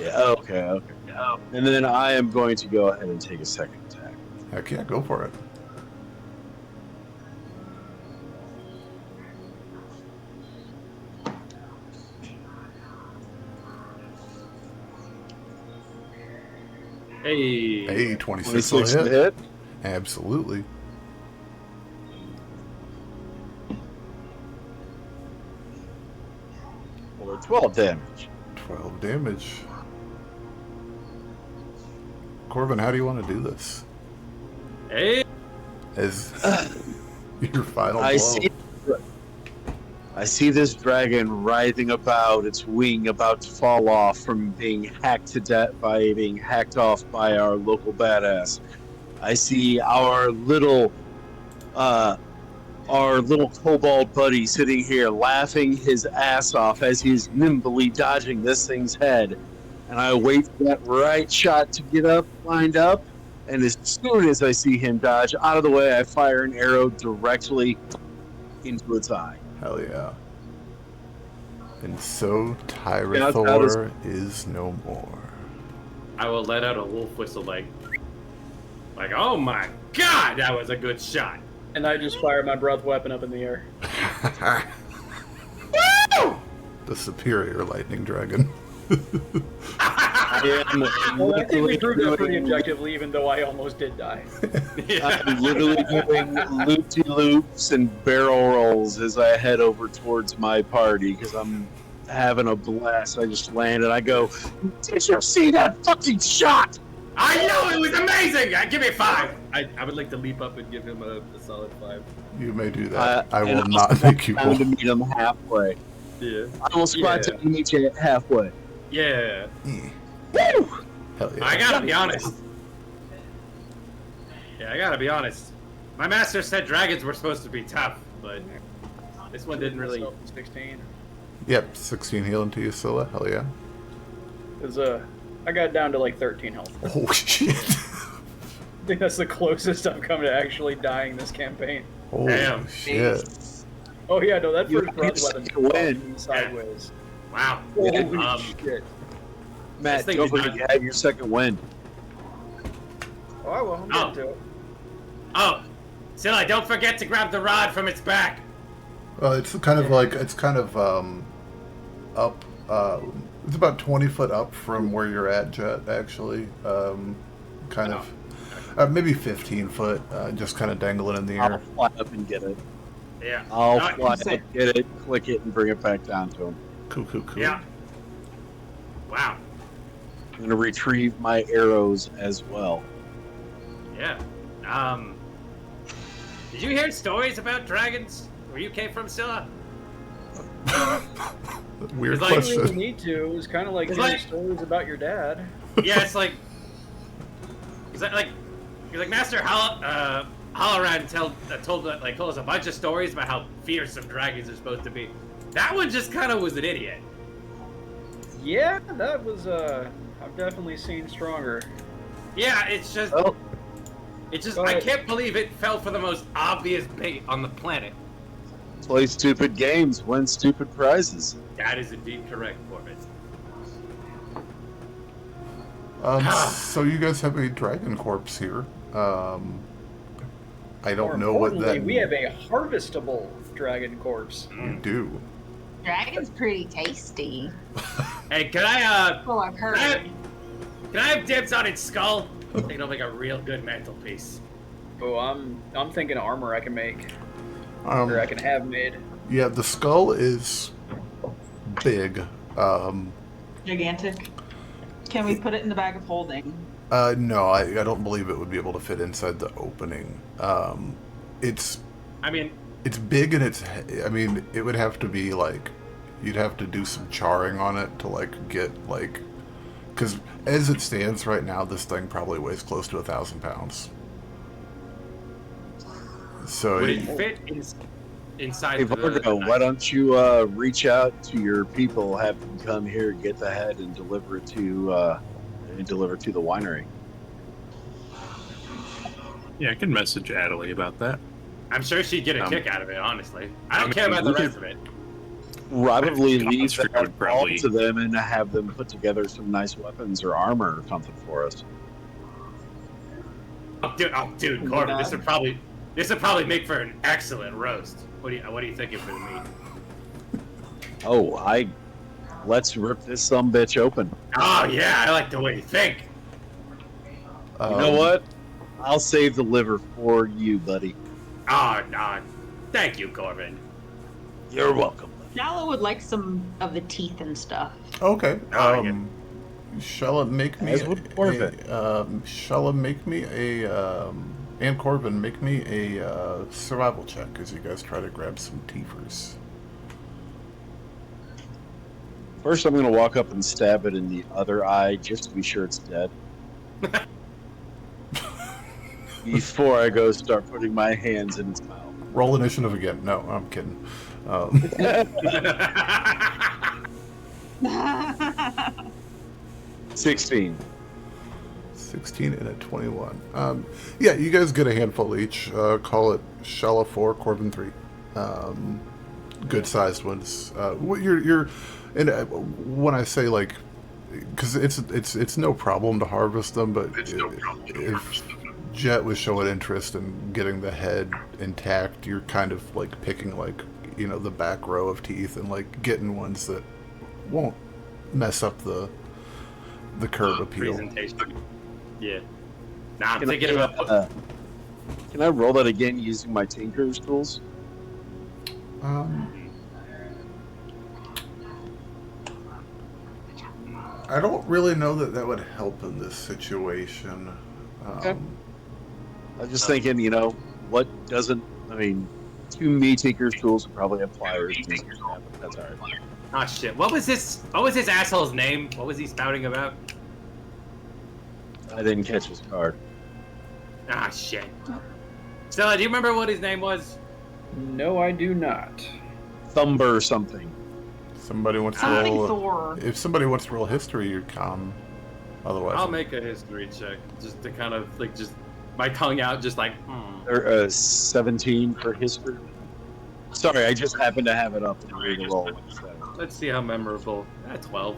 [SPEAKER 2] Yeah. Okay. Yeah. And then I am going to go ahead and take a second attack.
[SPEAKER 1] Heck yeah, go for it.
[SPEAKER 3] Hey,
[SPEAKER 1] 26 will
[SPEAKER 2] 26 to
[SPEAKER 1] hit.
[SPEAKER 2] hit.
[SPEAKER 1] Absolutely.
[SPEAKER 2] Or 12 damage.
[SPEAKER 1] 12 damage. Corvin, how do you want to do this?
[SPEAKER 3] Hey,
[SPEAKER 1] As your final blow.
[SPEAKER 2] I see this dragon writhing about, its wing about to fall off from being hacked to death by being hacked off by our local badass. I see our little kobold buddy sitting here laughing his ass off as he's nimbly dodging this thing's head. And I wait for that right shot to get up, lined up, and as soon as I see him dodge out of the way, I fire an arrow directly into its eye.
[SPEAKER 1] Hell yeah. And so Tyrathor is no more.
[SPEAKER 3] I will let out a wolf whistle like, oh my god, that was a good shot.
[SPEAKER 5] And I just fire my breath weapon up in the air.
[SPEAKER 1] The superior lightning dragon.
[SPEAKER 2] I am
[SPEAKER 5] Well, I think we proved that pretty
[SPEAKER 2] doing-
[SPEAKER 5] objectively, even though I almost did die.
[SPEAKER 2] I'm literally doing loop-de-loops and barrel rolls as I head over towards my party because I'm having a blast. I just landed. I go, did you see that fucking shot?
[SPEAKER 3] I know, it was amazing! Give me 5! I would like to leap up and give him a solid 5.
[SPEAKER 1] You may do that. I
[SPEAKER 2] and
[SPEAKER 1] will
[SPEAKER 2] I'll
[SPEAKER 1] not
[SPEAKER 2] squat
[SPEAKER 1] make you
[SPEAKER 2] down
[SPEAKER 1] roll.
[SPEAKER 2] to meet him halfway.
[SPEAKER 3] Yeah.
[SPEAKER 2] I will squat down to meet you halfway.
[SPEAKER 3] Yeah.
[SPEAKER 1] Woo! Hell yeah.
[SPEAKER 3] I gotta be honest. Yeah, I gotta be honest. My master said dragons were supposed to be tough, but this one didn't really.
[SPEAKER 5] 16.
[SPEAKER 1] Yep, 16 healing to you, Scylla. Hell yeah.
[SPEAKER 5] I got down to like 13 health.
[SPEAKER 1] Oh shit.
[SPEAKER 5] I think that's the closest I've come to actually dying this campaign.
[SPEAKER 1] Holy
[SPEAKER 3] Damn.
[SPEAKER 1] shit.
[SPEAKER 5] Oh yeah, no, that
[SPEAKER 2] You
[SPEAKER 5] first breath
[SPEAKER 2] just
[SPEAKER 5] weapon
[SPEAKER 2] win.
[SPEAKER 5] fucked me sideways.
[SPEAKER 3] Wow.
[SPEAKER 5] Holy shit.
[SPEAKER 2] Matt,
[SPEAKER 3] This thing
[SPEAKER 2] don't
[SPEAKER 3] did
[SPEAKER 2] forget
[SPEAKER 3] not-
[SPEAKER 2] you have your second win.
[SPEAKER 5] Oh, I will. I'm getting to it.
[SPEAKER 3] Oh, Scylla, don't forget to grab the rod from its back.
[SPEAKER 1] Well, it's kind of up. It's about 20 foot up from where you're at, Jet. Actually, maybe 15 foot, just kind of dangling in the
[SPEAKER 2] I'll
[SPEAKER 1] air.
[SPEAKER 2] fly up and get it.
[SPEAKER 3] Yeah.
[SPEAKER 2] I'll
[SPEAKER 3] No,
[SPEAKER 2] fly up, get it, click it, and bring it back down to him.
[SPEAKER 1] Cool.
[SPEAKER 3] Yeah. Wow.
[SPEAKER 2] I'm going to retrieve my arrows as well.
[SPEAKER 3] Yeah. Did you hear stories about dragons where you came from, Scylla?
[SPEAKER 1] Weird
[SPEAKER 3] It's like-
[SPEAKER 5] You really
[SPEAKER 1] question.
[SPEAKER 5] need to. It was kind of like
[SPEAKER 3] It's
[SPEAKER 5] hearing
[SPEAKER 3] like-
[SPEAKER 5] stories about your dad.
[SPEAKER 3] Yeah, it's like, he's like Master Halloran told us a bunch of stories about how fearsome dragons are supposed to be. That one just kind of was an idiot.
[SPEAKER 5] Yeah, that was I've definitely seen stronger.
[SPEAKER 3] Yeah, it's just,
[SPEAKER 2] Oh,
[SPEAKER 3] I can't believe it fell for the most obvious bait on the planet.
[SPEAKER 2] play stupid games, win stupid prizes.
[SPEAKER 3] That is indeed correct, Corbin.
[SPEAKER 1] So you guys have a dragon corpse here. I
[SPEAKER 5] More
[SPEAKER 1] don't know what
[SPEAKER 5] importantly,
[SPEAKER 1] that
[SPEAKER 5] we have a harvestable dragon corpse.
[SPEAKER 1] you do.
[SPEAKER 4] Dragon's pretty tasty.
[SPEAKER 3] Hey, can I
[SPEAKER 4] Well, I've heard.
[SPEAKER 3] can I have dibs on its skull? I think it'll make a real good mantelpiece.
[SPEAKER 5] Oh, I'm thinking armor I can make, or I can have made.
[SPEAKER 1] Yeah, the skull is big.
[SPEAKER 4] Gigantic. Can we put it in the bag of holding?
[SPEAKER 1] No, I don't believe it would be able to fit inside the opening. It's
[SPEAKER 3] I mean,
[SPEAKER 1] big and I mean, it would have to be like, you'd have to do some charring on it to like get like, because as it stands right now, this thing probably weighs close to 1,000 pounds. So
[SPEAKER 3] would it fit inside
[SPEAKER 2] Hey,
[SPEAKER 3] the...
[SPEAKER 2] Vargo, why don't you reach out to your people, have them come here, get the head, and deliver it to the winery.
[SPEAKER 6] Yeah, I can message Adelie about that.
[SPEAKER 3] I'm sure she'd get a kick out of it, honestly. I don't
[SPEAKER 2] I
[SPEAKER 3] care
[SPEAKER 2] mean,
[SPEAKER 3] about the
[SPEAKER 2] we
[SPEAKER 3] rest of it.
[SPEAKER 2] Probably leave
[SPEAKER 6] Austria
[SPEAKER 2] that
[SPEAKER 6] would probably-
[SPEAKER 2] all to them and have them put together some nice weapons or armor or something for us.
[SPEAKER 3] Oh, dude, Corbin, this would probably make for an excellent roast. What are you thinking for the meat?
[SPEAKER 2] Oh, let's rip this sumbitch open.
[SPEAKER 3] Oh yeah, I like the way you think.
[SPEAKER 2] You know what? I'll save the liver for you, buddy.
[SPEAKER 3] Oh no, thank you, Corbin.
[SPEAKER 2] You're welcome.
[SPEAKER 4] Shalla would like some of the teeth and stuff.
[SPEAKER 1] Okay.
[SPEAKER 3] Oh, yeah.
[SPEAKER 1] Shalla, make me
[SPEAKER 2] As would Corvin.
[SPEAKER 1] Shalla, make me and Corvin, make me a survival check as you guys try to grab some teethers.
[SPEAKER 2] First, I'm going to walk up and stab it in the other eye just to be sure it's dead. Before I go start putting my hands in its mouth.
[SPEAKER 1] Roll initiative again. No, I'm kidding.
[SPEAKER 2] 16.
[SPEAKER 1] 16 and a 21. Yeah, you guys get a handful each. Call it Shalla 4, Corvin 3. Good sized ones. You're and when I say like, because it's no problem to harvest them, but if Jet was showing interest in getting the head intact, you're kind of like picking like, you know, the back row of teeth and like getting ones that won't mess up the curb appeal.
[SPEAKER 3] Presentation. Yeah. Nah, I'm
[SPEAKER 2] Can
[SPEAKER 3] thinking about.
[SPEAKER 2] Can I roll that again using my Tinker's tools?
[SPEAKER 1] I don't really know that would help in this situation.
[SPEAKER 2] Okay. I was just thinking, you know, what doesn't, I mean, to me, Tinker's tools would probably have pliers. And things like that, but that's alright.
[SPEAKER 3] Oh shit! What was this asshole's name? What was he spouting about?
[SPEAKER 2] I didn't catch his card.
[SPEAKER 3] Ah shit. Stella, do you remember what his name was?
[SPEAKER 5] No, I do not.
[SPEAKER 2] Thumber something.
[SPEAKER 1] Somebody wants to
[SPEAKER 4] Something
[SPEAKER 1] roll.
[SPEAKER 4] Thor.
[SPEAKER 1] If somebody wants to roll history, you're calm. Otherwise,
[SPEAKER 3] I'll make a history check just to kind of like just my tongue out, just like.
[SPEAKER 2] Or 17 for history. Sorry, I just happened to have it up and read the roll. So.
[SPEAKER 3] Let's see how memorable. 12.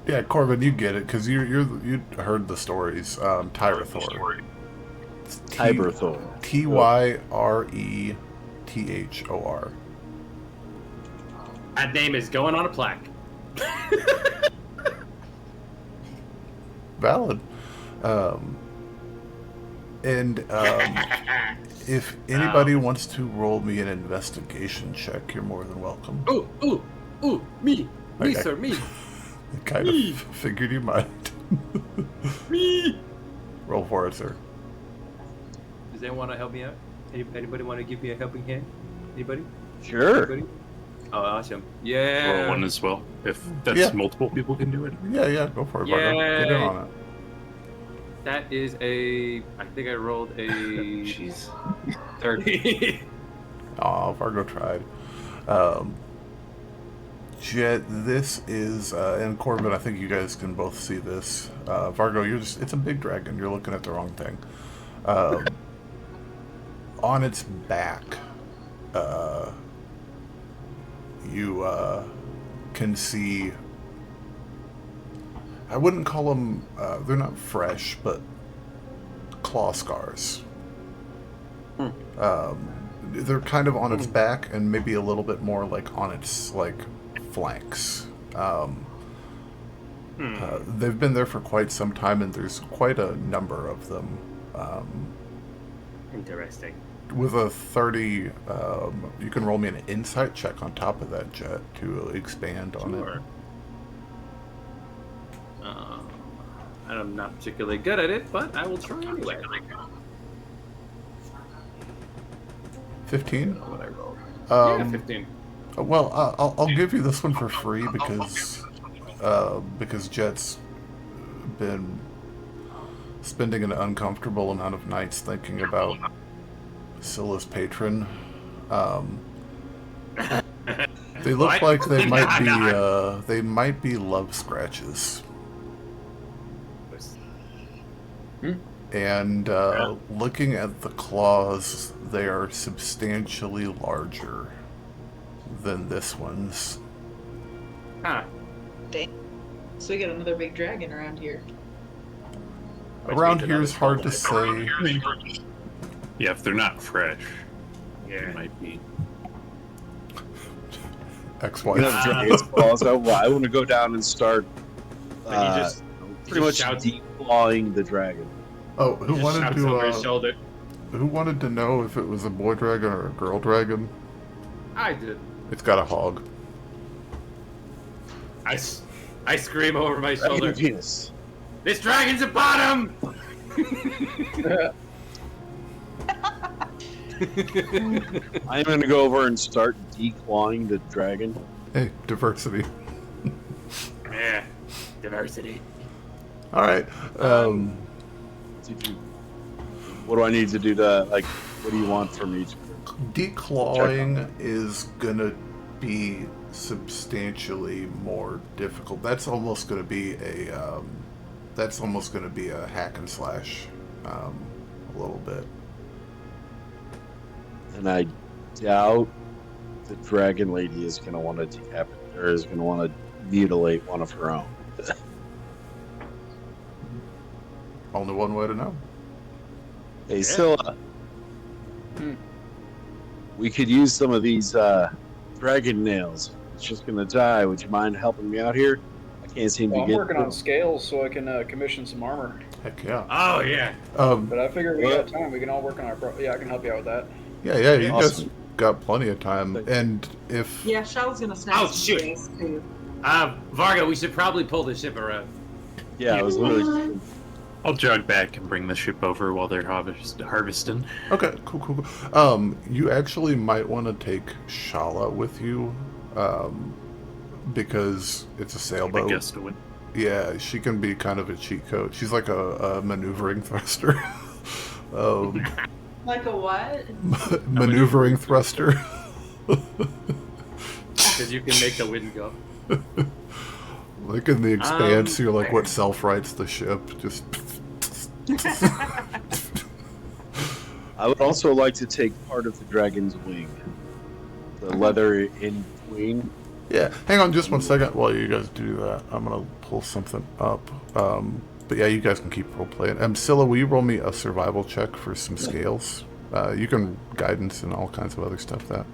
[SPEAKER 1] Yeah, Corvin, you get it because you heard the stories. Tyrathor.
[SPEAKER 2] Tyberthor.
[SPEAKER 1] Tyrethor.
[SPEAKER 3] That name is going on a plaque.
[SPEAKER 1] Valid. If anybody wants to roll me an investigation check, you're more than welcome.
[SPEAKER 3] Ooh, me,
[SPEAKER 1] Okay.
[SPEAKER 3] sir, me.
[SPEAKER 1] I kind of figured you might.
[SPEAKER 3] Me.
[SPEAKER 1] Roll for it, sir.
[SPEAKER 3] Does anyone want to help me out? Anybody want to give me a helping hand? Anybody?
[SPEAKER 2] Sure.
[SPEAKER 3] Anybody? Oh, awesome. Yeah.
[SPEAKER 6] Roll one as well. If that's
[SPEAKER 1] Yeah.
[SPEAKER 6] multiple people can do it.
[SPEAKER 1] Yeah, go for it, Vargo. Get in
[SPEAKER 3] Yay.
[SPEAKER 1] on it.
[SPEAKER 3] That is I think I rolled a
[SPEAKER 6] Jeez.
[SPEAKER 3] 30.
[SPEAKER 1] Oh, Vargo tried. Jet, this is, and Corvin, I think you guys can both see this. Vargo, it's a big dragon. You're looking at the wrong thing. On its back, you can see, I wouldn't call them, they're not fresh, but claw scars. They're kind of on its back and maybe a little bit more like on its flanks. They've been there for quite some time, and there's quite a number of them.
[SPEAKER 3] Interesting.
[SPEAKER 1] With a 30, you can roll me an insight check on top of that, Jet, to expand on it.
[SPEAKER 3] I'm not particularly good at it, but I will try anyway.
[SPEAKER 1] 15?
[SPEAKER 3] What I rolled.
[SPEAKER 1] Um,
[SPEAKER 3] Yeah, 15.
[SPEAKER 1] Well, I'll give you this one for free because Jet's been spending an uncomfortable amount of nights thinking about Scylla's patron. They look
[SPEAKER 3] What?
[SPEAKER 1] like they might be love scratches. And looking at the claws, they are substantially larger than this one's.
[SPEAKER 3] Huh.
[SPEAKER 4] Dang. So we got another big dragon around here.
[SPEAKER 1] Around here is hard to say.
[SPEAKER 6] Yeah, if they're not fresh,
[SPEAKER 3] Yeah.
[SPEAKER 6] it might be.
[SPEAKER 1] Ex-wife.
[SPEAKER 2] You know, dragon's claws. I want to go down and start
[SPEAKER 3] Like he just
[SPEAKER 2] pretty much
[SPEAKER 3] shouts-
[SPEAKER 2] declawing the dragon.
[SPEAKER 1] Oh, who
[SPEAKER 3] just
[SPEAKER 1] wanted
[SPEAKER 3] shouts over his shoulder.
[SPEAKER 1] who wanted to know if it was a boy dragon or a girl dragon?
[SPEAKER 3] I did.
[SPEAKER 1] It's got a hog.
[SPEAKER 3] I scream over my shoulder.
[SPEAKER 2] Penis.
[SPEAKER 3] This dragon's a bottom!
[SPEAKER 2] I'm going to go over and start declawing the dragon.
[SPEAKER 1] Hey, diversity.
[SPEAKER 3] Yeah. Diversity.
[SPEAKER 1] All right.
[SPEAKER 2] What do I need to do to, what do you want from me?
[SPEAKER 1] Declawing is gonna be substantially more difficult. That's almost gonna be a hack and slash, a little bit.
[SPEAKER 2] And I doubt the dragon lady is going to want to decapitate, or is going to want to mutilate one of her own.
[SPEAKER 1] Only one way to know.
[SPEAKER 2] Hey, Scylla. We could use some of these dragon nails. It's just going to die. Would you mind helping me out here? I can't seem
[SPEAKER 5] Well,
[SPEAKER 2] to
[SPEAKER 5] I'm
[SPEAKER 2] get
[SPEAKER 5] working on scales so I can commission some armor.
[SPEAKER 1] Heck yeah.
[SPEAKER 3] Oh, yeah.
[SPEAKER 5] But I figure we got time. We can all work on our. Yeah, I can help you out with that.
[SPEAKER 1] Yeah. You
[SPEAKER 2] Awesome.
[SPEAKER 1] guys got plenty of time, and if
[SPEAKER 4] Yeah, Shalla's gonna snap
[SPEAKER 3] Oh,
[SPEAKER 4] some
[SPEAKER 3] shoot.
[SPEAKER 4] days, too.
[SPEAKER 3] Vargo, we should probably pull the ship around.
[SPEAKER 2] Yeah, I was literally.
[SPEAKER 6] I'll jog back and bring the ship over while they're harvesting.
[SPEAKER 1] okay, cool. You actually might want to take Shalla with you, because it's a
[SPEAKER 6] I
[SPEAKER 1] sailboat.
[SPEAKER 6] guess to win.
[SPEAKER 1] Yeah, she can be kind of a cheat code. She's like a maneuvering thruster.
[SPEAKER 4] Like a what?
[SPEAKER 1] Maneuvering thruster.
[SPEAKER 3] Because you can make the wind go.
[SPEAKER 1] Like in the Expanse, you're like what self-rights the ship. Just.
[SPEAKER 2] I would also like to take part of the dragon's wing. The leather in between.
[SPEAKER 1] Yeah, hang on just one second while you guys do that. I'm gonna pull something up. But yeah, you guys can keep role playing. Scylla, will you roll me a survival check for some scales? You can guidance and all kinds of other stuff. That.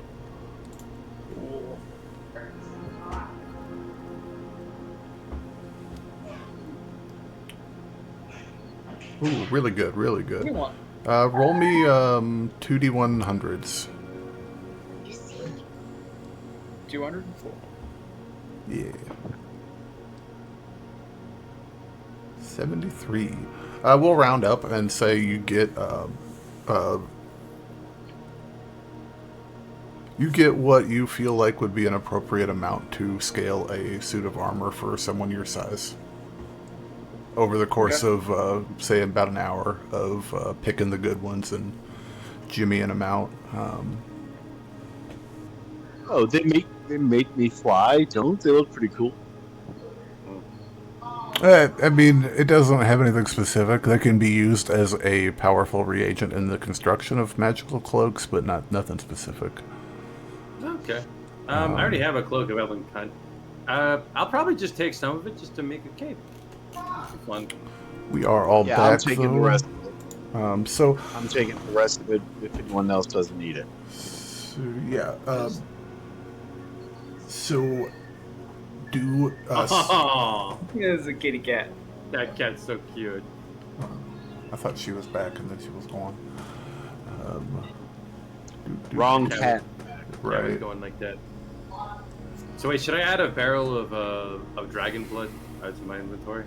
[SPEAKER 1] Ooh, really good.
[SPEAKER 5] What do you want?
[SPEAKER 1] Roll me 2d100s.
[SPEAKER 5] 200?
[SPEAKER 1] Yeah. 73. We'll round up and say you get You get what you feel like would be an appropriate amount to scale a suit of armor for someone your size. Over the course of, say, about an hour of picking the good ones and jimmying them out.
[SPEAKER 2] Oh, they make me fly, don't they? Look pretty cool.
[SPEAKER 1] I mean, it doesn't have anything specific. They can be used as a powerful reagent in the construction of magical cloaks, but nothing specific.
[SPEAKER 3] Okay. I already have a cloak of Elven Cunt. I'll probably just take some of it just to make a cape. Fun.
[SPEAKER 1] We are all
[SPEAKER 2] Yeah,
[SPEAKER 1] back,
[SPEAKER 2] I'm taking the rest of it.
[SPEAKER 1] So
[SPEAKER 2] I'm taking the rest of it if anyone else doesn't need it.
[SPEAKER 1] So, yeah. So, do us.
[SPEAKER 3] Oh,
[SPEAKER 5] It's a kitty cat.
[SPEAKER 3] that cat's so cute.
[SPEAKER 1] I thought she was back and then she was gone.
[SPEAKER 2] Wrong
[SPEAKER 3] Yeah.
[SPEAKER 2] cat.
[SPEAKER 3] Yeah, I was
[SPEAKER 1] Right.
[SPEAKER 3] going like that. So wait, should I add a barrel of dragon blood to my inventory?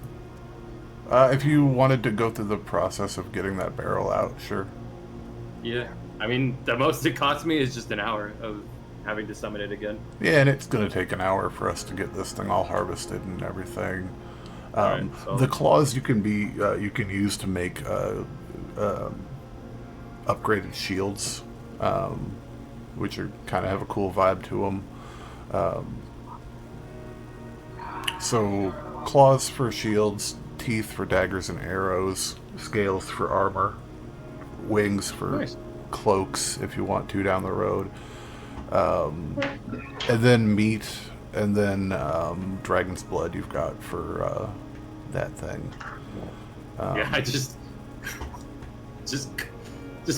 [SPEAKER 1] If you wanted to go through the process of getting that barrel out, sure.
[SPEAKER 3] Yeah. I mean, the most it costs me is just an hour of having to summon it again.
[SPEAKER 1] Yeah, and it's going to take an hour for us to get this thing all harvested and everything.
[SPEAKER 3] Alright, so-
[SPEAKER 1] The claws you can use to make upgraded shields, which are kind of have a cool vibe to them. So claws for shields, teeth for daggers and arrows, scales for armor, wings for
[SPEAKER 3] Nice.
[SPEAKER 1] cloaks if you want to down the road, and then meat, and then dragon's blood you've got for that thing.
[SPEAKER 3] Yeah, I just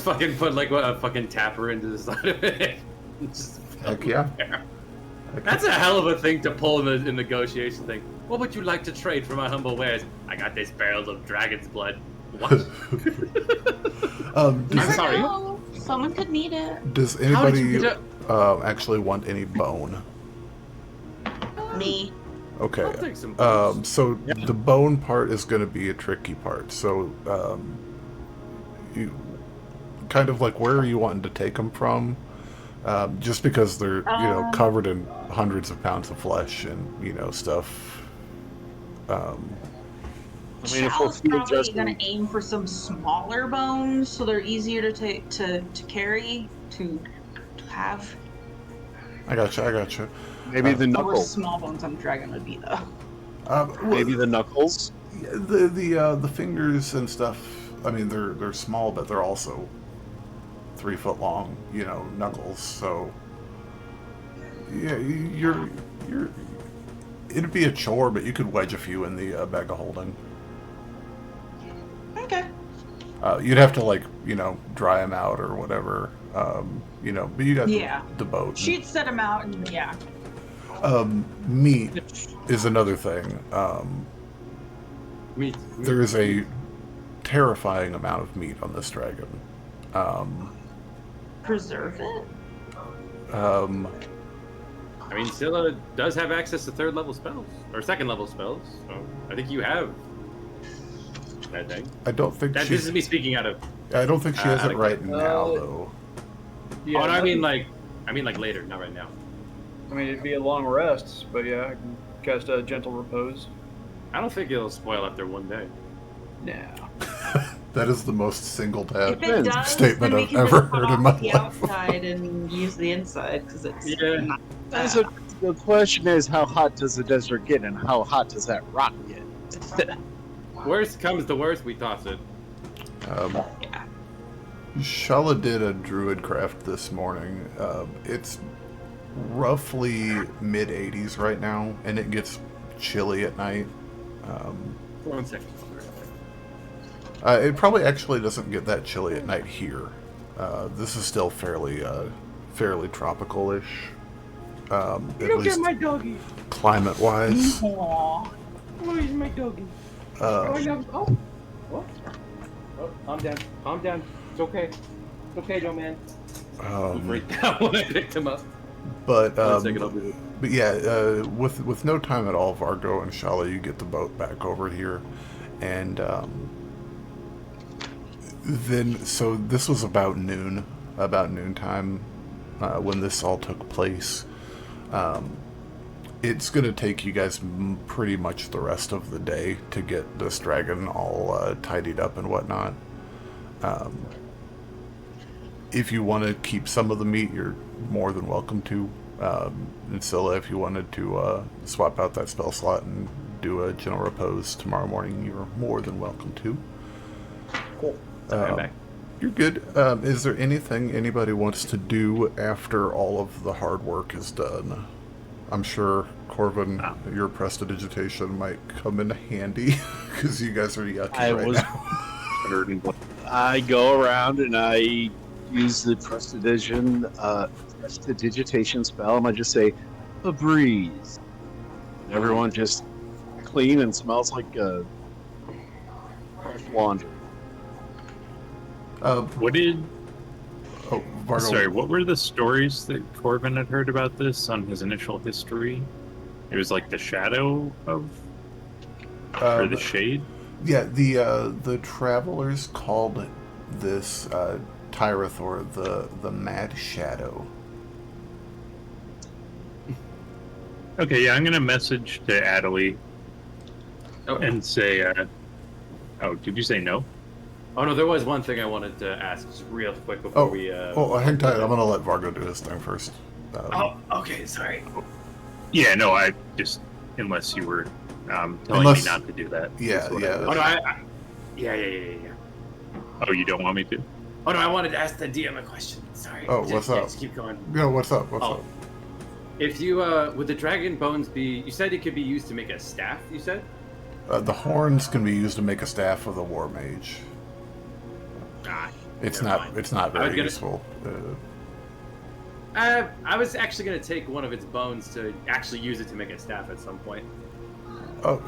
[SPEAKER 3] fucking put like a fucking tapper into the side of it. Just
[SPEAKER 1] Heck yeah.
[SPEAKER 3] That's a hell of a thing to pull in the negotiation thing. What would you like to trade for my humble wares? I got this barrel of dragon's blood. What?
[SPEAKER 1] Does,
[SPEAKER 3] I'm sorry.
[SPEAKER 4] No, someone could need it.
[SPEAKER 1] does
[SPEAKER 3] How did you
[SPEAKER 1] anybody
[SPEAKER 3] get
[SPEAKER 1] actually want any bone?
[SPEAKER 4] Me.
[SPEAKER 1] Okay.
[SPEAKER 3] I'll take some bones.
[SPEAKER 1] So the bone part is going to be a tricky part. So you kind of like, where are you wanting to take them from? Just because they're covered in hundreds of pounds of flesh and stuff.
[SPEAKER 2] I mean, if we're
[SPEAKER 4] Shall's
[SPEAKER 2] field
[SPEAKER 4] probably
[SPEAKER 2] dressing,
[SPEAKER 4] gonna aim for some smaller bones, so they're easier to take to carry to have.
[SPEAKER 1] I gotcha.
[SPEAKER 2] maybe the
[SPEAKER 4] Or
[SPEAKER 2] knuckles.
[SPEAKER 4] small bones on dragon would be though.
[SPEAKER 2] Maybe the knuckles.
[SPEAKER 1] The fingers and stuff. I mean, they're small, but they're also 3 foot long. Knuckles. So yeah, you're. It'd be a chore, but you could wedge a few in the bag of holding.
[SPEAKER 4] Okay.
[SPEAKER 1] You'd have to dry them out or whatever. But you got the boat.
[SPEAKER 4] She'd set them out and yeah.
[SPEAKER 1] Meat is another thing.
[SPEAKER 3] Meat.
[SPEAKER 1] There is a terrifying amount of meat on this dragon.
[SPEAKER 4] Preserve it.
[SPEAKER 3] I mean, Scylla does have access to 3rd level spells or 2nd level spells, so I think you have that thing.
[SPEAKER 1] I don't think
[SPEAKER 3] This is me speaking out of.
[SPEAKER 1] I don't think she has it right
[SPEAKER 5] Uh,
[SPEAKER 1] now, though.
[SPEAKER 5] Yeah,
[SPEAKER 3] Oh, no, I mean like later, not right now.
[SPEAKER 5] I mean, it'd be a long rest, but yeah, I can cast a gentle repose.
[SPEAKER 3] I don't think it'll spoil after one day.
[SPEAKER 5] Nah.
[SPEAKER 1] That is the most singled out
[SPEAKER 4] If it does,
[SPEAKER 1] statement
[SPEAKER 4] then we
[SPEAKER 1] I've
[SPEAKER 4] can
[SPEAKER 1] ever
[SPEAKER 4] just cut
[SPEAKER 1] heard in
[SPEAKER 4] off
[SPEAKER 1] my
[SPEAKER 4] the
[SPEAKER 1] life.
[SPEAKER 4] outside and use the inside because it's
[SPEAKER 3] Yeah.
[SPEAKER 4] not
[SPEAKER 2] The question is, how hot does the desert get, and how hot does that rock get?
[SPEAKER 3] Worst comes to worst, we toss it.
[SPEAKER 4] yeah.
[SPEAKER 1] Shalla did a druid craft this morning. It's roughly mid 80s right now, and it gets chilly at night.
[SPEAKER 3] 1 second.
[SPEAKER 1] It probably actually doesn't get that chilly at night here. This is still fairly tropical-ish. At least
[SPEAKER 3] doggy.
[SPEAKER 1] climate-wise.
[SPEAKER 4] Aw.
[SPEAKER 3] Where's my doggy? Oh, what? Oh, calm down. Calm down. It's okay. It's okay, Joe man. He freaked out when I picked him up.
[SPEAKER 1] But
[SPEAKER 3] 1 second, I'll do it.
[SPEAKER 1] but yeah, with no time at all, Vargo and Shalla, you get the boat back over here, and So this was about noontime, when this all took place. It's going to take you guys pretty much the rest of the day to get this dragon all tidied up and whatnot. If you want to keep some of the meat, you're more than welcome to. And Scylla, if you wanted to swap out that spell slot and do a gentle repose tomorrow morning, you're more than welcome to.
[SPEAKER 5] Cool.
[SPEAKER 3] I'm back.
[SPEAKER 1] You're good. Is there anything anybody wants to do after all of the hard work is done? I'm sure, Corvin, your prestidigitation might come in handy, because you guys are yucky now.
[SPEAKER 2] I go around and I use the prestidigitation spell, and I just say, a breeze. And everyone just clean and smells like fresh laundry.
[SPEAKER 6] What did...
[SPEAKER 1] Oh, Vargo.
[SPEAKER 6] Sorry, what were the stories that Corvin had heard about this on his initial history? It was like the shadow of... or the shade?
[SPEAKER 1] Yeah, the travelers called this Tyrathor the Mad Shadow.
[SPEAKER 6] Okay, yeah, I'm going to message to Adelie and say... oh, did you say no?
[SPEAKER 3] Oh no, there was one thing I wanted to ask just real quick before we.
[SPEAKER 1] Hang tight. I'm gonna let Vargo do his thing first.
[SPEAKER 3] Okay, sorry.
[SPEAKER 6] Yeah, no, I just unless you were telling me not to do that.
[SPEAKER 1] Yeah.
[SPEAKER 3] Oh no, yeah.
[SPEAKER 6] Oh, you don't want me to?
[SPEAKER 3] Oh no, I wanted to ask the DM a question. Sorry.
[SPEAKER 1] What's up?
[SPEAKER 3] Just keep going.
[SPEAKER 1] Yeah, what's up? What's up?
[SPEAKER 3] If you would the dragon bones be? You said it could be used to make a staff. You said.
[SPEAKER 1] The horns can be used to make a staff of the war mage. It's not very useful.
[SPEAKER 3] I was actually going to take one of its bones to actually use it to make a staff at some point.
[SPEAKER 1] Oh,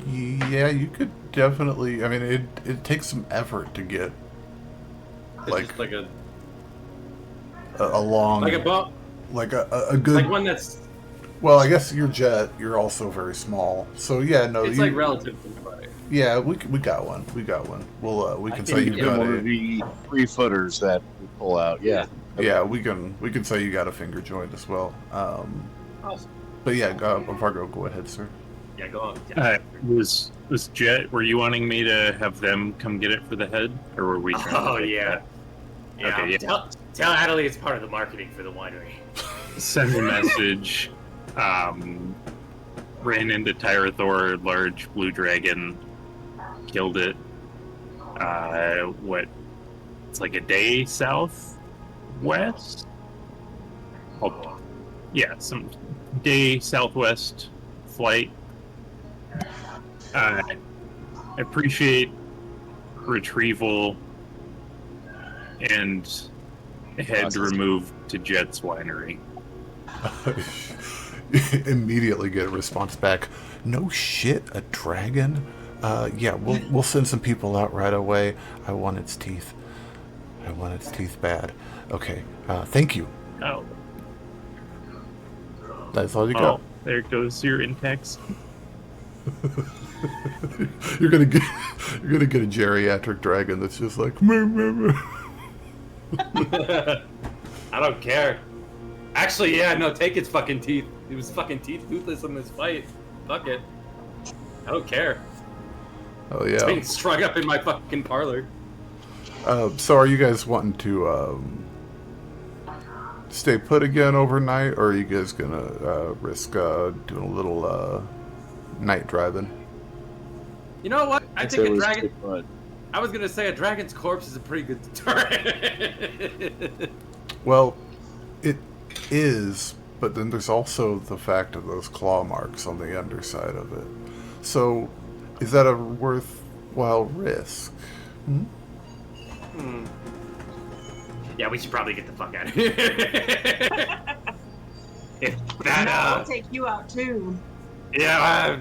[SPEAKER 1] yeah, you could definitely. I mean, it takes some effort to get
[SPEAKER 3] It's just like
[SPEAKER 1] a long,
[SPEAKER 3] like a bone,
[SPEAKER 1] like a good,
[SPEAKER 3] like one that's.
[SPEAKER 1] Well, I guess you're Jet. You're also very small, so yeah, no.
[SPEAKER 3] It's like relative to my body.
[SPEAKER 1] Yeah, we got one. We got one. We can say you
[SPEAKER 2] get
[SPEAKER 1] got
[SPEAKER 2] one of the 3-footers that we pull out. Yeah.
[SPEAKER 1] Yeah, we can say you got a finger joint as well.
[SPEAKER 3] Awesome.
[SPEAKER 1] But yeah, Vargo, go ahead, sir.
[SPEAKER 3] Yeah, go on.
[SPEAKER 6] Was Jet? Were you wanting me to have them come get it for the head, or were we trying to take that?
[SPEAKER 3] Yeah.
[SPEAKER 6] Okay, yeah.
[SPEAKER 3] Tell Adelie it's part of the marketing for the winery.
[SPEAKER 6] Send a message. Ran into Tyrathor, large blue dragon, killed it. It's like a day southwest? Oh, yeah, some day southwest flight. I appreciate retrieval and head removed to Jet's winery.
[SPEAKER 1] Immediately get a response back. No shit, a dragon? Yeah, we'll send some people out right away. I want its teeth. I want its teeth bad. Okay, thank you.
[SPEAKER 6] Oh.
[SPEAKER 1] That's all you got.
[SPEAKER 6] There goes your in-text.
[SPEAKER 1] You're gonna get a geriatric dragon that's just like. I
[SPEAKER 3] don't care. Actually, yeah, no, take its fucking teeth. It was fucking toothless in this fight. Fuck it. I don't care.
[SPEAKER 1] Oh yeah.
[SPEAKER 3] It's being strung up in my fucking parlor.
[SPEAKER 1] So are you guys wanting to stay put again overnight, or are you guys gonna risk doing a little night driving?
[SPEAKER 3] You know what? I think a dragon.
[SPEAKER 2] I
[SPEAKER 3] was gonna say a dragon's corpse is a pretty good deterrent.
[SPEAKER 1] Well, it is, but then there's also the fact of those claw marks on the underside of it. So, is that a worthwhile risk?
[SPEAKER 3] Yeah, we should probably get the fuck out of here.
[SPEAKER 4] I'll take you out too.
[SPEAKER 3] Yeah,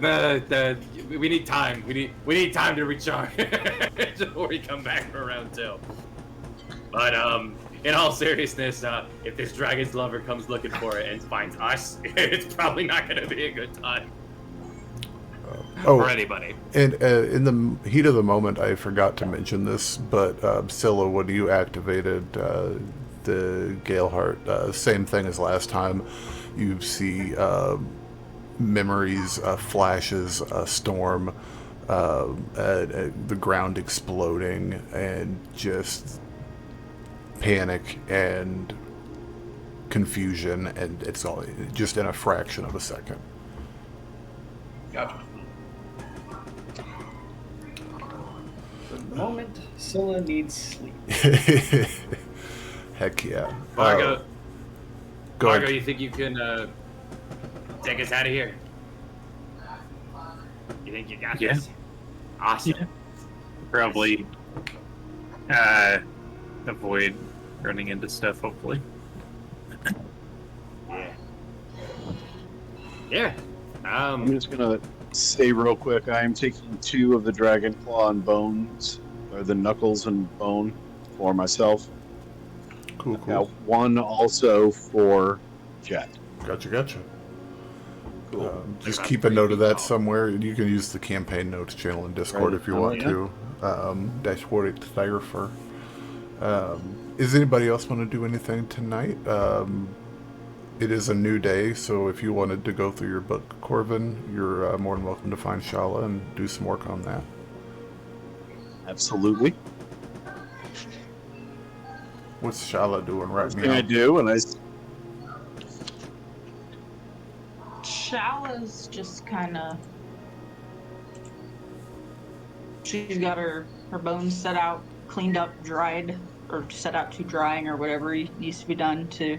[SPEAKER 3] we need time. We need time to recharge before we come back for round 2. But in all seriousness, if this dragon's lover comes looking for it and finds us, it's probably not going to be a good time.
[SPEAKER 1] Oh,
[SPEAKER 3] for anybody.
[SPEAKER 1] and in the heat of the moment, I forgot to mention this, but Scylla, when you activated the Galeheart, same thing as last time. You see memories, flashes, a storm, the ground exploding, and just panic and confusion, and it's all just in a fraction of a second.
[SPEAKER 5] Gotcha. The moment Scylla needs sleep.
[SPEAKER 1] Heck yeah.
[SPEAKER 3] Vargo,
[SPEAKER 1] Go
[SPEAKER 3] Vargo,
[SPEAKER 1] ahead.
[SPEAKER 3] you think you can take us out of here? You think you got
[SPEAKER 6] Yeah.
[SPEAKER 3] this? Awesome.
[SPEAKER 6] Yeah. Probably avoid running into stuff, hopefully.
[SPEAKER 3] Yeah. Yeah.
[SPEAKER 2] I'm just gonna say real quick, I am taking 2 of the dragon claw and bones, or the knuckles and bone, for myself.
[SPEAKER 1] Cool,
[SPEAKER 2] Now,
[SPEAKER 1] cool.
[SPEAKER 2] 1 also for Jet.
[SPEAKER 1] Gotcha.
[SPEAKER 2] Cool.
[SPEAKER 1] Just
[SPEAKER 3] About
[SPEAKER 1] keep a
[SPEAKER 3] 3
[SPEAKER 1] note of
[SPEAKER 3] feet
[SPEAKER 1] that
[SPEAKER 3] tall.
[SPEAKER 1] somewhere. You can use the campaign notes channel in Discord
[SPEAKER 2] Right.
[SPEAKER 1] if you
[SPEAKER 2] Oh,
[SPEAKER 1] want
[SPEAKER 2] yeah.
[SPEAKER 1] to. Dashboard Thyrfer. Is anybody else want to do anything tonight? It is a new day, so if you wanted to go through your book, Corvin, you're more than welcome to find Shalla and do some work on that.
[SPEAKER 2] Absolutely.
[SPEAKER 1] What's Shalla doing right
[SPEAKER 2] First thing I
[SPEAKER 1] now?
[SPEAKER 2] do, and
[SPEAKER 4] Shalla's just kind of. She's got her bones set out, cleaned up, dried, or set out to drying, or whatever needs to be done to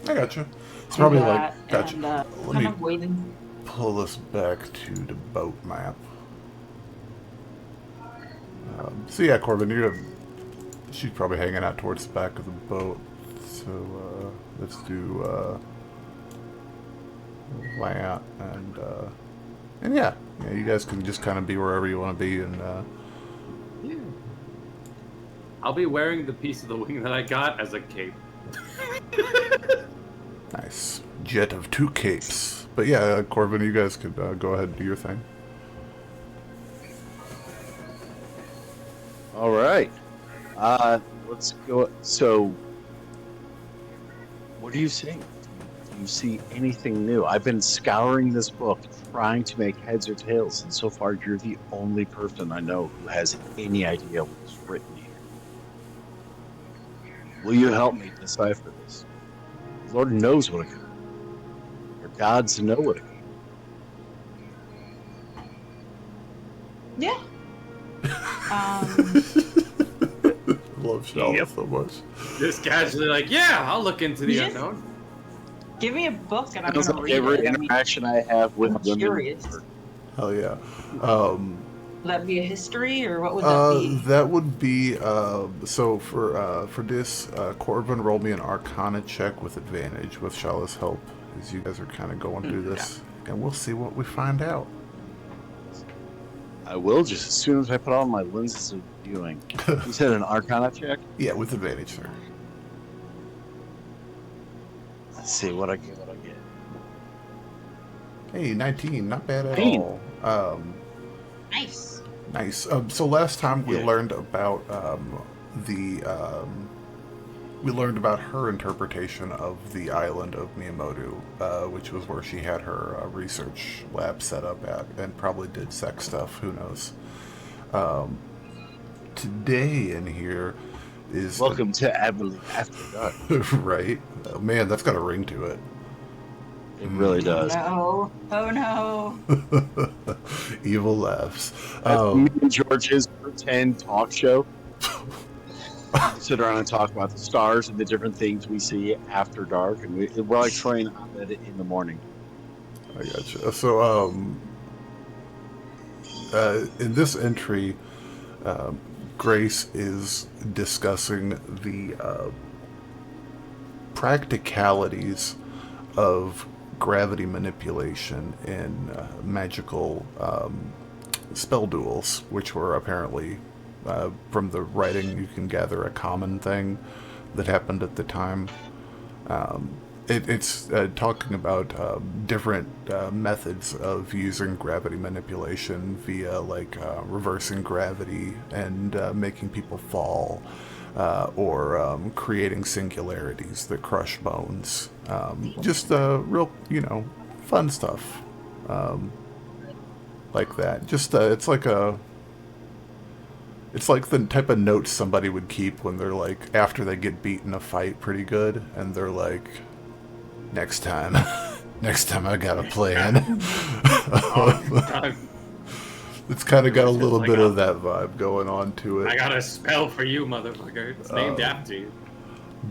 [SPEAKER 1] I gotcha. It's
[SPEAKER 4] do
[SPEAKER 1] probably
[SPEAKER 4] that.
[SPEAKER 1] like, gotcha.
[SPEAKER 4] And
[SPEAKER 1] Let
[SPEAKER 4] kind
[SPEAKER 1] me
[SPEAKER 4] of waiting.
[SPEAKER 1] pull this back to the boat map. So yeah, Corbin, she's probably hanging out towards the back of the boat. So let's do that, and yeah, you guys can just kind of be wherever you want to be, and
[SPEAKER 3] Yeah. I'll be wearing the piece of the wing that I got as a cape.
[SPEAKER 1] nice jet of 2 capes. But yeah, Corbin, you guys could go ahead and do your thing.
[SPEAKER 2] all right. Let's go. So, what do you see? Do you see anything new? I've been scouring this book, trying to make heads or tails, and so far you're the only person I know who has any idea what's written here. Will you help me decipher this? The Lord knows what it could be. Your gods know what it could be.
[SPEAKER 4] Yeah.
[SPEAKER 1] Love Shalla so much.
[SPEAKER 3] Just casually like, yeah, I'll look into the
[SPEAKER 4] Yes.
[SPEAKER 3] unknown.
[SPEAKER 4] Give me a book and I'm
[SPEAKER 2] Sounds
[SPEAKER 4] gonna
[SPEAKER 2] like
[SPEAKER 4] read
[SPEAKER 2] every
[SPEAKER 4] it. I mean,
[SPEAKER 2] interaction I have with
[SPEAKER 4] I'm
[SPEAKER 2] women.
[SPEAKER 4] curious.
[SPEAKER 1] Hell yeah.
[SPEAKER 4] would that be a history or what would that be?
[SPEAKER 1] That would be so for this Corbin, roll me an Arcana check with advantage with Shalla's help as you guys are kind of going through this, and we'll see what we find out.
[SPEAKER 2] I will just as soon as I put on my lenses of viewing. You said an Arcana check?
[SPEAKER 1] Yeah, with advantage, sir.
[SPEAKER 2] Let's see what I get.
[SPEAKER 1] Hey, 19, not bad at
[SPEAKER 2] 19.
[SPEAKER 1] all.
[SPEAKER 4] Nice.
[SPEAKER 1] Nice. So last time we
[SPEAKER 2] Yeah.
[SPEAKER 1] learned about we learned about her interpretation of the island of Miyamoto, which was where she had her research lab set up at, and probably did sex stuff. Who knows? Today in here is
[SPEAKER 2] Welcome to Abhaile After Dark.
[SPEAKER 1] right. Oh, man, that's got a ring to it.
[SPEAKER 2] It really does.
[SPEAKER 4] No. Oh no.
[SPEAKER 1] Evil laughs.
[SPEAKER 2] That's me and George's pretend talk show. Sit around and talk about the stars and the different things we see after dark, and we're like trying Abed in the morning.
[SPEAKER 1] I gotcha. So, in this entry, Grace is discussing the practicalities of gravity manipulation in magical spell duels, which were apparently, from the writing, you can gather a common thing that happened at the time. It's talking about different methods of using gravity manipulation via like reversing gravity and making people fall, or creating singularities that crush bones. Just real, fun stuff like that. Just it's like the type of notes somebody would keep when they're like after they get beat in a fight pretty good, and they're like, next time I got a plan. It's kind of got a little bit of that vibe going on to it.
[SPEAKER 3] I got a spell for you, motherfucker. It's named after you.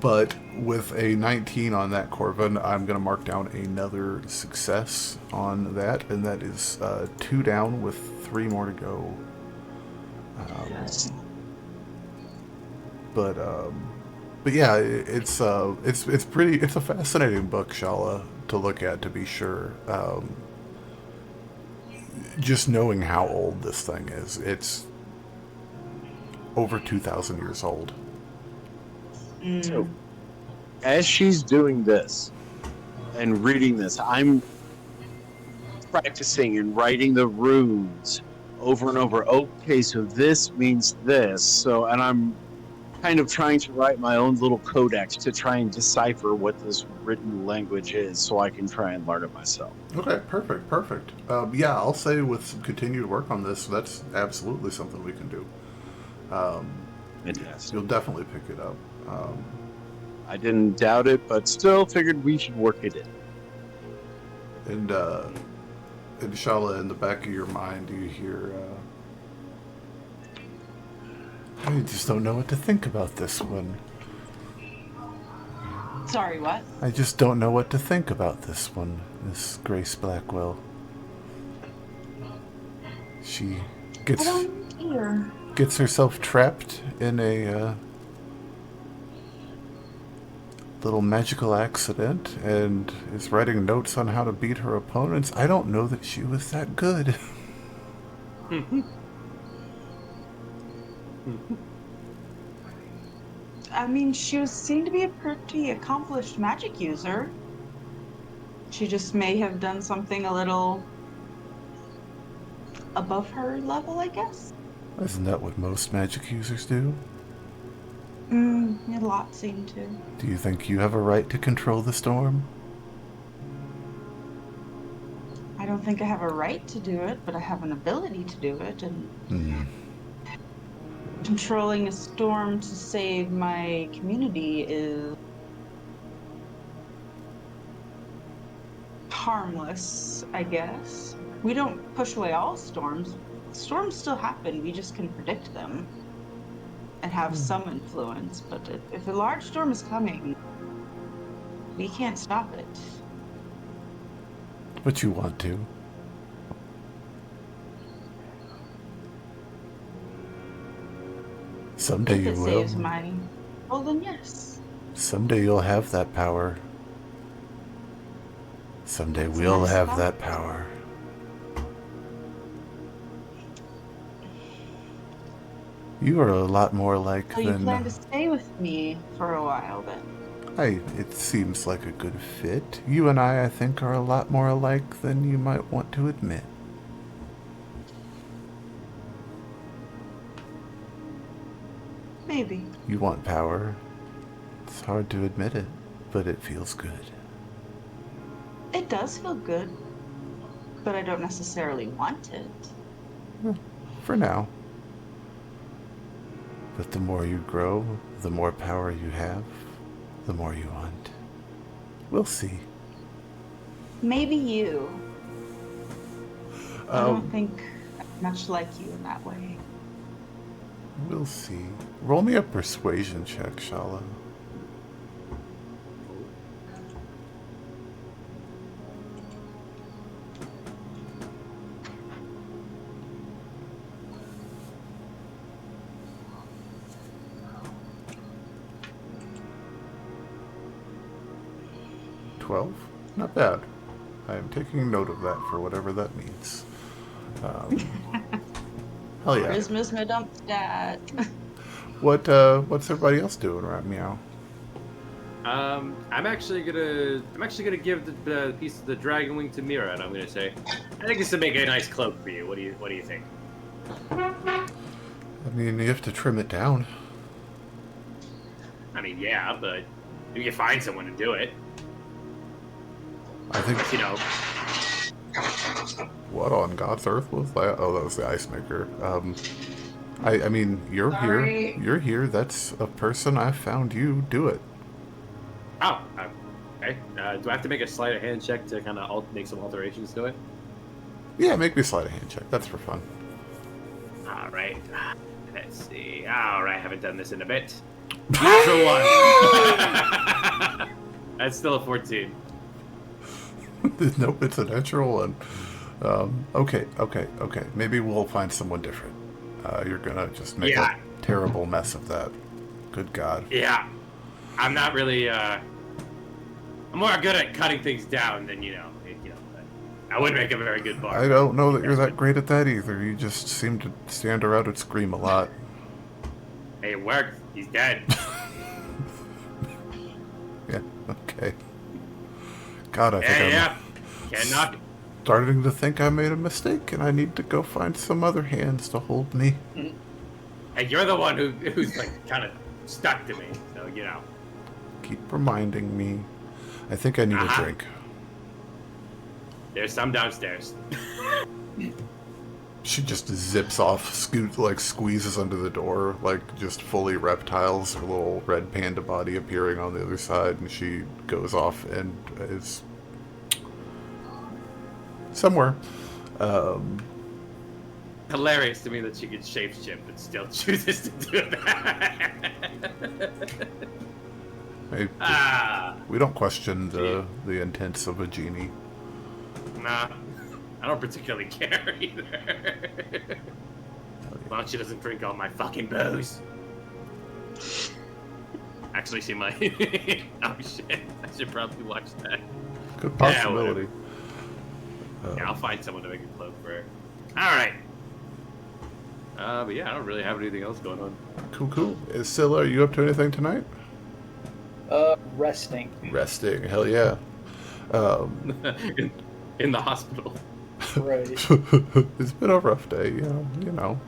[SPEAKER 1] But with a 19 on that Corvin, I'm going to mark down another success on that, and that is 2 down with 3 more to go. But yeah, it's a fascinating book, Shalla, to look at, to be sure. Just knowing how old this thing is, it's over 2,000 years old.
[SPEAKER 2] So, as she's doing this and reading this, I'm practicing and writing the runes over and over. Okay, so this means this. So, and I'm kind of trying to write my own little codex to try and decipher what this written language is so I can try and learn it myself.
[SPEAKER 1] Okay, perfect. Yeah, I'll say with some continued work on this, that's absolutely something we can do. You'll definitely pick it up.
[SPEAKER 2] I didn't doubt it, but still figured we should work it in.
[SPEAKER 1] And Shalla, in the back of your mind, you hear, I just don't know what to think about this one.
[SPEAKER 4] Sorry, what?
[SPEAKER 1] I just don't know what to think about this one, Miss Grace Blackwell. She gets herself trapped in a little magical accident and is writing notes on how to beat her opponents. I don't know that she was that good.
[SPEAKER 4] I mean, she seemed to be a pretty accomplished magic user. She just may have done something a little above her level, I guess.
[SPEAKER 1] Isn't that what most magic users do?
[SPEAKER 4] A lot seem to.
[SPEAKER 1] Do you think you have a right to control the storm?
[SPEAKER 4] I don't think I have a right to do it, but I have an ability to do it, and controlling a storm to save my community is harmless, I guess. We don't push away all storms. Storms still happen, we just can predict them and have some influence, but if a large storm is coming, we can't stop it.
[SPEAKER 1] But you want to. Someday you will.
[SPEAKER 4] If it saves my... Well, then yes.
[SPEAKER 1] Someday you'll have that power. Someday we'll have that power. You are a lot more like
[SPEAKER 4] So you
[SPEAKER 1] than...
[SPEAKER 4] plan to stay with me for a while, then?
[SPEAKER 1] It seems like a good fit. You and I think, are a lot more alike than you might want to admit.
[SPEAKER 4] Maybe.
[SPEAKER 1] You want power. It's hard to admit it, but it feels good.
[SPEAKER 4] It does feel good, but I don't necessarily want it.
[SPEAKER 1] For now. But the more you grow, the more power you have, the more you want. We'll see.
[SPEAKER 4] Maybe you. I don't think I'm much like you in that way.
[SPEAKER 1] We'll see. Roll me a persuasion check, Shalla. Not bad. I am taking note of that for whatever that means. Hell yeah.
[SPEAKER 4] Christmas my dump stat.
[SPEAKER 1] What's everybody else doing right meow?
[SPEAKER 3] I'm actually gonna give the piece of the dragon wing to Mira, and I'm gonna say, I think this would make a nice cloak for you. What do you think?
[SPEAKER 1] I mean, you have to trim it down.
[SPEAKER 3] I mean, yeah, but you can find someone to do it.
[SPEAKER 1] I think.
[SPEAKER 3] You know.
[SPEAKER 1] What on God's earth was that? Oh, that was the ice maker. I mean, you're
[SPEAKER 4] Sorry.
[SPEAKER 1] here. You're here. That's a person I found you. Do it.
[SPEAKER 3] Oh, okay. Do I have to make a sleight of hand check to kind of make some alterations to it?
[SPEAKER 1] Yeah, make me sleight of hand check. That's for fun.
[SPEAKER 3] All right. Let's see. All right, haven't done this in a bit. Natural one. That's still a 14.
[SPEAKER 1] Nope, it's a natural one. Okay. Maybe we'll find someone different. You're gonna just make a terrible mess of that. Good God.
[SPEAKER 3] Yeah. I'm not really, I'm more good at cutting things down than, I would make a very good bar.
[SPEAKER 1] I don't know that you're that great at that either. You just seem to stand around and scream a lot.
[SPEAKER 3] Hey, it worked. He's dead.
[SPEAKER 1] Yeah, okay. God, I think I'm
[SPEAKER 3] Can't knock it.
[SPEAKER 1] starting to think I made a mistake and I need to go find some other hands to hold me.
[SPEAKER 3] Hey, you're the one who's like kind of stuck to me, so
[SPEAKER 1] Keep reminding me. I think I need a drink.
[SPEAKER 3] There's some downstairs.
[SPEAKER 1] She just zips off, squeezes under the door, just fully reptiles, her little red panda body appearing on the other side, and she goes off and is somewhere.
[SPEAKER 3] Hilarious to me that she could shapeshift but still chooses to do that.
[SPEAKER 1] Hey, we don't question the intents of a genie.
[SPEAKER 3] Nah, I don't particularly care either. As long as she doesn't drink all my fucking booze. Actually, she might. Oh shit, I should probably watch that.
[SPEAKER 1] Good possibility.
[SPEAKER 3] Yeah, I'll find someone to make a cloak for her. Alright. But yeah, I don't really have anything else going on.
[SPEAKER 1] Cool. Scylla, are you up to anything tonight?
[SPEAKER 5] Resting.
[SPEAKER 1] Resting, hell yeah.
[SPEAKER 3] In the hospital.
[SPEAKER 5] Right.
[SPEAKER 1] It's been a rough day, you know.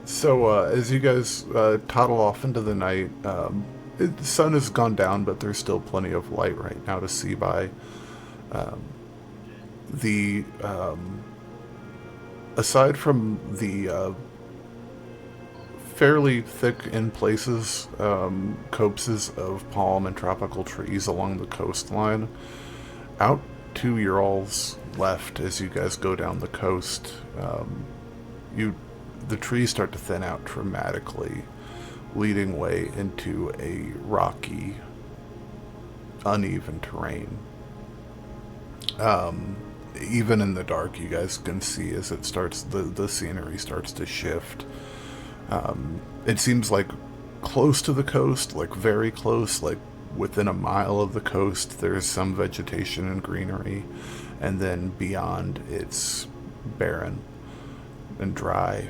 [SPEAKER 1] So as you guys toddle off into the night, the sun has gone down, but there's still plenty of light right now to see by. Aside from the fairly thick in places copses of palm and tropical trees along the coastline, out to your all's left as you guys go down the coast, the trees start to thin out dramatically, leading way into a rocky, uneven terrain. Even in the dark, you guys can see as it starts, the scenery starts to shift. It seems like close to the coast, like very close, like within a mile of the coast, there's some vegetation and greenery, and then beyond, it's barren and dry.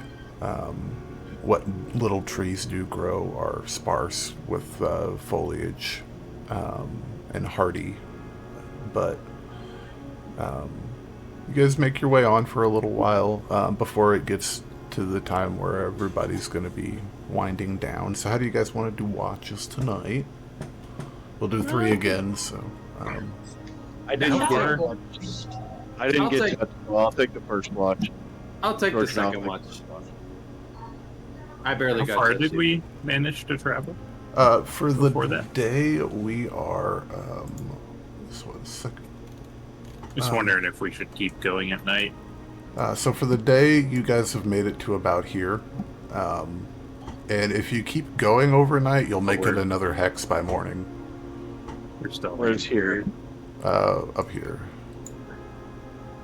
[SPEAKER 1] What little trees do grow are sparse with foliage and hardy, but you guys make your way on for a little while before it gets to the time where everybody's going to be winding down. So how do you guys want to do watches tonight? We'll do 3 again, so...
[SPEAKER 2] I didn't get to. Well, I'll take the first watch.
[SPEAKER 3] I'll take the second watch. I barely
[SPEAKER 6] How
[SPEAKER 3] got
[SPEAKER 6] far
[SPEAKER 3] to
[SPEAKER 6] did we manage to travel?
[SPEAKER 1] For the day, we are...
[SPEAKER 6] Just wondering if we should keep going at night.
[SPEAKER 1] So for the day, you guys have made it to about here. And if you keep going overnight, you'll make it another hex by morning.
[SPEAKER 2] Where's here?
[SPEAKER 1] Up here.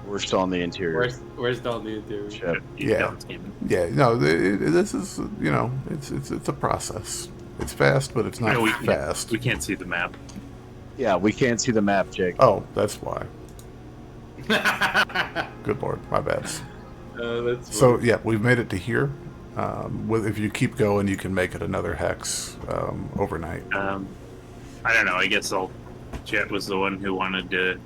[SPEAKER 2] We're still on the interior.
[SPEAKER 3] We're still on the interior.
[SPEAKER 2] Ship.
[SPEAKER 1] Yeah. No, this is, it's a process. It's fast, but it's not fast.
[SPEAKER 6] We can't see the map.
[SPEAKER 2] Yeah, we can't see the map, Jake.
[SPEAKER 1] Oh, that's why. Good lord, my bad.
[SPEAKER 3] That's
[SPEAKER 1] So yeah, we've made it to here. If you keep going, you can make it another hex overnight.
[SPEAKER 6] I don't know. I guess Jet was the one who wanted to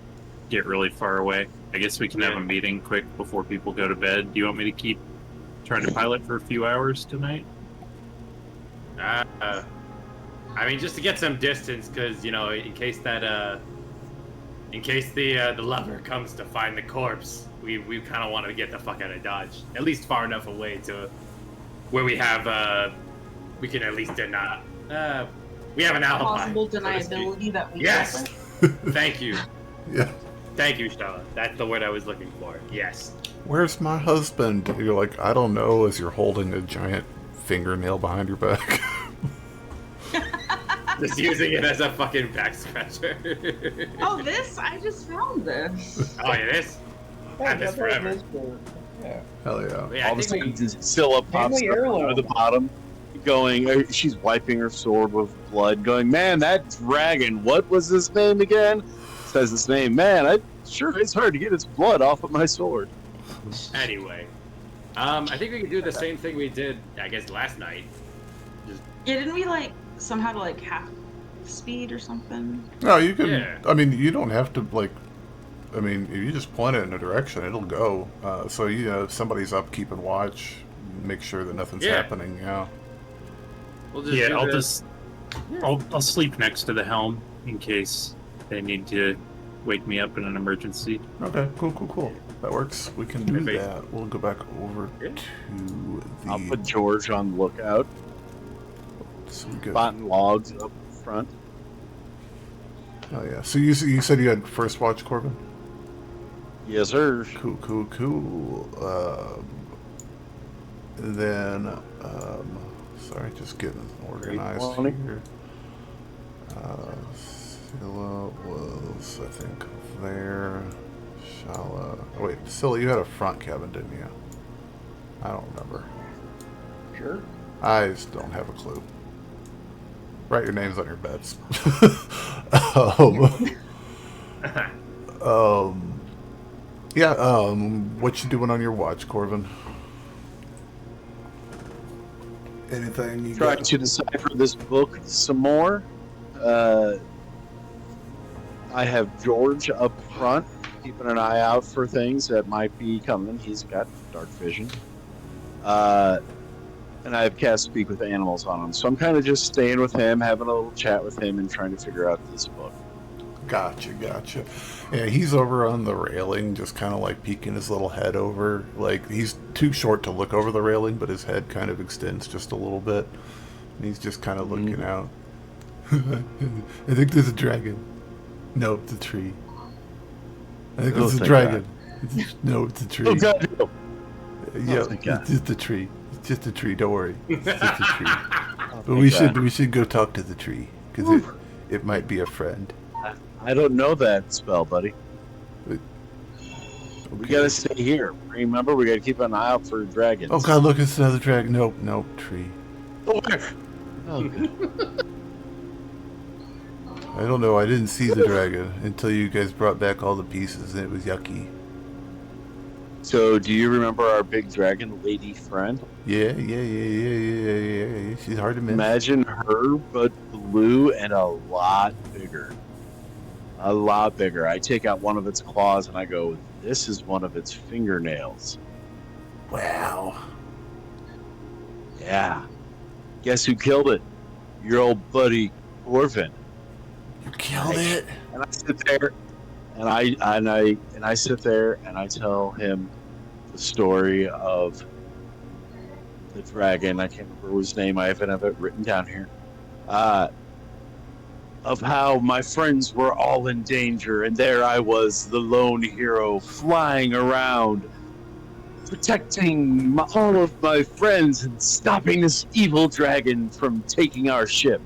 [SPEAKER 6] get really far away. I guess we can have a meeting quick before people go to bed. Do you want me to keep trying to pilot for a few hours tonight?
[SPEAKER 3] I mean, just to get some distance, because in case the lover comes to find the corpse, we kind of want to get the fuck out of Dodge, at least far enough away to where we have we can at least deny. We have an alibi.
[SPEAKER 4] Possible deniability that we
[SPEAKER 3] Yes. Thank you.
[SPEAKER 1] Yeah.
[SPEAKER 3] Thank you, Shalla. That's the word I was looking for. Yes.
[SPEAKER 1] Where's my husband? You're like, I don't know, as you're holding a giant fingernail behind your back.
[SPEAKER 3] Just using it as a fucking back scratcher.
[SPEAKER 4] Oh, this? I just found this.
[SPEAKER 3] Oh, yeah, this? Had this forever.
[SPEAKER 5] Yeah.
[SPEAKER 1] Hell yeah.
[SPEAKER 3] Yeah,
[SPEAKER 2] All of a sudden, Scylla pops
[SPEAKER 5] Family
[SPEAKER 2] up
[SPEAKER 5] heirloom.
[SPEAKER 2] out of the bottom, she's wiping her sword with blood, going, man, that dragon, what was his name again? Says his name, man, it's hard to get his blood off of my sword.
[SPEAKER 3] Anyway, I think we can do the same thing we did, I guess, last night.
[SPEAKER 4] Yeah, didn't we somehow to half speed or something?
[SPEAKER 1] No, you can.
[SPEAKER 3] Yeah.
[SPEAKER 1] I mean, you don't have to if you just point it in a direction, it'll go. So if somebody's up keeping watch, make sure that nothing's happening. Yeah.
[SPEAKER 3] We'll just do
[SPEAKER 6] I'll
[SPEAKER 3] this.
[SPEAKER 6] I'll sleep next to the helm in case they need to wake me up in an emergency.
[SPEAKER 1] Okay. Cool. That works. We can do
[SPEAKER 3] Maybe.
[SPEAKER 1] that. We'll go back over
[SPEAKER 3] Yeah.
[SPEAKER 1] to the.
[SPEAKER 2] I'll put George on the lookout,
[SPEAKER 1] Some good.
[SPEAKER 2] spotting logs up front.
[SPEAKER 1] Oh yeah. So you said you had first watch, Corvin?
[SPEAKER 2] Yes, sir.
[SPEAKER 1] Cool. Then, sorry, just getting organized
[SPEAKER 2] 320.
[SPEAKER 1] here. Scylla was, I think, there. Shalla. Oh, wait, Scylla, you had a front cabin, didn't you? I don't remember.
[SPEAKER 5] Sure.
[SPEAKER 1] I just don't have a clue. Write your names on your beds. What you doing on your watch, Corvin? Anything you
[SPEAKER 2] Trying
[SPEAKER 1] got?
[SPEAKER 2] to decipher this book some more. I have George up front, keeping an eye out for things that might be coming. He's got dark vision. And I have cast Speak with Animals on him. So I'm kind of just staying with him, having a little chat with him, and trying to figure out this book.
[SPEAKER 1] Gotcha. Yeah, he's over on the railing, just kind of peeking his little head over. He's too short to look over the railing, but his head kind of extends just a little bit. And he's just kind of looking out. I think there's a dragon. No, it's a tree. I think it's a dragon. No, it's a tree.
[SPEAKER 2] Oh, God, no.
[SPEAKER 1] Yeah,
[SPEAKER 2] thank God.
[SPEAKER 1] it's just a tree. It's just a tree. Don't worry. It's just a tree.
[SPEAKER 2] Oh,
[SPEAKER 1] But we should go talk to the tree because it might be a friend.
[SPEAKER 2] I don't know that spell, buddy.
[SPEAKER 1] Okay.
[SPEAKER 2] We gotta stay here. Remember, we gotta keep an eye out for dragons.
[SPEAKER 1] Oh God! Look, it's another dragon. Nope, tree.
[SPEAKER 2] Oh, good.
[SPEAKER 1] I don't know. I didn't see the dragon until you guys brought back all the pieces, and it was yucky.
[SPEAKER 2] So, do you remember our big dragon lady friend?
[SPEAKER 1] Yeah. She's hard to miss.
[SPEAKER 2] Imagine her, but blue and a lot bigger. A lot bigger. I take out one of its claws and I go, this is one of its fingernails.
[SPEAKER 1] Wow.
[SPEAKER 2] Yeah. Guess who killed it? Your old buddy Corvin.
[SPEAKER 1] You killed it.
[SPEAKER 2] And I sit there and I sit there and I tell him the story of the dragon. I can't remember his name. I haven't have it written down here. Of how my friends were all in danger, and there I was, the lone hero, flying around, protecting all of my friends and stopping this evil dragon from taking our ship.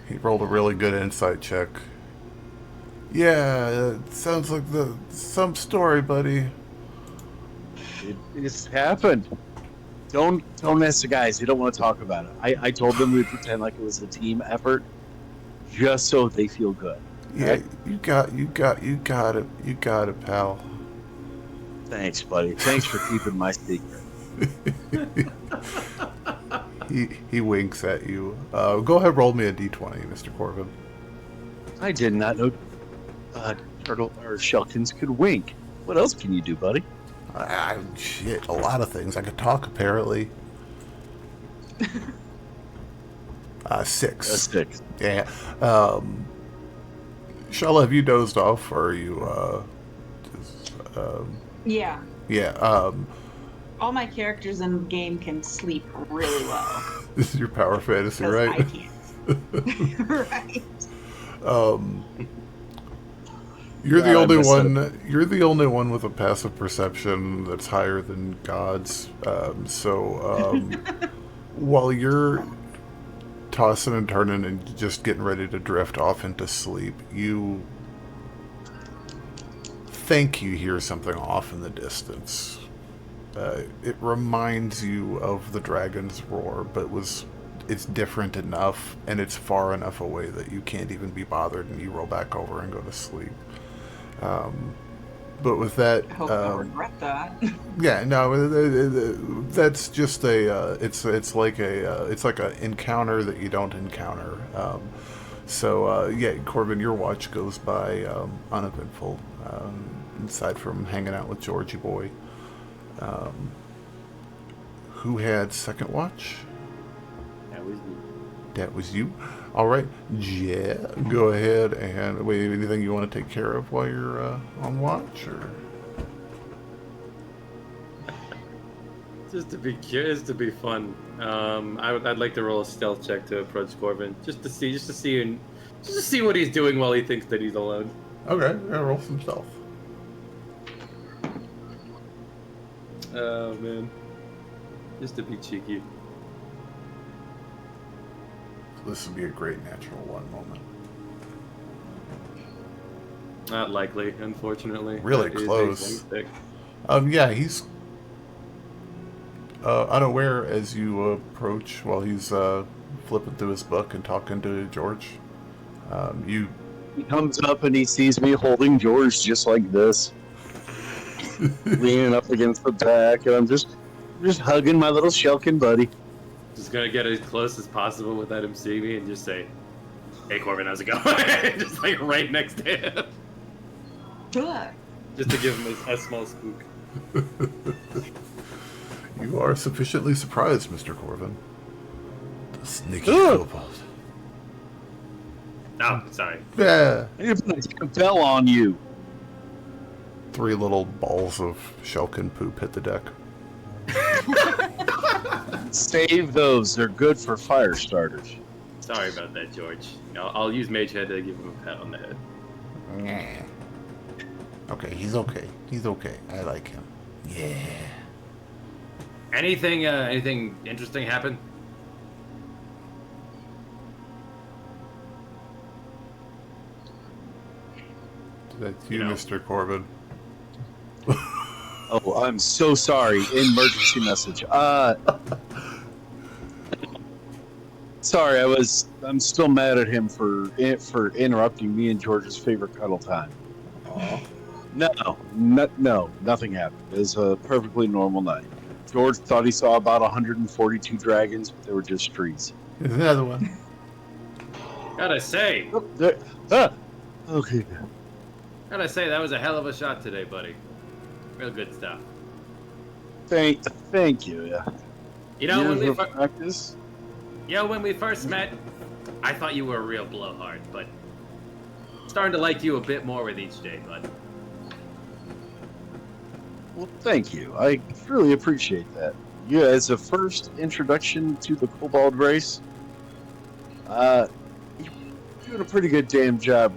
[SPEAKER 1] He rolled a really good insight check. Yeah, it sounds like some story, buddy.
[SPEAKER 2] It's happened. Don't ask the guys. They don't want to talk about it. I told them we'd pretend like it was a team effort, just so they feel good.
[SPEAKER 1] Yeah, you got it, pal.
[SPEAKER 2] Thanks, buddy. Thanks for keeping my secret.
[SPEAKER 1] He winks at you. Go ahead, roll me a d20, Mr. Corvin.
[SPEAKER 2] I did not know turtle or shellkins could wink. What else can you do, buddy?
[SPEAKER 1] Shit, a lot of things. I could talk, apparently. 6.
[SPEAKER 2] A 6.
[SPEAKER 1] Yeah. Shalla, have you dozed off, or are you,
[SPEAKER 4] Yeah.
[SPEAKER 1] Yeah,
[SPEAKER 4] All my characters in the game can sleep really well.
[SPEAKER 1] this is your power fantasy,
[SPEAKER 4] 'Cause
[SPEAKER 1] right?
[SPEAKER 4] I can't. Right.
[SPEAKER 1] You're the
[SPEAKER 2] God, I
[SPEAKER 1] only
[SPEAKER 2] messed
[SPEAKER 1] one. You're the only one with a passive perception that's higher than God's. While you're tossing and turning and just getting ready to drift off into sleep, you think you hear something off in the distance. It reminds you of the dragon's roar, but it's different enough, and it's far enough away that you can't even be bothered, and you roll back over and go to sleep. But with that,
[SPEAKER 4] I hope I regret that.
[SPEAKER 1] yeah, no, that's just it's like an encounter that you don't encounter. Yeah, Corvin, your watch goes by uneventful, aside from hanging out with Georgie boy. Who had second watch?
[SPEAKER 3] That was me.
[SPEAKER 1] That was you. All right, yeah. Go ahead and wait. Anything you want to take care of while you're on watch, or?
[SPEAKER 3] Just to be curious, to be fun. I'd like to roll a stealth check to approach Corvin, just to see what he's doing while he thinks that he's alone.
[SPEAKER 1] Okay, yeah, roll some stealth.
[SPEAKER 3] Oh man, just to be cheeky.
[SPEAKER 1] This would be a great natural one moment.
[SPEAKER 3] Not likely, unfortunately.
[SPEAKER 1] Really
[SPEAKER 3] That is a
[SPEAKER 1] close.
[SPEAKER 3] 26.
[SPEAKER 1] Yeah, he's unaware as you approach while he's flipping through his book and talking to George. You
[SPEAKER 2] He comes up and he sees me holding George just like this, leaning up against the back, and I'm just hugging my little Shelkin buddy.
[SPEAKER 3] Just gonna get as close as possible without him seeing me and just say, "Hey Corvin, how's it going?" Just like right next to him,
[SPEAKER 4] Good.
[SPEAKER 3] just to give him a small spook.
[SPEAKER 1] You are sufficiently surprised, Mr. Corvin. The sneaky
[SPEAKER 2] Ugh.
[SPEAKER 1] kobold.
[SPEAKER 3] No, sorry.
[SPEAKER 1] Yeah.
[SPEAKER 2] I need to put a bell on you.
[SPEAKER 1] 3 little balls of Shelkin poop hit the deck.
[SPEAKER 2] Save those. They're good for fire starters.
[SPEAKER 3] Sorry about that, George. I'll use Mage Head to give him a pat on the head.
[SPEAKER 1] Nah. Okay, he's okay. He's okay. I like him. Yeah.
[SPEAKER 3] Anything interesting happen?
[SPEAKER 1] That's you,
[SPEAKER 3] You know.
[SPEAKER 1] Mr. Corbin.
[SPEAKER 2] Oh, I'm so sorry. Emergency message. Sorry, I'm still mad at him for interrupting me and George's favorite cuddle time. No, nothing happened. It was a perfectly normal night. George thought he saw about 142 dragons, but they were just trees.
[SPEAKER 1] There's another one.
[SPEAKER 3] Gotta say,
[SPEAKER 2] Oh, okay.
[SPEAKER 3] that was a hell of a shot today, buddy. Real good stuff.
[SPEAKER 2] Thank you. Yeah.
[SPEAKER 3] You know,
[SPEAKER 2] Years of practice.
[SPEAKER 3] when we first met, I thought you were a real blowhard, but starting to like you a bit more with each day, bud.
[SPEAKER 2] Well, thank you. I really appreciate that. Yeah, as a first introduction to the Kobold race, you're doing a pretty good damn job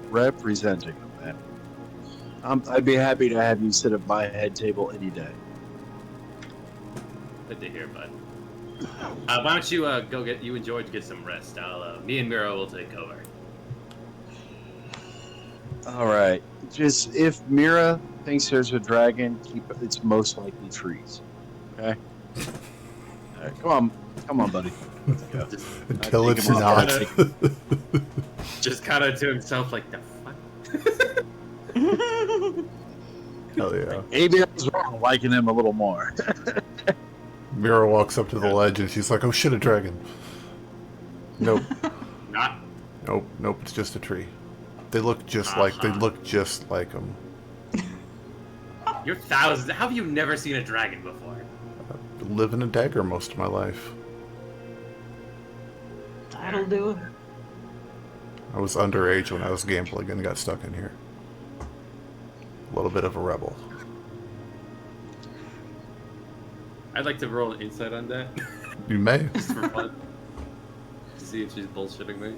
[SPEAKER 2] representing them, man. I'd be happy to have you sit at my head table any day.
[SPEAKER 3] Good to hear, bud. Why don't you go get you and George get some rest? Me and Miro will take over.
[SPEAKER 2] All right. Just if Mira thinks there's a dragon, it's most likely trees. Okay. All right, come on, buddy. Let's go.
[SPEAKER 1] Until
[SPEAKER 2] Take
[SPEAKER 1] it's
[SPEAKER 2] him off.
[SPEAKER 1] not.
[SPEAKER 3] Just kind of to himself, like the fuck.
[SPEAKER 1] Hell yeah.
[SPEAKER 2] Maybe I was wrong, liking him a little more.
[SPEAKER 1] Mira walks up to the ledge and she's like, "Oh shit, a dragon." Nope.
[SPEAKER 3] Not.
[SPEAKER 1] Nope. It's just a tree. They look just like him.
[SPEAKER 3] You're thousands. How have you never seen a dragon before?
[SPEAKER 1] I've been living in Dagger most of my life.
[SPEAKER 4] That'll do it.
[SPEAKER 1] I was underage when I was gambling and got stuck in here. A little bit of a rebel.
[SPEAKER 3] I'd like to roll an insight on that.
[SPEAKER 1] You may.
[SPEAKER 3] Just for fun. To see if she's bullshitting me.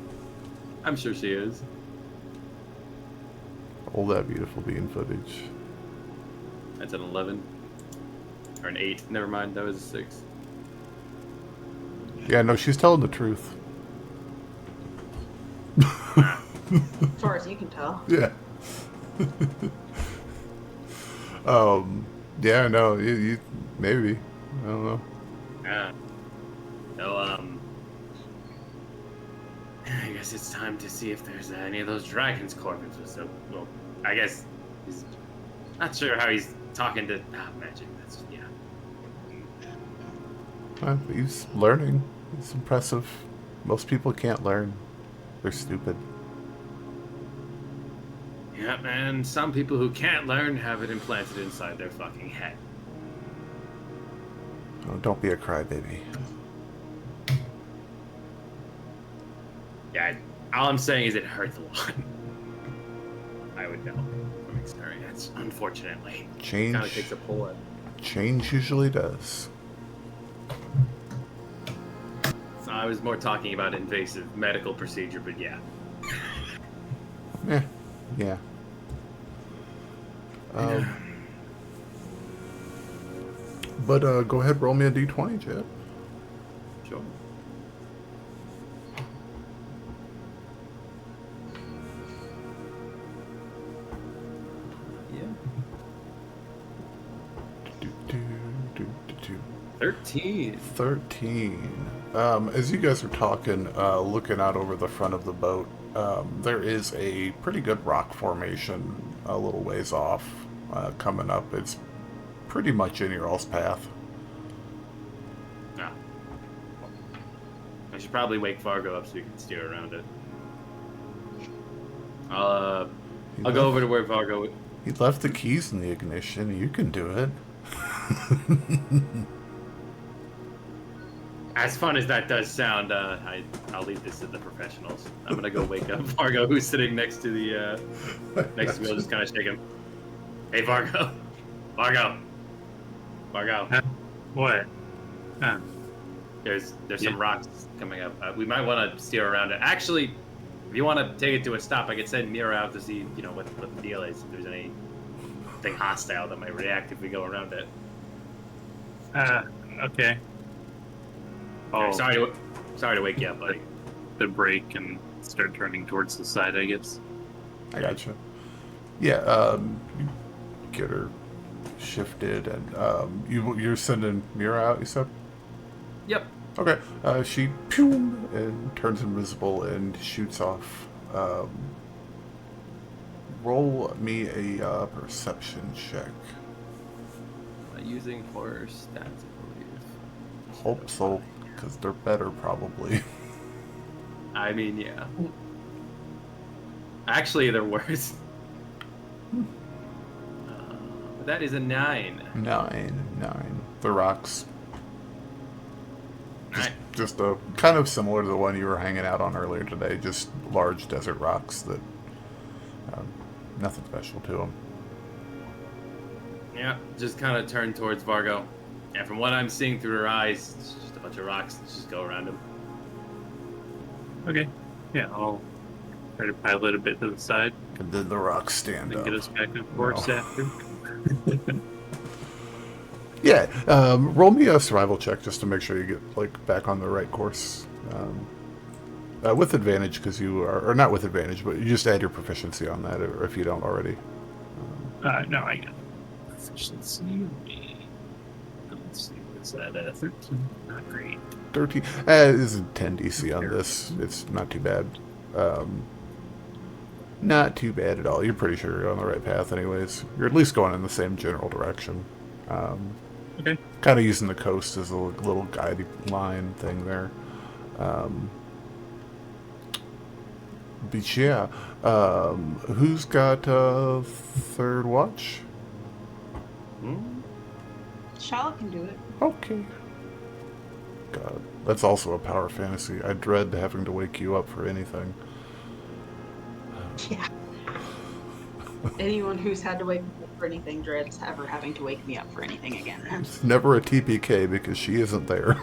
[SPEAKER 3] I'm sure she is.
[SPEAKER 1] All that beautiful bean footage.
[SPEAKER 3] That's an 11. Or an 8. Never mind, that was a 6.
[SPEAKER 1] Yeah, no, she's telling the truth.
[SPEAKER 4] As far as you can tell.
[SPEAKER 1] Yeah. Yeah, no, you maybe. I don't know.
[SPEAKER 3] Yeah. So, I guess it's time to see if there's any of those dragons Corvin's was so. Well, I guess he's not sure how he's talking to magic. That's yeah.
[SPEAKER 1] He's learning. It's impressive. Most people can't learn. They're stupid.
[SPEAKER 3] Yeah, man. Some people who can't learn have it implanted inside their fucking head.
[SPEAKER 1] Oh, don't be a crybaby.
[SPEAKER 3] Yeah, all I'm saying is it hurts a lot. I would know from experience, unfortunately.
[SPEAKER 1] Change.
[SPEAKER 3] Kind of takes a pull at.
[SPEAKER 1] Change usually does.
[SPEAKER 3] So I was more talking about invasive medical procedure, but yeah.
[SPEAKER 1] Yeah. But go ahead, roll me a d20, Jet.
[SPEAKER 3] Sure. Yeah. 13.
[SPEAKER 1] 13. As you guys are talking, looking out over the front of the boat, there is a pretty good rock formation a little ways off coming up. It's pretty much in your all's path.
[SPEAKER 3] Ah. I should probably wake Vargo up so you can steer around it. I'll go over to where Vargo.
[SPEAKER 1] He left the keys in the ignition. You can do it.
[SPEAKER 3] As fun as that does sound, I'll leave this to the professionals. I'm gonna go wake up Vargo, who's sitting next to the next to me. I'll just kind of shake him. Hey, Vargo. Vargo.
[SPEAKER 6] What?
[SPEAKER 3] There's some rocks coming up. We might want to steer around it. Actually, if you want to take it to a stop, I could send Mira out to see, what the deal is. If there's anything hostile that might react if we go around it.
[SPEAKER 6] Okay.
[SPEAKER 3] Okay, sorry to wake you up, buddy.
[SPEAKER 6] The brake and start turning towards the side, I guess.
[SPEAKER 1] I gotcha. Yeah, you get her shifted, and you're sending Mira out, you said?
[SPEAKER 3] Yep.
[SPEAKER 1] Okay. She and turns invisible and shoots off. Roll me a perception check.
[SPEAKER 3] Using horror stats, I believe.
[SPEAKER 1] Hope so, because they're better probably.
[SPEAKER 3] I mean, yeah. Actually, they're worse. That is a 9.
[SPEAKER 1] 9. The rocks.
[SPEAKER 3] Alright.
[SPEAKER 1] Just a kind of similar to the one you were hanging out on earlier today. Just large desert rocks that nothing special to them.
[SPEAKER 3] Yeah, just kind of turn towards Vargo. And from what I'm seeing through her eyes, it's just a bunch of rocks. Let's just go around him.
[SPEAKER 6] Okay. Yeah, I'll try to pilot a bit to the side.
[SPEAKER 1] And then the rocks stand
[SPEAKER 6] and
[SPEAKER 1] up.
[SPEAKER 6] get us back and forth after.
[SPEAKER 1] Yeah, roll me a survival check just to make sure you get back on the right course. With advantage, because you are, or not with advantage, but you just add your proficiency on that, or if you don't already.
[SPEAKER 6] No, I got proficiency. Let's see, what's that? 13. Not great.
[SPEAKER 1] 13. It is a 10 DC on this. It's not too bad. Not too bad at all. You're pretty sure you're on the right path anyways. You're at least going in the same general direction.
[SPEAKER 6] Okay.
[SPEAKER 1] Kind of using the coast as a little guideline thing there. But yeah, who's got third watch?
[SPEAKER 4] Shalla can do it.
[SPEAKER 1] Okay. God, that's also a power fantasy. I dread having to wake you up for anything.
[SPEAKER 4] Yeah. Anyone who's had to wake me up for anything dreads ever having to wake me up for anything again.
[SPEAKER 1] It's never a TPK because she isn't there.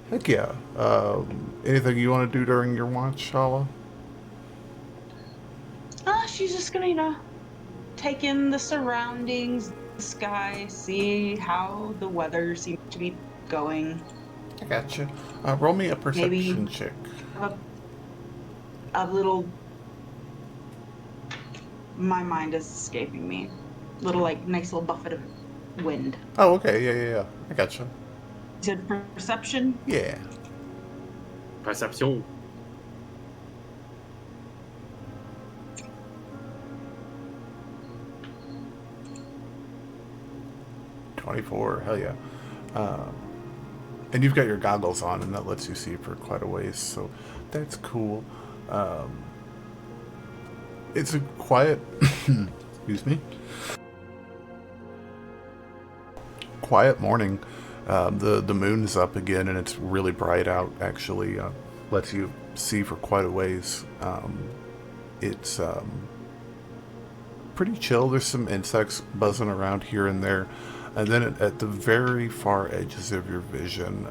[SPEAKER 1] Heck yeah. Anything you want to do during your watch, Shalla?
[SPEAKER 4] She's just gonna, take in the surroundings, the sky, see how the weather seems to be going.
[SPEAKER 1] I gotcha. Roll me a perception
[SPEAKER 4] Maybe
[SPEAKER 1] check.
[SPEAKER 4] A little. My mind is escaping me. Little, nice little buffet of wind.
[SPEAKER 1] Oh, okay. Yeah. I gotcha.
[SPEAKER 4] You said perception?
[SPEAKER 1] Yeah.
[SPEAKER 3] Perception.
[SPEAKER 1] $24. Hell yeah. And you've got your goggles on, and that lets you see for quite a ways, so that's cool. It's a quiet, excuse me, quiet morning. The moon is up again, and it's really bright out. Actually, lets you see for quite a ways. It's pretty chill. There's some insects buzzing around here and there. And then at the very far edges of your vision,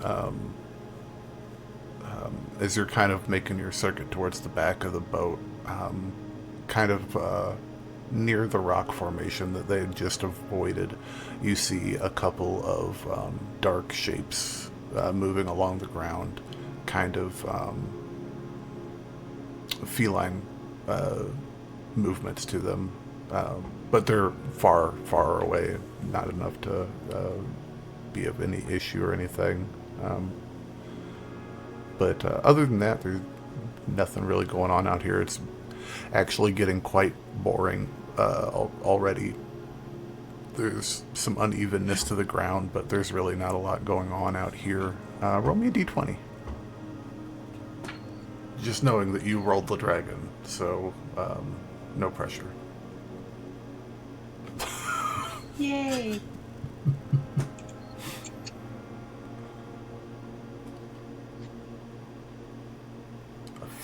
[SPEAKER 1] as you're kind of making your circuit towards the back of the boat, kind of near the rock formation that they had just avoided, you see a couple of dark shapes moving along the ground, kind of feline movements to them. But they're far, far away, not enough to be of any issue or anything. But other than that, there's nothing really going on out here. It's actually getting quite boring already. There's some unevenness to the ground, but there's really not a lot going on out here. Roll me a d20. Just knowing that you rolled the dragon, so no pressure.
[SPEAKER 4] Yay!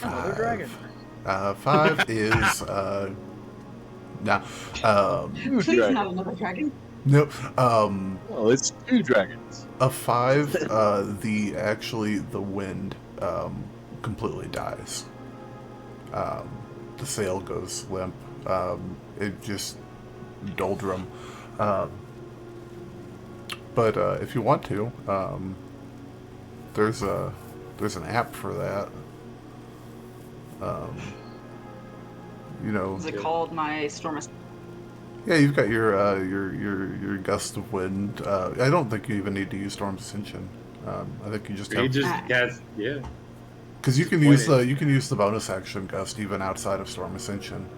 [SPEAKER 5] Another dragon.
[SPEAKER 1] 5 is
[SPEAKER 4] Please not another dragon.
[SPEAKER 1] no
[SPEAKER 2] Well, it's 2 dragons.
[SPEAKER 1] a 5. The wind completely dies. The sail goes limp. It just doldrum. But if you want to, there's an app for that.
[SPEAKER 4] Is it called my storm?
[SPEAKER 1] Yeah, you've got your gust of wind. I don't think you even need to use Storm's Ascension. I think you just have.
[SPEAKER 3] You just cast, yeah.
[SPEAKER 1] Because you can use the bonus action gust even outside of Storm Ascension.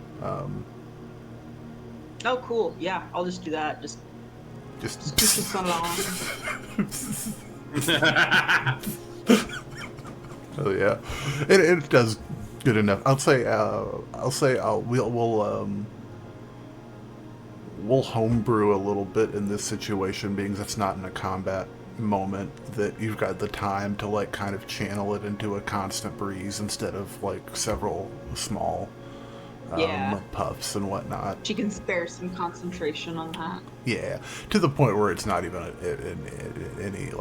[SPEAKER 4] Oh, cool. Yeah, I'll just do that. Just so long.
[SPEAKER 1] Oh yeah, it does good enough. We'll homebrew a little bit in this situation, being that's not in a combat moment, that you've got the time to kind of channel it into a constant breeze instead of several small puffs and whatnot.
[SPEAKER 4] She can spare some concentration on that.
[SPEAKER 1] Yeah, to the point where it's not even any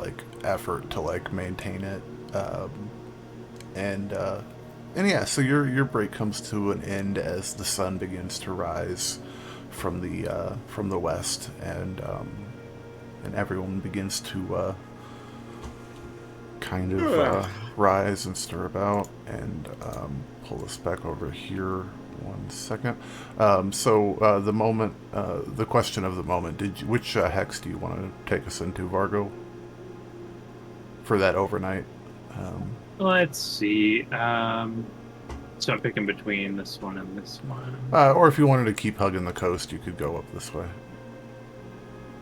[SPEAKER 1] effort to maintain it. And yeah, so your break comes to an end as the sun begins to rise from the west, and everyone begins to kind of rise and stir about. And pull this back over here 1 second. So the moment, the question of the moment, which hex do you want to take us into, Vargo, for that overnight?
[SPEAKER 6] Let's see. So I'm picking between this one and this one.
[SPEAKER 1] Or if you wanted to keep hugging the coast, you could go up this way.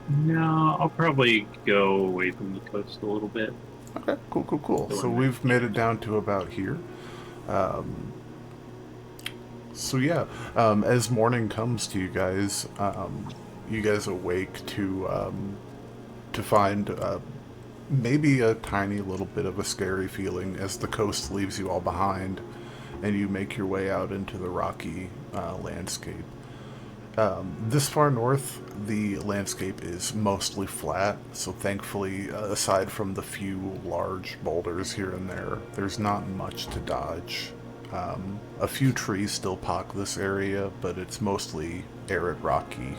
[SPEAKER 6] No, I'll probably go away from the coast a little bit.
[SPEAKER 1] Okay, cool. So we've made it down to about here. So yeah, as morning comes to you guys awake to find maybe a tiny little bit of a scary feeling as the coast leaves you all behind, and you make your way out into the rocky landscape. This far north, the landscape is mostly flat, so thankfully, aside from the few large boulders here and there, there's not much to dodge. A few trees still pock this area, but it's mostly arid, rocky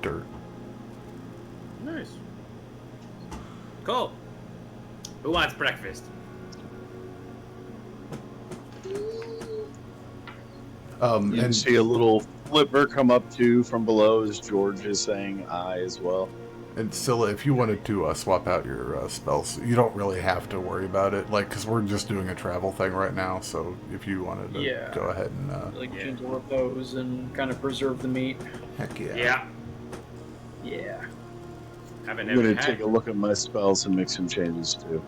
[SPEAKER 1] dirt.
[SPEAKER 3] Nice. Cool. Who wants breakfast?
[SPEAKER 2] You can see a little flipper come up too from below as George is saying "I" as well.
[SPEAKER 1] And Scylla, if you wanted to swap out your spells, you don't really have to worry about it, because we're just doing a travel thing right now, so if you wanted to go ahead and...
[SPEAKER 5] gentle repose and kind of preserve the meat.
[SPEAKER 1] Heck yeah.
[SPEAKER 3] Yeah.
[SPEAKER 5] Yeah.
[SPEAKER 2] I'm going to take a look at my spells and make some changes too.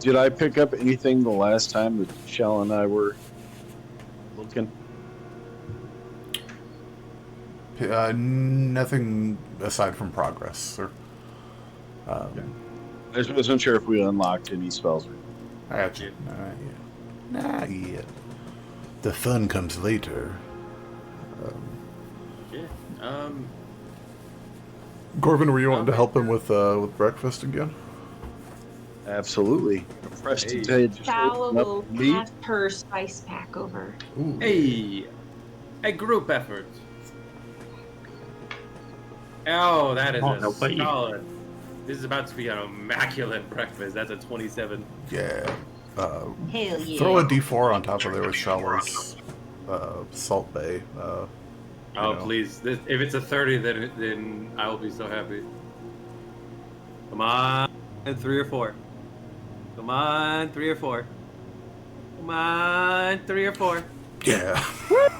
[SPEAKER 2] Did I pick up anything the last time that Shalla and I were looking?
[SPEAKER 1] Nothing aside from progress, sir.
[SPEAKER 2] I just wasn't sure if we unlocked any spells.
[SPEAKER 1] I got you. Not yet. The fun comes later. Corvin, were you wanting to help him with breakfast again?
[SPEAKER 2] Absolutely.
[SPEAKER 4] Shalla will pass her spice pack over.
[SPEAKER 1] Ooh.
[SPEAKER 3] Hey, a group effort. Oh, that is a solid. This is about to be an immaculate breakfast. That's a 27.
[SPEAKER 1] Yeah.
[SPEAKER 4] Hell yeah.
[SPEAKER 1] Throw a D4 on top of there with Shalla's Salt Bay.
[SPEAKER 3] Please. If it's a 30, then I will be so happy. Come on, 3 or 4. Come on, 3 or 4. Come on, 3 or 4.
[SPEAKER 1] Yeah.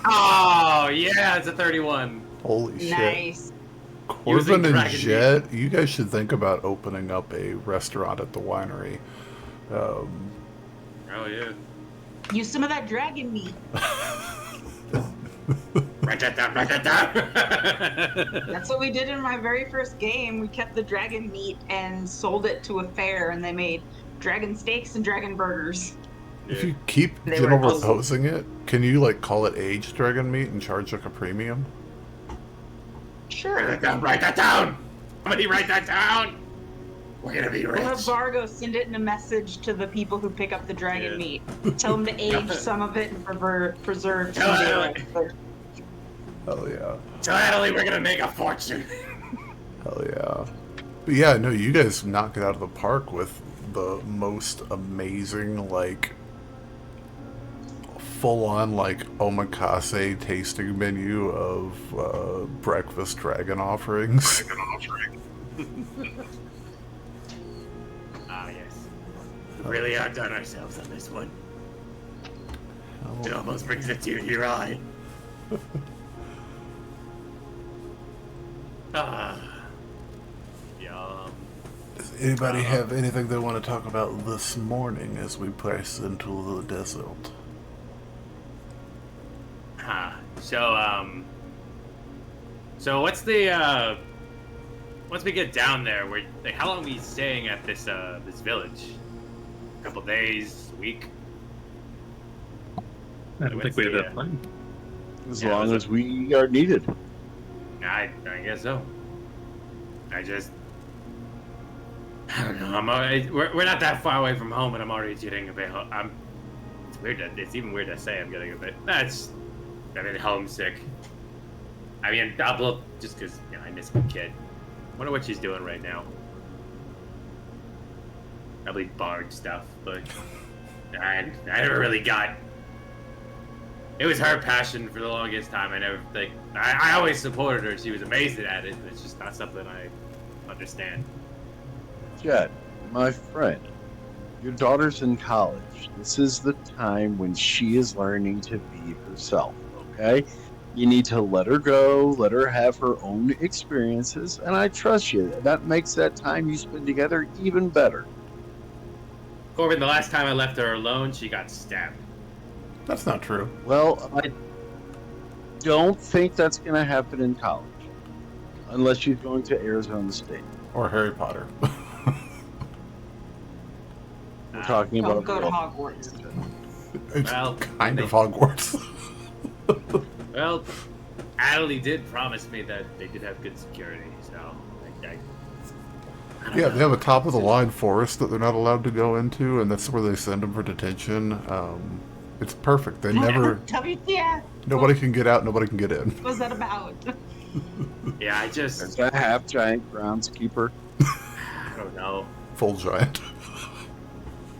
[SPEAKER 3] Oh, yeah, it's a 31.
[SPEAKER 1] Holy shit.
[SPEAKER 4] Nice.
[SPEAKER 1] Corvin and Jet, you guys should think about opening up a restaurant at the winery.
[SPEAKER 3] Oh, yeah.
[SPEAKER 4] Use some of that dragon meat.
[SPEAKER 3] Write that down, write that down.
[SPEAKER 4] That's what we did in my very first game. We kept the dragon meat and sold it to a fair, and they made dragon steaks and dragon burgers.
[SPEAKER 1] If you keep proposing it, can you call it aged dragon meat and charge a premium?
[SPEAKER 4] Sure.
[SPEAKER 3] Write that down. Somebody write that down. We're gonna be rich.
[SPEAKER 4] We'll have Vargo send it in a message to the people who pick up the dragon meat. Tell them to age some of it and preserve some of it.
[SPEAKER 1] Hell yeah.
[SPEAKER 3] Tell Natalie we're gonna make a fortune.
[SPEAKER 1] Hell yeah. But yeah, no, you guys knock it out of the park with the most amazing, full-on, omakase tasting menu of breakfast dragon offerings.
[SPEAKER 3] Ah, yes. We really outdone ourselves on this one. It almost brings a tear to your eye. Yum.
[SPEAKER 1] Does anybody have anything they want to talk about this morning as we press into the desert?
[SPEAKER 3] So what's the once we get down there, how long are we staying at this village? A couple days, a week?
[SPEAKER 6] I don't think we have that plan.
[SPEAKER 2] As long as we are needed.
[SPEAKER 3] I guess so. I don't know. We're not that far away from home, and I'm already getting a bit. It's weird. It's even weird to say I'm getting a bit. Homesick. I mean, double just because I miss my kid. Wonder what she's doing right now. Probably bard stuff, but I never really got. It was her passion for the longest time. I always supported her. She was amazing at it, but it's just not something I understand.
[SPEAKER 2] Jet, my friend, Your daughter's in college. This is the time when she is learning to be herself, okay? You need to let her go, let her have her own experiences, and I trust you. That makes that time you spend together even better.
[SPEAKER 3] Corvin, the last time I left her alone, she got stabbed.
[SPEAKER 1] That's not true.
[SPEAKER 2] Well, I don't think that's going to happen in college. Unless she's going to Arizona State.
[SPEAKER 1] Or Harry Potter.
[SPEAKER 2] We're talking
[SPEAKER 4] Don't
[SPEAKER 2] about
[SPEAKER 4] go to Hogwarts.
[SPEAKER 1] It's
[SPEAKER 3] Well,
[SPEAKER 1] kind of Hogwarts.
[SPEAKER 3] Well, Adderley did promise me that they did have good security, so I don't
[SPEAKER 1] Yeah,
[SPEAKER 3] know.
[SPEAKER 1] they have a top-of-the-line forest that they're not allowed to go into, and that's where they send them for detention. It's perfect. They never...
[SPEAKER 4] WTF?
[SPEAKER 1] Nobody can get out, nobody can get in.
[SPEAKER 4] What was that about?
[SPEAKER 3] Yeah, I just
[SPEAKER 2] It's a half-giant groundskeeper.
[SPEAKER 3] I don't know.
[SPEAKER 1] Full giant.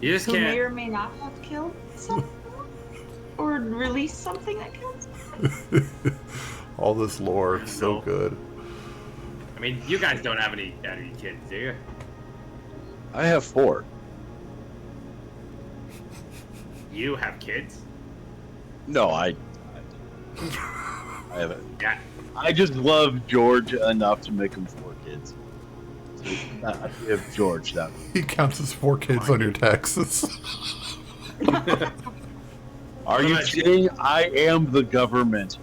[SPEAKER 3] You just
[SPEAKER 4] Who may
[SPEAKER 3] can't.
[SPEAKER 4] or may not have killed someone? Or released something that kills someone?
[SPEAKER 1] All this lore, it's so
[SPEAKER 3] No.
[SPEAKER 1] good.
[SPEAKER 3] I mean, you guys don't have any kids, do you?
[SPEAKER 2] I have 4.
[SPEAKER 3] You have kids?
[SPEAKER 2] No, I haven't.
[SPEAKER 3] Yeah.
[SPEAKER 2] I just love George enough to make him 4 kids. So not give George that.
[SPEAKER 1] He counts as 4 kids on your taxes.
[SPEAKER 2] Are you kidding? I am the government.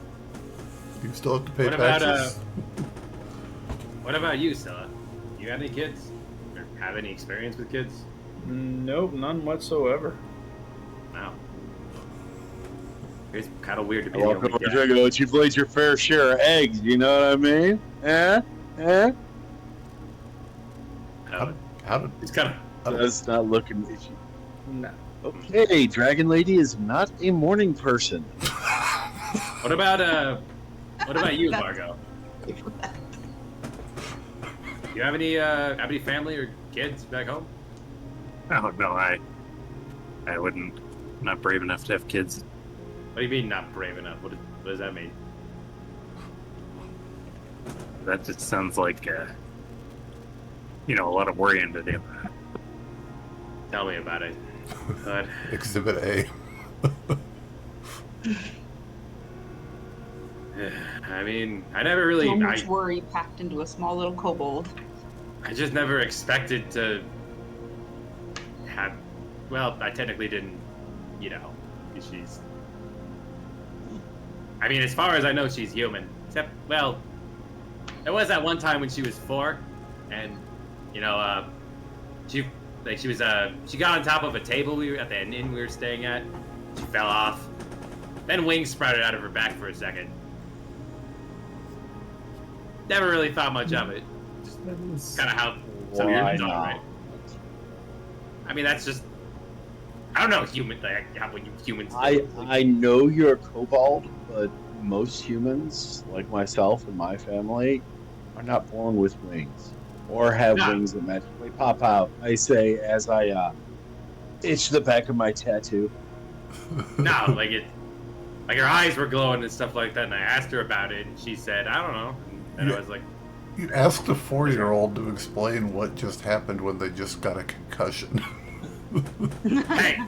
[SPEAKER 1] You still have to pay
[SPEAKER 3] What about,
[SPEAKER 1] taxes.
[SPEAKER 3] What about you, Scylla? You got any kids? Or have any experience with kids?
[SPEAKER 5] Nope, none whatsoever.
[SPEAKER 3] No. It's kind of weird to be
[SPEAKER 2] I
[SPEAKER 3] the
[SPEAKER 2] walk
[SPEAKER 3] only
[SPEAKER 2] over
[SPEAKER 3] guy.
[SPEAKER 2] to you and go, you've laid your fair share of eggs, you know what I mean? Eh?
[SPEAKER 1] How did...
[SPEAKER 3] It's kind of.
[SPEAKER 2] That's not looking at you.
[SPEAKER 5] No.
[SPEAKER 2] Okay, Dragon Lady is not a morning person.
[SPEAKER 3] What about you,
[SPEAKER 4] That's-
[SPEAKER 3] Vargo? You have any family or kids back home?
[SPEAKER 6] Oh no, I wouldn't. Not brave enough to have kids.
[SPEAKER 3] What do you mean not brave enough? What does that mean?
[SPEAKER 6] That just sounds like, a lot of worrying to do.
[SPEAKER 3] Tell me about it. But
[SPEAKER 1] Exhibit A.
[SPEAKER 3] I mean, I never really.
[SPEAKER 4] So much worry packed into a small little kobold.
[SPEAKER 3] I just never expected to have. Well, I technically didn't. She's. I mean, as far as I know, she's human. Except, well, there was that one time when she was 4, and she got on top of a table at the inn we were staying at. She fell off. Then wings sprouted out of her back for a second. Never really thought much of it. Just kind of how some
[SPEAKER 2] Why
[SPEAKER 3] humans are,
[SPEAKER 2] not?
[SPEAKER 3] right? I mean, that's just. I don't know when humans.
[SPEAKER 2] I know you're a kobold, but most humans, like myself and my family, are not born with wings. Or have
[SPEAKER 3] No.
[SPEAKER 2] wings that magically pop out. I say as I itch the back of my tattoo.
[SPEAKER 3] No, like her eyes were glowing and stuff like that, and I asked her about it, and she said, I don't know. And
[SPEAKER 1] Yeah.
[SPEAKER 3] I was like,
[SPEAKER 1] You'd ask a 4-year-old to explain what just happened when they just got a concussion.
[SPEAKER 3] hey,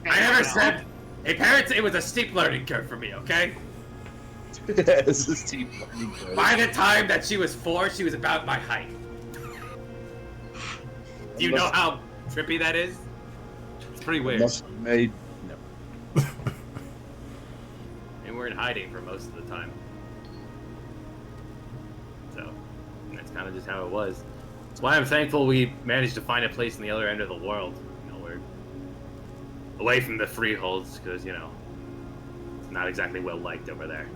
[SPEAKER 3] I never said, hey parents, it was a steep learning curve for me, okay?
[SPEAKER 2] This is deep learning curve.
[SPEAKER 3] By the time that she was 4, she was about my height. Do you know how trippy that is? It's pretty weird.
[SPEAKER 2] Must have made
[SPEAKER 3] And we're in hiding for most of the time. So, that's kind of just how it was. That's why I'm thankful we managed to find a place in the other end of the world. We're away from the freeholds, because, it's not exactly well liked over there.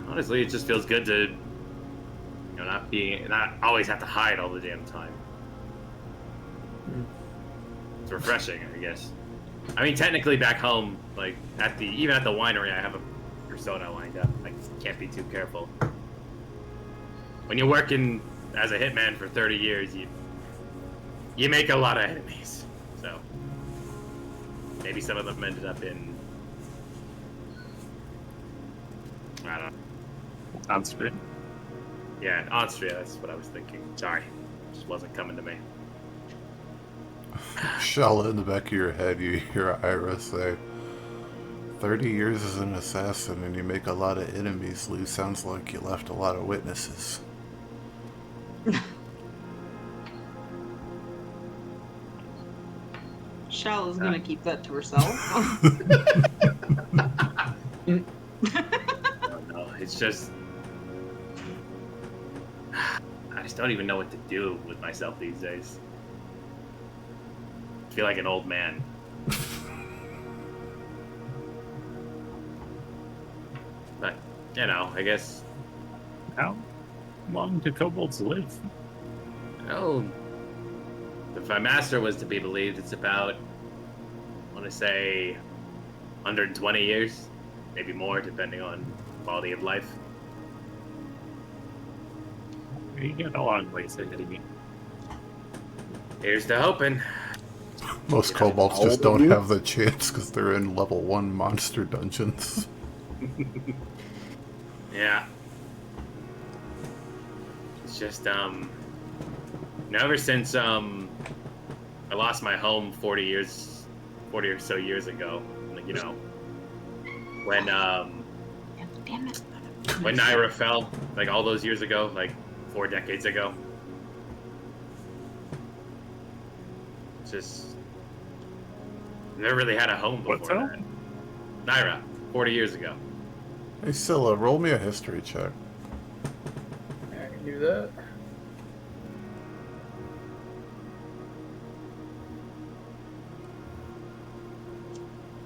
[SPEAKER 3] Honestly, it just feels good to, not always have to hide all the damn time. It's refreshing, I guess. I mean, technically back home, like even at the winery, I have a persona lined up. I can't be too careful. When you're working as a hitman for 30 years, you make a lot of enemies. So maybe some of them ended up in, I don't know.
[SPEAKER 6] Aenstria.
[SPEAKER 3] Yeah, Aenstria, that's what I was thinking. Sorry. Just wasn't coming to me.
[SPEAKER 1] Shalla, in the back of your head, you hear Ira say, 30 years as an assassin and you make a lot of enemies, Lou. Sounds like you left a lot of witnesses.
[SPEAKER 4] Shall is gonna keep that to herself.
[SPEAKER 3] No, it's just... I just don't even know what to do with myself these days. I feel like an old man. But, you know, I guess...
[SPEAKER 6] How long do kobolds live?
[SPEAKER 3] Oh, if my master was to be believed, it's about, I want to say, 120 years, maybe more, depending on quality of life.
[SPEAKER 6] You got a long ways ahead of you.
[SPEAKER 3] Here's to hoping.
[SPEAKER 1] Most kobolds just don't have the chance because they're in level 1 monster dungeons.
[SPEAKER 3] Yeah. It's just, ever since, I lost my home 40 or so years ago, you know, when,
[SPEAKER 4] Damn it.
[SPEAKER 3] when Naira fell, like all those years ago, like 4 decades ago. It's just, never really had a home before
[SPEAKER 6] What's
[SPEAKER 3] that. Naira, 40 years ago.
[SPEAKER 1] Hey, Scylla, roll me a history check.
[SPEAKER 5] I can do that.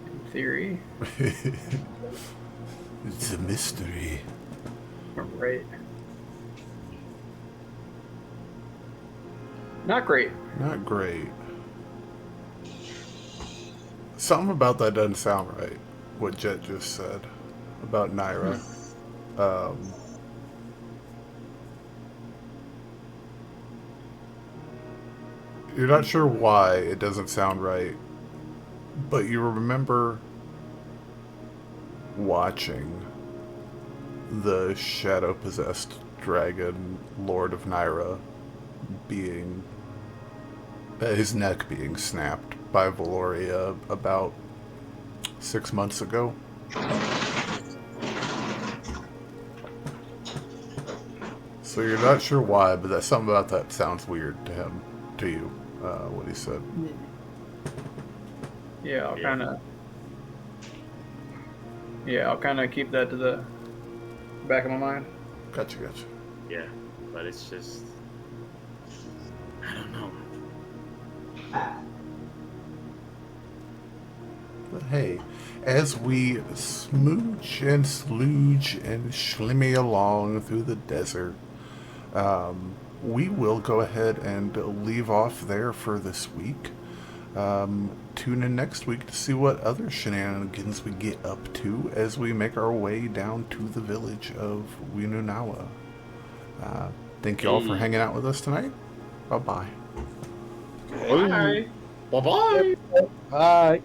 [SPEAKER 5] In theory.
[SPEAKER 1] It's a mystery.
[SPEAKER 5] Right. Not great.
[SPEAKER 1] Not great. Something about that doesn't sound right, what Jet just said about Naira. You're not sure why it doesn't sound right, but you remember watching the shadow-possessed dragon, Lord of Naira, being... his neck being snapped by Valoria about 6 months ago. So you're not sure why, but that something about that sounds weird to him, to you, what he said.
[SPEAKER 5] Yeah, I'll kind of keep that to the back of my mind.
[SPEAKER 1] Gotcha.
[SPEAKER 3] Yeah, but it's just, I don't know.
[SPEAKER 1] But hey, as we smooch and slooge and shlimmy along through the desert, we will go ahead and leave off there for this week. Tune in next week to see what other shenanigans we get up to as we make our way down to the village of Winunawa. Thank you all for hanging out with us tonight. Bye-bye.
[SPEAKER 3] Bye. Bye-bye.
[SPEAKER 2] Bye.